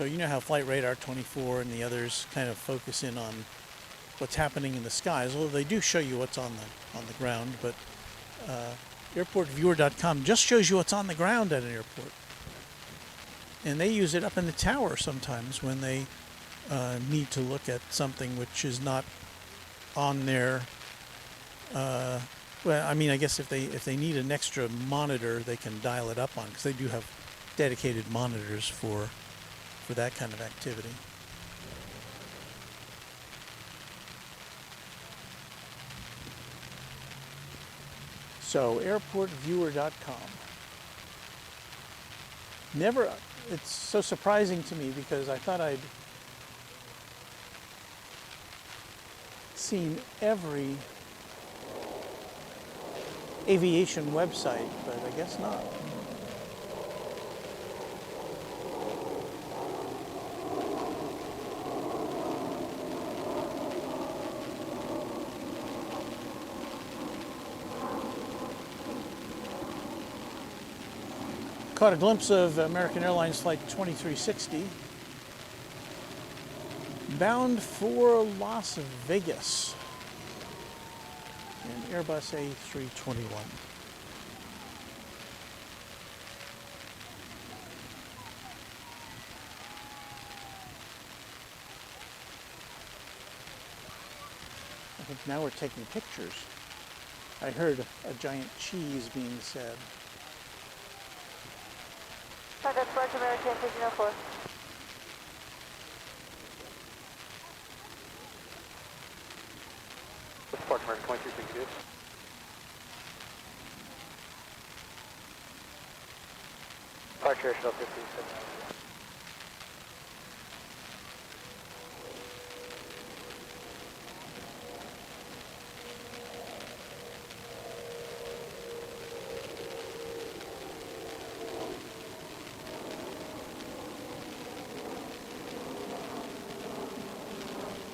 [SPEAKER 2] you know how Flight Radar 24 and the others kind of focus in on what's happening in the skies, although they do show you what's on the ground, but airportviewer.com just shows you what's on the ground at an airport. And they use it up in the tower sometimes when they need to look at something which is not on their. Well, I mean, I guess if they need an extra monitor, they can dial it up on, because they do have dedicated monitors for that kind of activity. So airportviewer.com. Never. It's so surprising to me because I thought I'd seen every aviation website, but I guess not. Caught a glimpse of American Airlines Flight 2360 bound for Las Vegas in Airbus A321. I think now we're taking pictures. I heard a giant cheese being said.
[SPEAKER 4] That's Flight American 1504.
[SPEAKER 3] Spark American 2362. Departure Airshow 57.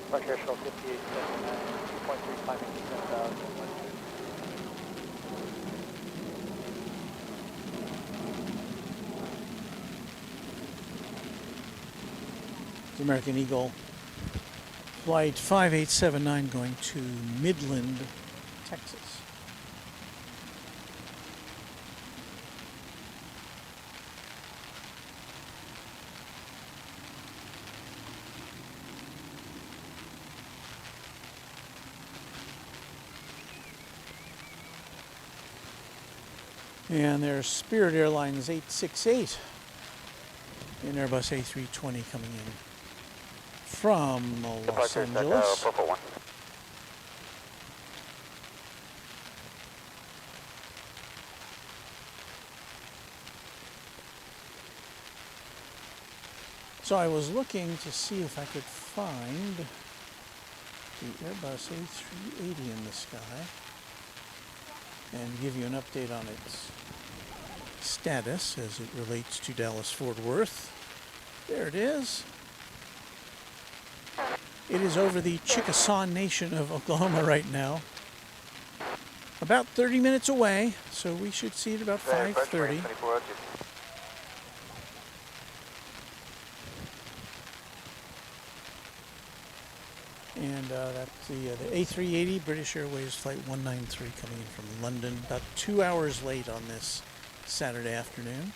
[SPEAKER 3] Departure Airshow 5879, 2.35 inches, 10,000.
[SPEAKER 2] The American Eagle Flight 5879 going to Midland, Texas. And there's Spirit Airlines 868 in Airbus A320 coming in from Los Angeles.
[SPEAKER 3] Purple one.
[SPEAKER 2] So I was looking to see if I could find the Airbus A380 in the sky and give you an update on its status as it relates to Dallas-Fort Worth. There it is. It is over the Chickasaw Nation of Oklahoma right now. About 30 minutes away, so we should see it about 5:30. And that's the A380, British Airways Flight 193 coming in from London, about 2 hours late on this Saturday afternoon.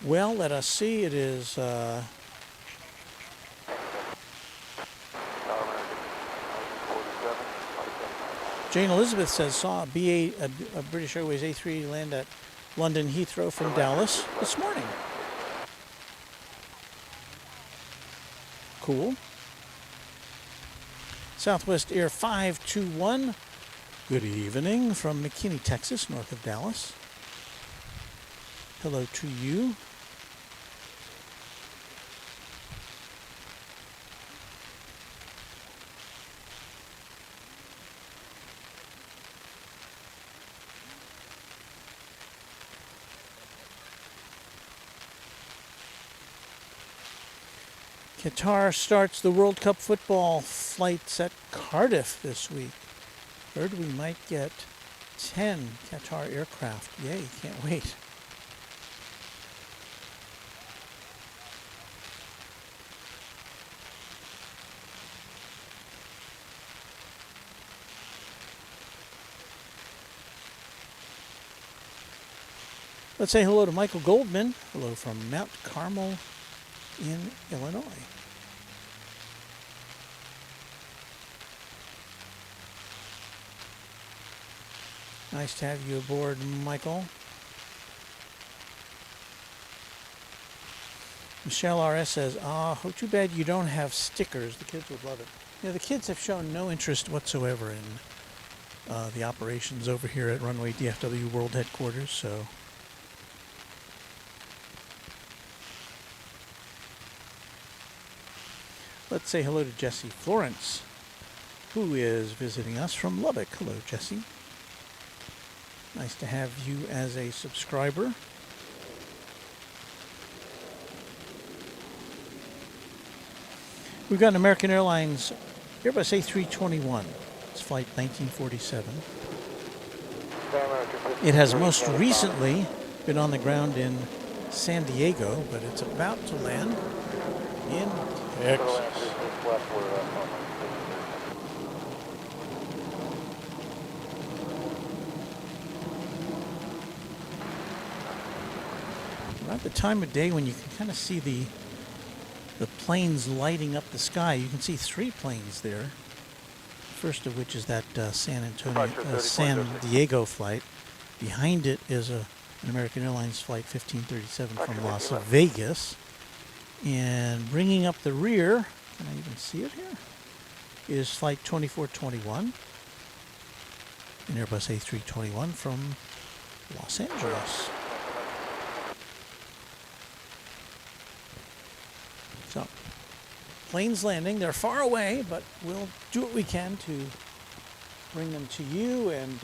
[SPEAKER 2] Well, let us see. It is Jane Elizabeth says saw a British Airways A380 land at London Heathrow from Dallas this morning. Cool. Southwest Air 521. Good evening from McKinney, Texas, north of Dallas. Hello to you. Qatar starts the World Cup football flights at Cardiff this week. Heard we might get 10 Qatar aircraft. Yay, can't wait. Let's say hello to Michael Goldman. Hello from Mount Carmel in Illinois. Nice to have you aboard, Michael. Michelle RS says, too bad you don't have stickers. The kids would love it. Yeah, the kids have shown no interest whatsoever in the operations over here at Runway DFW World Headquarters, so... Let's say hello to Jesse Florence, who is visiting us from Lubbock. Hello, Jesse. Nice to have you as a subscriber. We've got an American Airlines Airbus A321. It's flight 1947. It has most recently been on the ground in San Diego, but it's about to land in Texas. We're at the time of day when you can kind of see the planes lighting up the sky. You can see 3 planes there. First of which is that San Diego flight. Behind it is an American Airlines flight 1537 from Las Vegas. And bringing up the rear, can I even see it here, is flight 2421, an Airbus A321 from Los Angeles. So, planes landing. They're far away, but we'll do what we can to bring them to you, and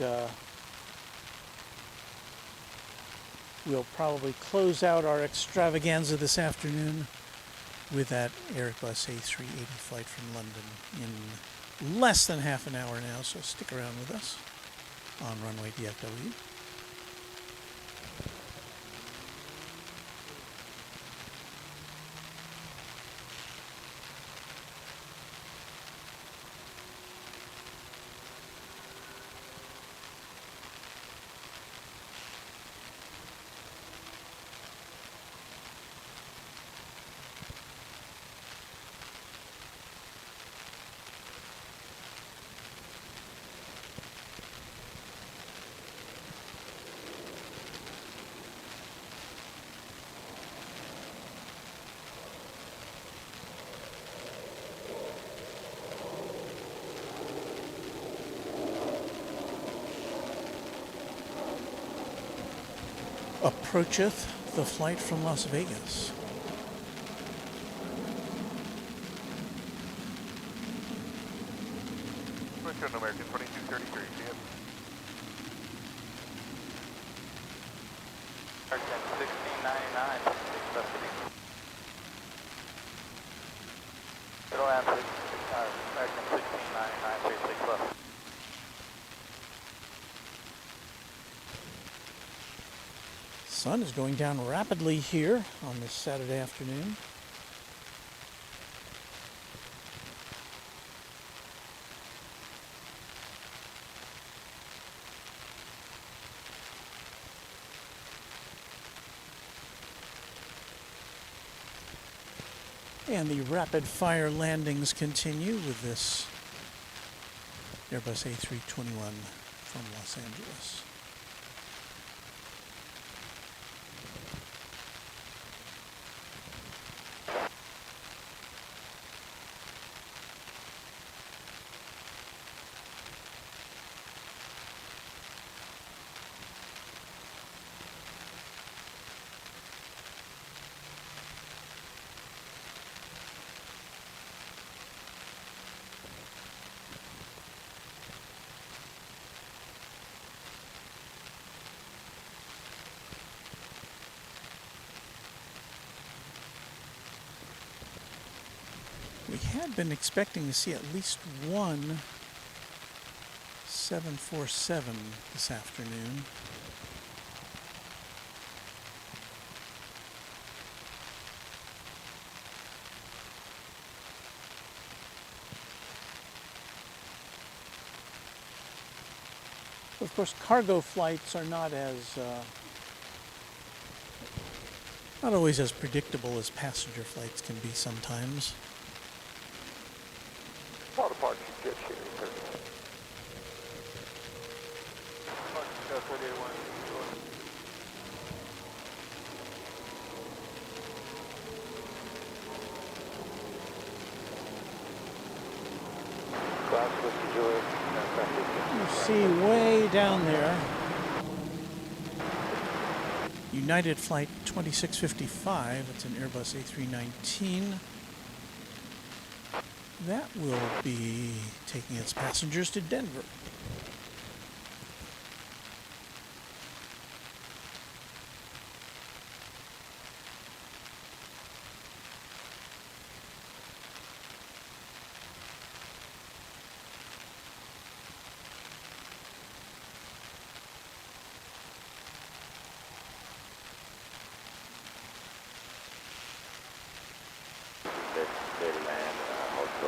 [SPEAKER 2] we'll probably close out our extravaganza this afternoon with that Airbus A380 flight from London in less than half an hour now, so stick around with us on Runway DFW. Approacheth the flight from Las Vegas.
[SPEAKER 3] American 2233, see it? American 1699, custody. Middle and American 1699, 36 left.
[SPEAKER 2] Sun is going down rapidly here on this Saturday afternoon. And the rapid fire landings continue with this Airbus A321 from Los Angeles. We had been expecting to see at least one 747 this afternoon. Of course, cargo flights are not always as predictable as passenger flights can be sometimes.
[SPEAKER 3] All the parts you get here.
[SPEAKER 2] You see way down there, United Flight 2655, it's an Airbus A319. That will be taking its passengers to Denver.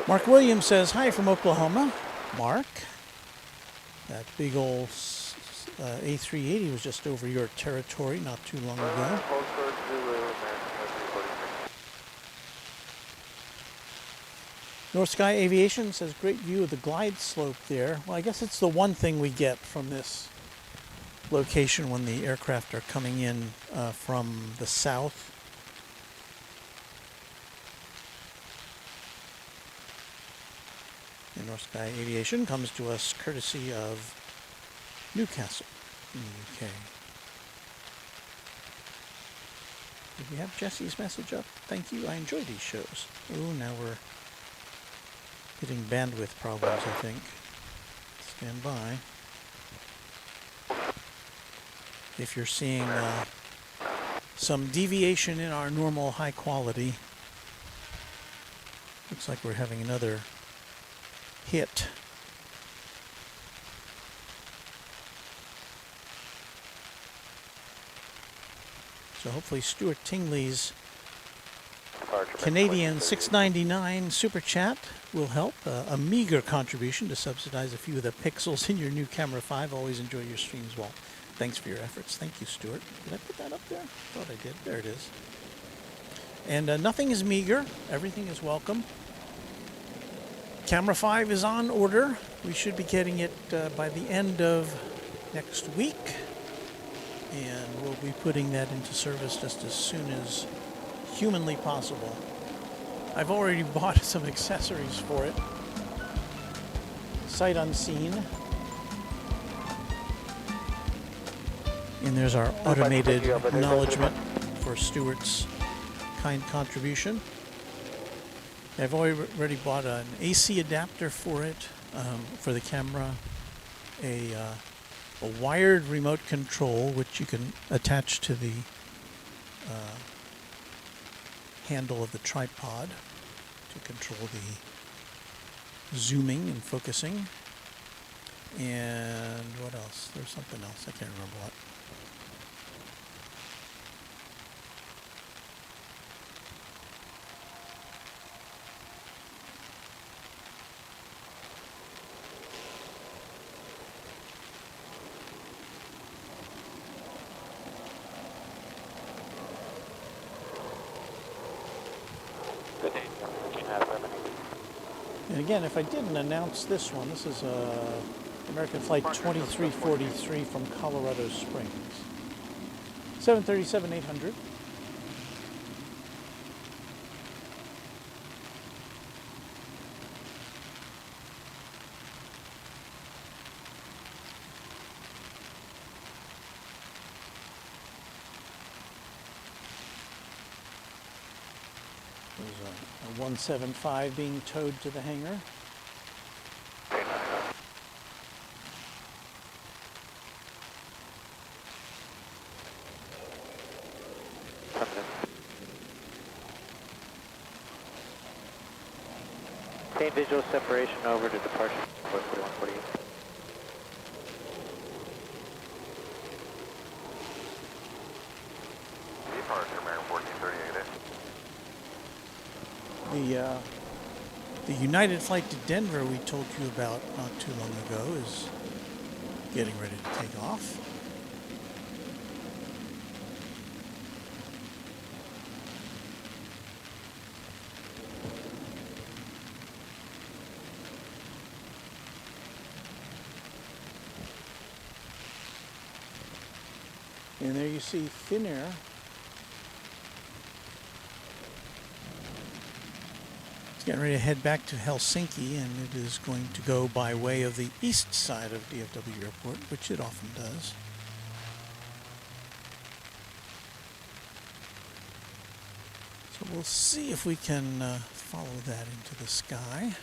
[SPEAKER 2] Mark Williams says, hi from Oklahoma. Mark, that big old A380 was just over your territory not too long ago. North Sky Aviation says, great view of the glide slope there. Well, I guess it's the one thing we get from this location when the aircraft are coming in from the south. And North Sky Aviation comes to us courtesy of Newcastle in the UK. Did we have Jesse's message up? Thank you, I enjoy these shows. Oh, now we're hitting bandwidth problems, I think. Stand by. If you're seeing some deviation in our normal high quality, looks like we're having another hit. So hopefully Stuart Tingley's Canadian $6.99 super chat will help. A meager contribution to subsidize a few of the pixels in your new Camera 5. Always enjoy your streams, Walt. Thanks for your efforts. Thank you, Stuart. Did I put that up there? Thought I did. There it is. And nothing is meager. Everything is welcome. Camera 5 is on order. We should be getting it by the end of next week. And we'll be putting that into service just as soon as humanly possible. I've already bought some accessories for it. Sight unseen. And there's our automated acknowledgement for Stuart's kind contribution. I've already bought an AC adapter for it, for the camera, a wired remote control which you can attach to the handle of the tripod to control the zooming and focusing. And what else? There's something else, I can't remember what. again, if I didn't announce this one, this is American Flight 2343 from Colorado Springs. 737-800. There's a 175 being towed to the hangar.
[SPEAKER 5] Obtain visual separation over to departure 4148.
[SPEAKER 3] Departure, American 1438.
[SPEAKER 2] The United flight to Denver we told you about not too long ago is getting ready to take off. And there you see Finnair. It's getting ready to head back to Helsinki, and it is going to go by way of the east side of DFW Airport, which it often does. So we'll see if we can follow that into the sky.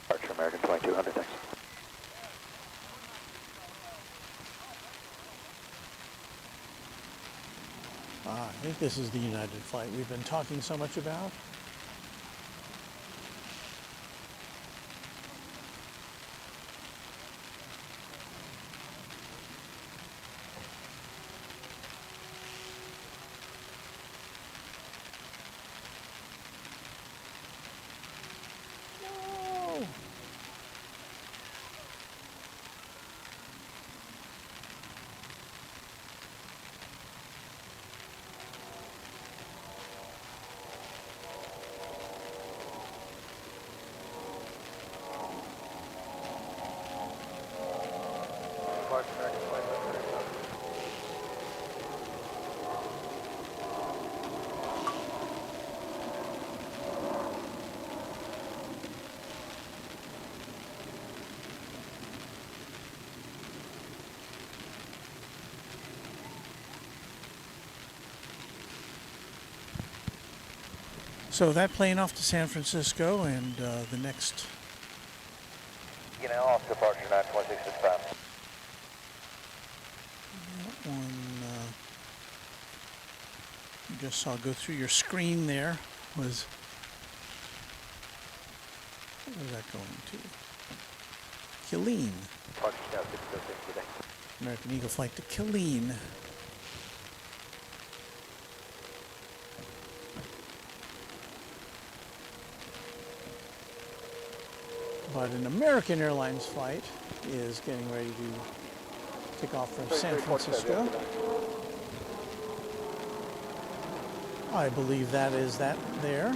[SPEAKER 3] Departure, American 2200, thanks.
[SPEAKER 2] I think this is the United flight we've been talking so much about. No.
[SPEAKER 3] Departure, American 2237.
[SPEAKER 2] So that plane off to San Francisco, and the next
[SPEAKER 3] Get now off departure 92665.
[SPEAKER 2] that one you just saw go through your screen there was, what was that going to? Killeen.
[SPEAKER 3] Departure now 606 today.
[SPEAKER 2] American Eagle flight to Killeen. But an American Airlines flight is getting ready to take off from San Francisco. I believe that is that there.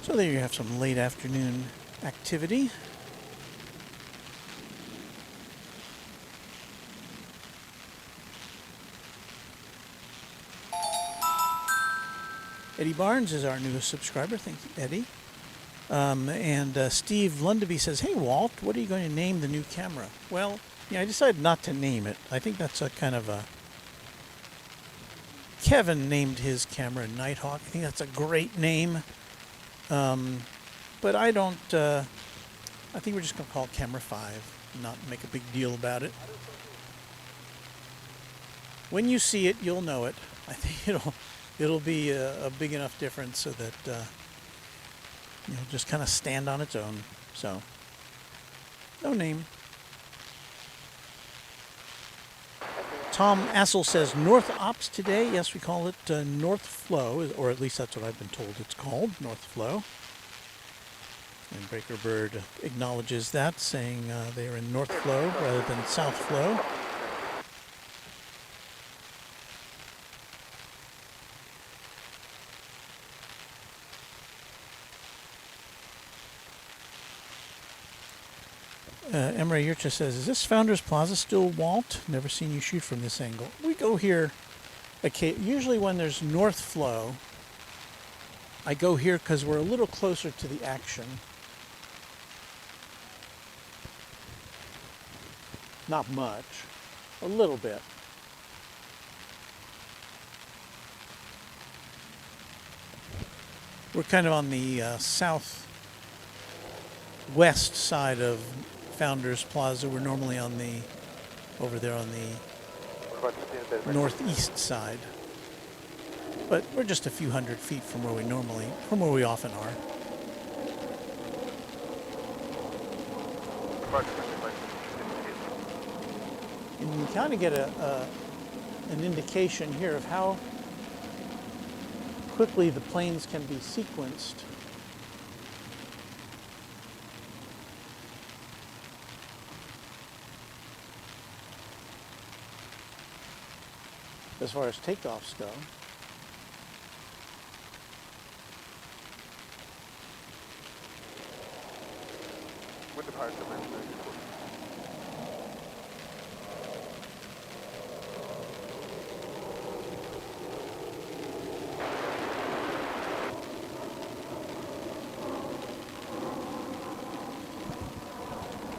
[SPEAKER 2] So there you have some late afternoon activity. Eddie Barnes is our newest subscriber. Thank you, Eddie. And Steve Lundaby says, "Hey Walt, what are you going to name the new camera?" Well, yeah, I decided not to name it. I think that's a kind of a... Kevin named his camera Nighthawk. I think that's a great name. But I don't... I think we're just going to call it Camera 5, not make a big deal about it. When you see it, you'll know it. I think it'll be a big enough difference so that it'll just kind of stand on its own. So, no name. Tom Assel says, North Ops today. Yes, we call it North Flow, or at least that's what I've been told it's called, North Flow. And Breaker Bird acknowledges that, saying they're in North Flow rather than South Flow. Emre Yurcha says, "Is this Founders Plaza still, Walt? Never seen you shoot from this angle." We go here, usually when there's North Flow. I go here because we're a little closer to the action. Not much, a little bit. We're kind of on the southwest side of Founders Plaza. We're normally on over there on the northeast side. But we're just a few hundred feet from where we often are. And you kind of get an indication here of how quickly the planes can be sequenced. As far as takeoffs go.
[SPEAKER 3] With the pilot command.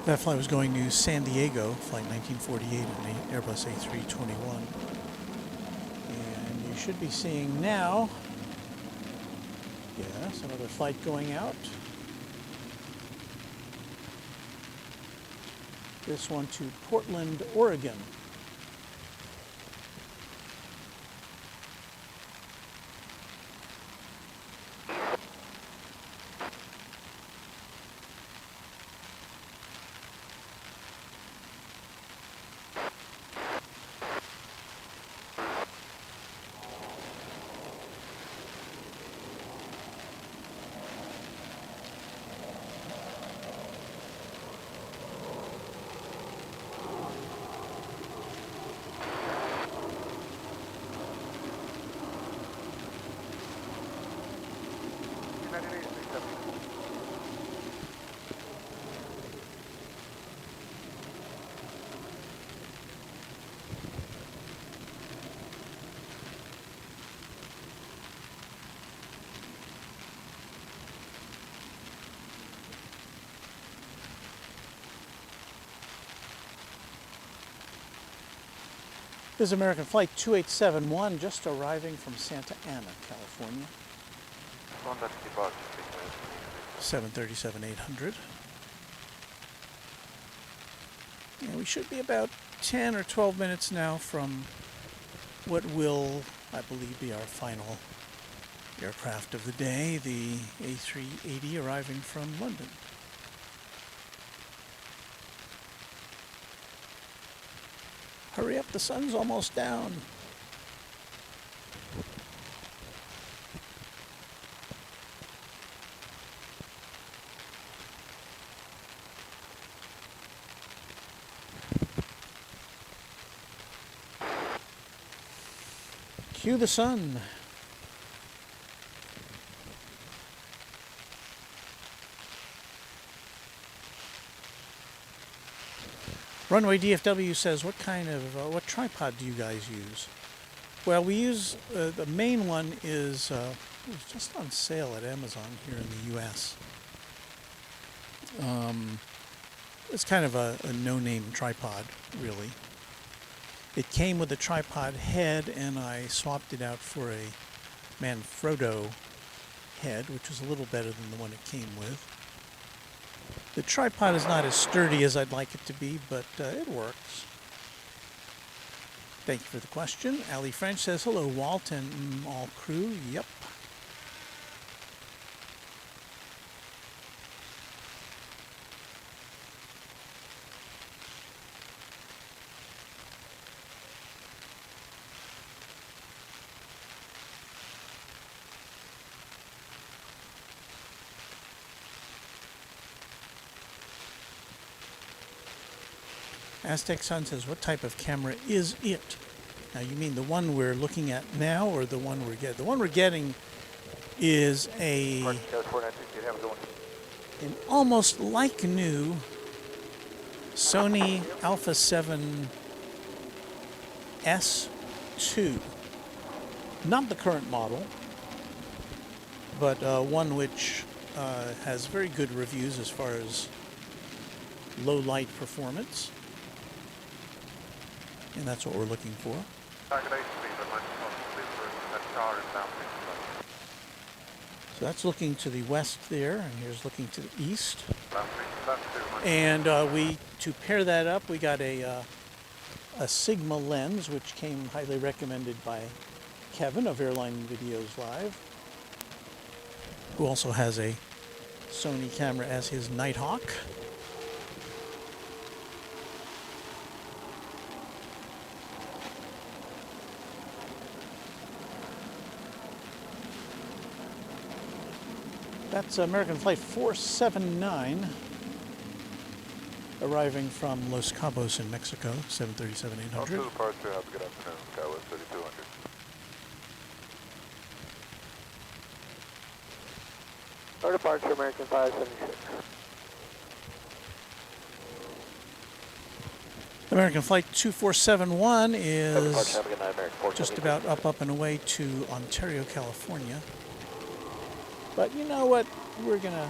[SPEAKER 2] That flight was going to San Diego, flight 1948 in the Airbus A321. And you should be seeing now, yes, another flight going out. This one to Portland, Oregon. This is American Flight 2871, just arriving from Santa Ana, California. 737-800. And we should be about 10 or 12 minutes now from what will, I believe, be our final aircraft of the day, the A380 arriving from London. Hurry up, the sun's almost down. Cue the sun. Runway DFW says, what tripod do you guys use? Well, we use, the main one is It was just on sale at Amazon here in the U.S. It's kind of a no-name tripod, really. It came with a tripod head, and I swapped it out for a Manfrotto head, which was a little better than the one it came with. The tripod is not as sturdy as I'd like it to be, but it works. Thank you for the question. Ali French says, hello, Walt and all crew. Yep. Aztec Sun says, what type of camera is it? Now, you mean the one we're looking at now or the one we're getting? The one we're getting is an almost like new Sony Alpha 7 S2. Not the current model, but one which has very good reviews as far as low light performance. And that's what we're looking for. So that's looking to the west there, and here's looking to the east. And to pair that up, we got a Sigma lens, which came highly recommended by Kevin of Airline Videos Live, who also has a Sony camera as his Nighthawk. That's American Flight 479 arriving from Los Cabos in Mexico, 737-800.
[SPEAKER 3] Have a good afternoon, Skywest 3200. Our departure, American 576.
[SPEAKER 2] American Flight 2471 is just about up and away to Ontario, California. But you know what? We're gonna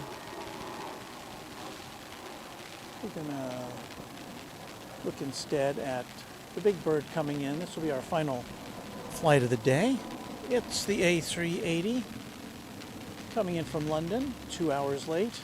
[SPEAKER 2] look instead at the big bird coming in. This will be our final flight of the day. It's the A380 coming in from London, 2 hours late.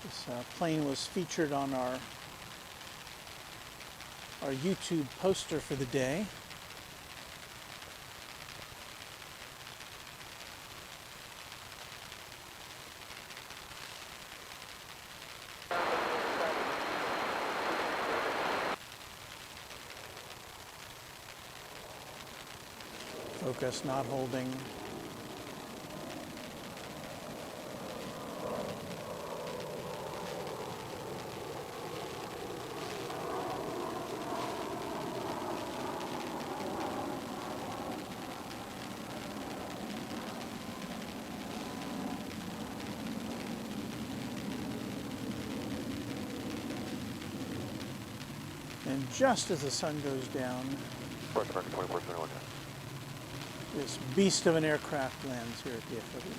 [SPEAKER 2] This plane was featured on our YouTube poster for the day. Focus not holding. And just as the sun goes down, this beast of an aircraft lands here at DFW.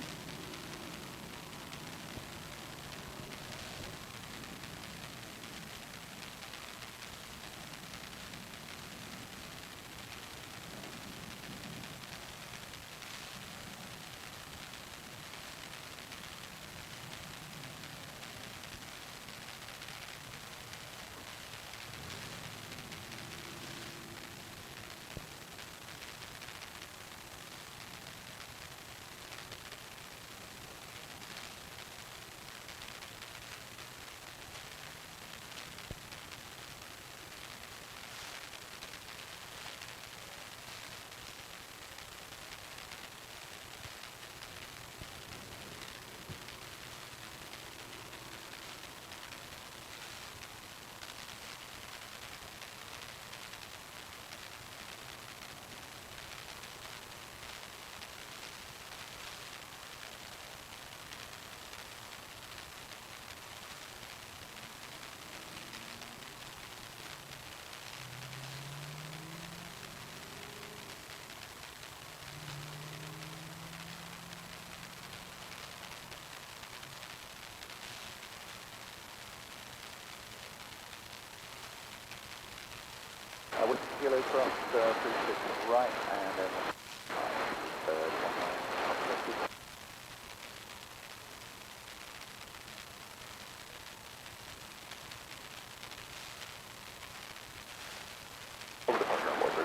[SPEAKER 3] Kilo cross 36 right, and then 19. Over the punch runway 34.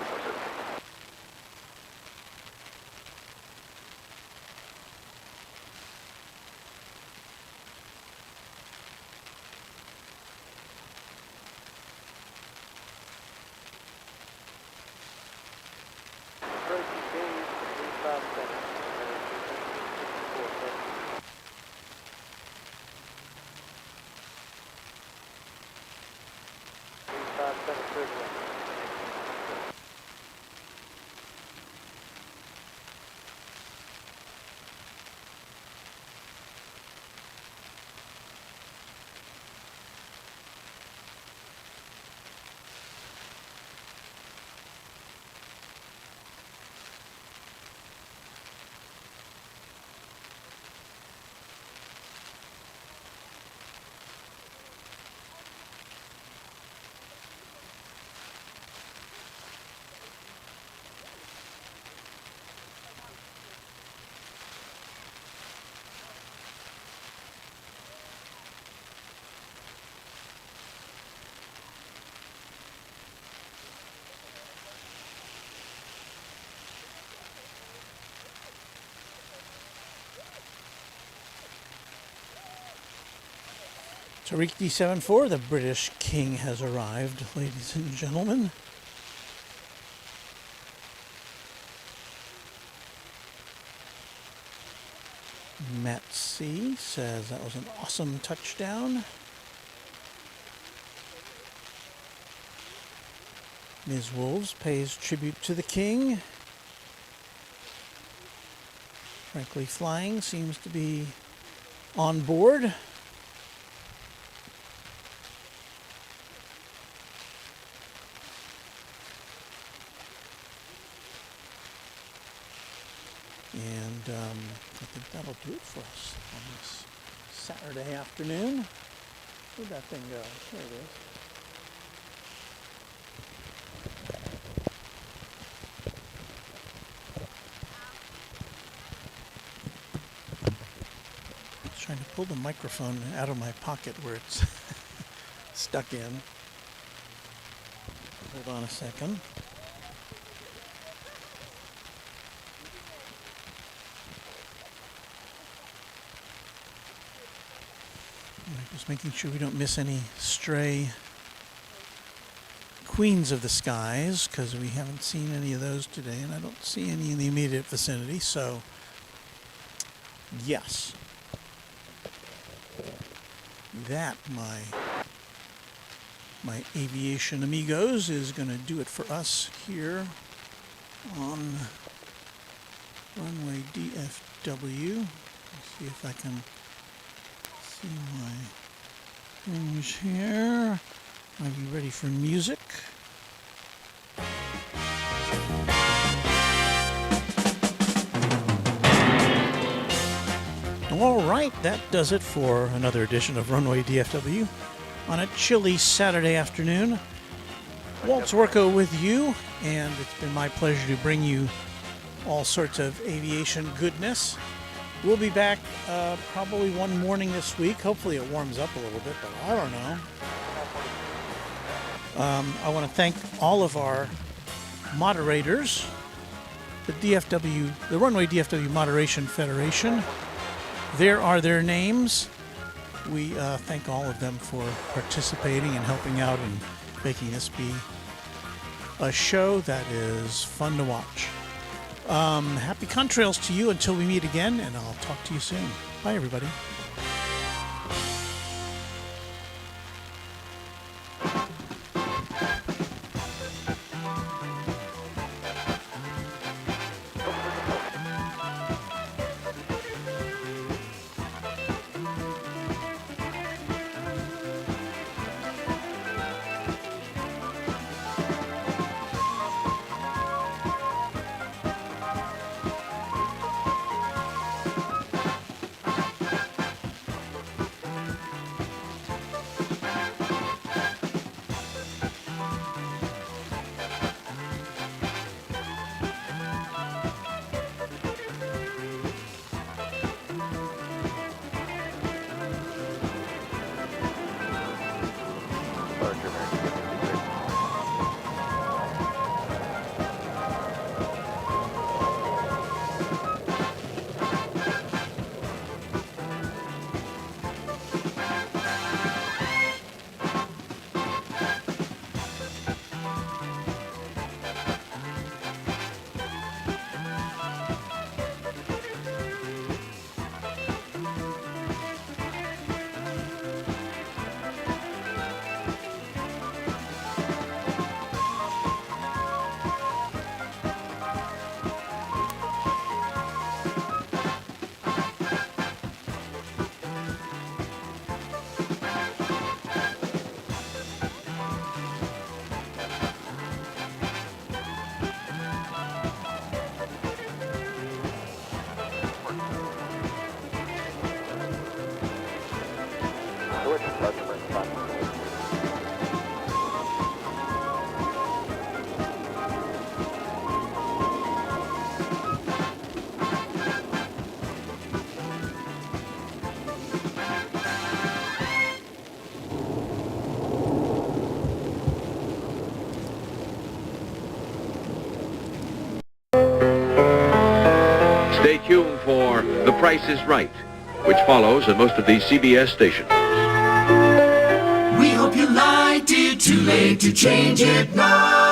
[SPEAKER 2] Tariq D74, the British King, has arrived, ladies and gentlemen. Matt C. says that was an awesome touchdown. Ms. Wolves pays tribute to the King. Frankly, Flying seems to be on board. And I think that'll do it for us on this Saturday afternoon. Where'd that thing go? There it is. I was trying to pull the microphone out of my pocket where it's stuck in. Hold on a second. Just making sure we don't miss any stray queens of the skies, because we haven't seen any of those today, and I don't see any in the immediate vicinity, so yes. That, my aviation amigos, is going to do it for us here on Runway DFW. Let's see if I can see my things here. Are you ready for music? All right, that does it for another edition of Runway DFW on a chilly Saturday afternoon. Walt Zorko with you, and it's been my pleasure to bring you all sorts of aviation goodness. We'll be back probably one morning this week. Hopefully it warms up a little bit, but I don't know. I want to thank all of our moderators, the Runway DFW Moderation Federation. There are their names. We thank all of them for participating and helping out and making this be a show that is fun to watch. Happy contrails to you until we meet again, and I'll talk to you soon. Bye, everybody.
[SPEAKER 6] The Price is Right, which follows on most of these CBS stations.
[SPEAKER 7] We hope you liked it. Too late to change it now.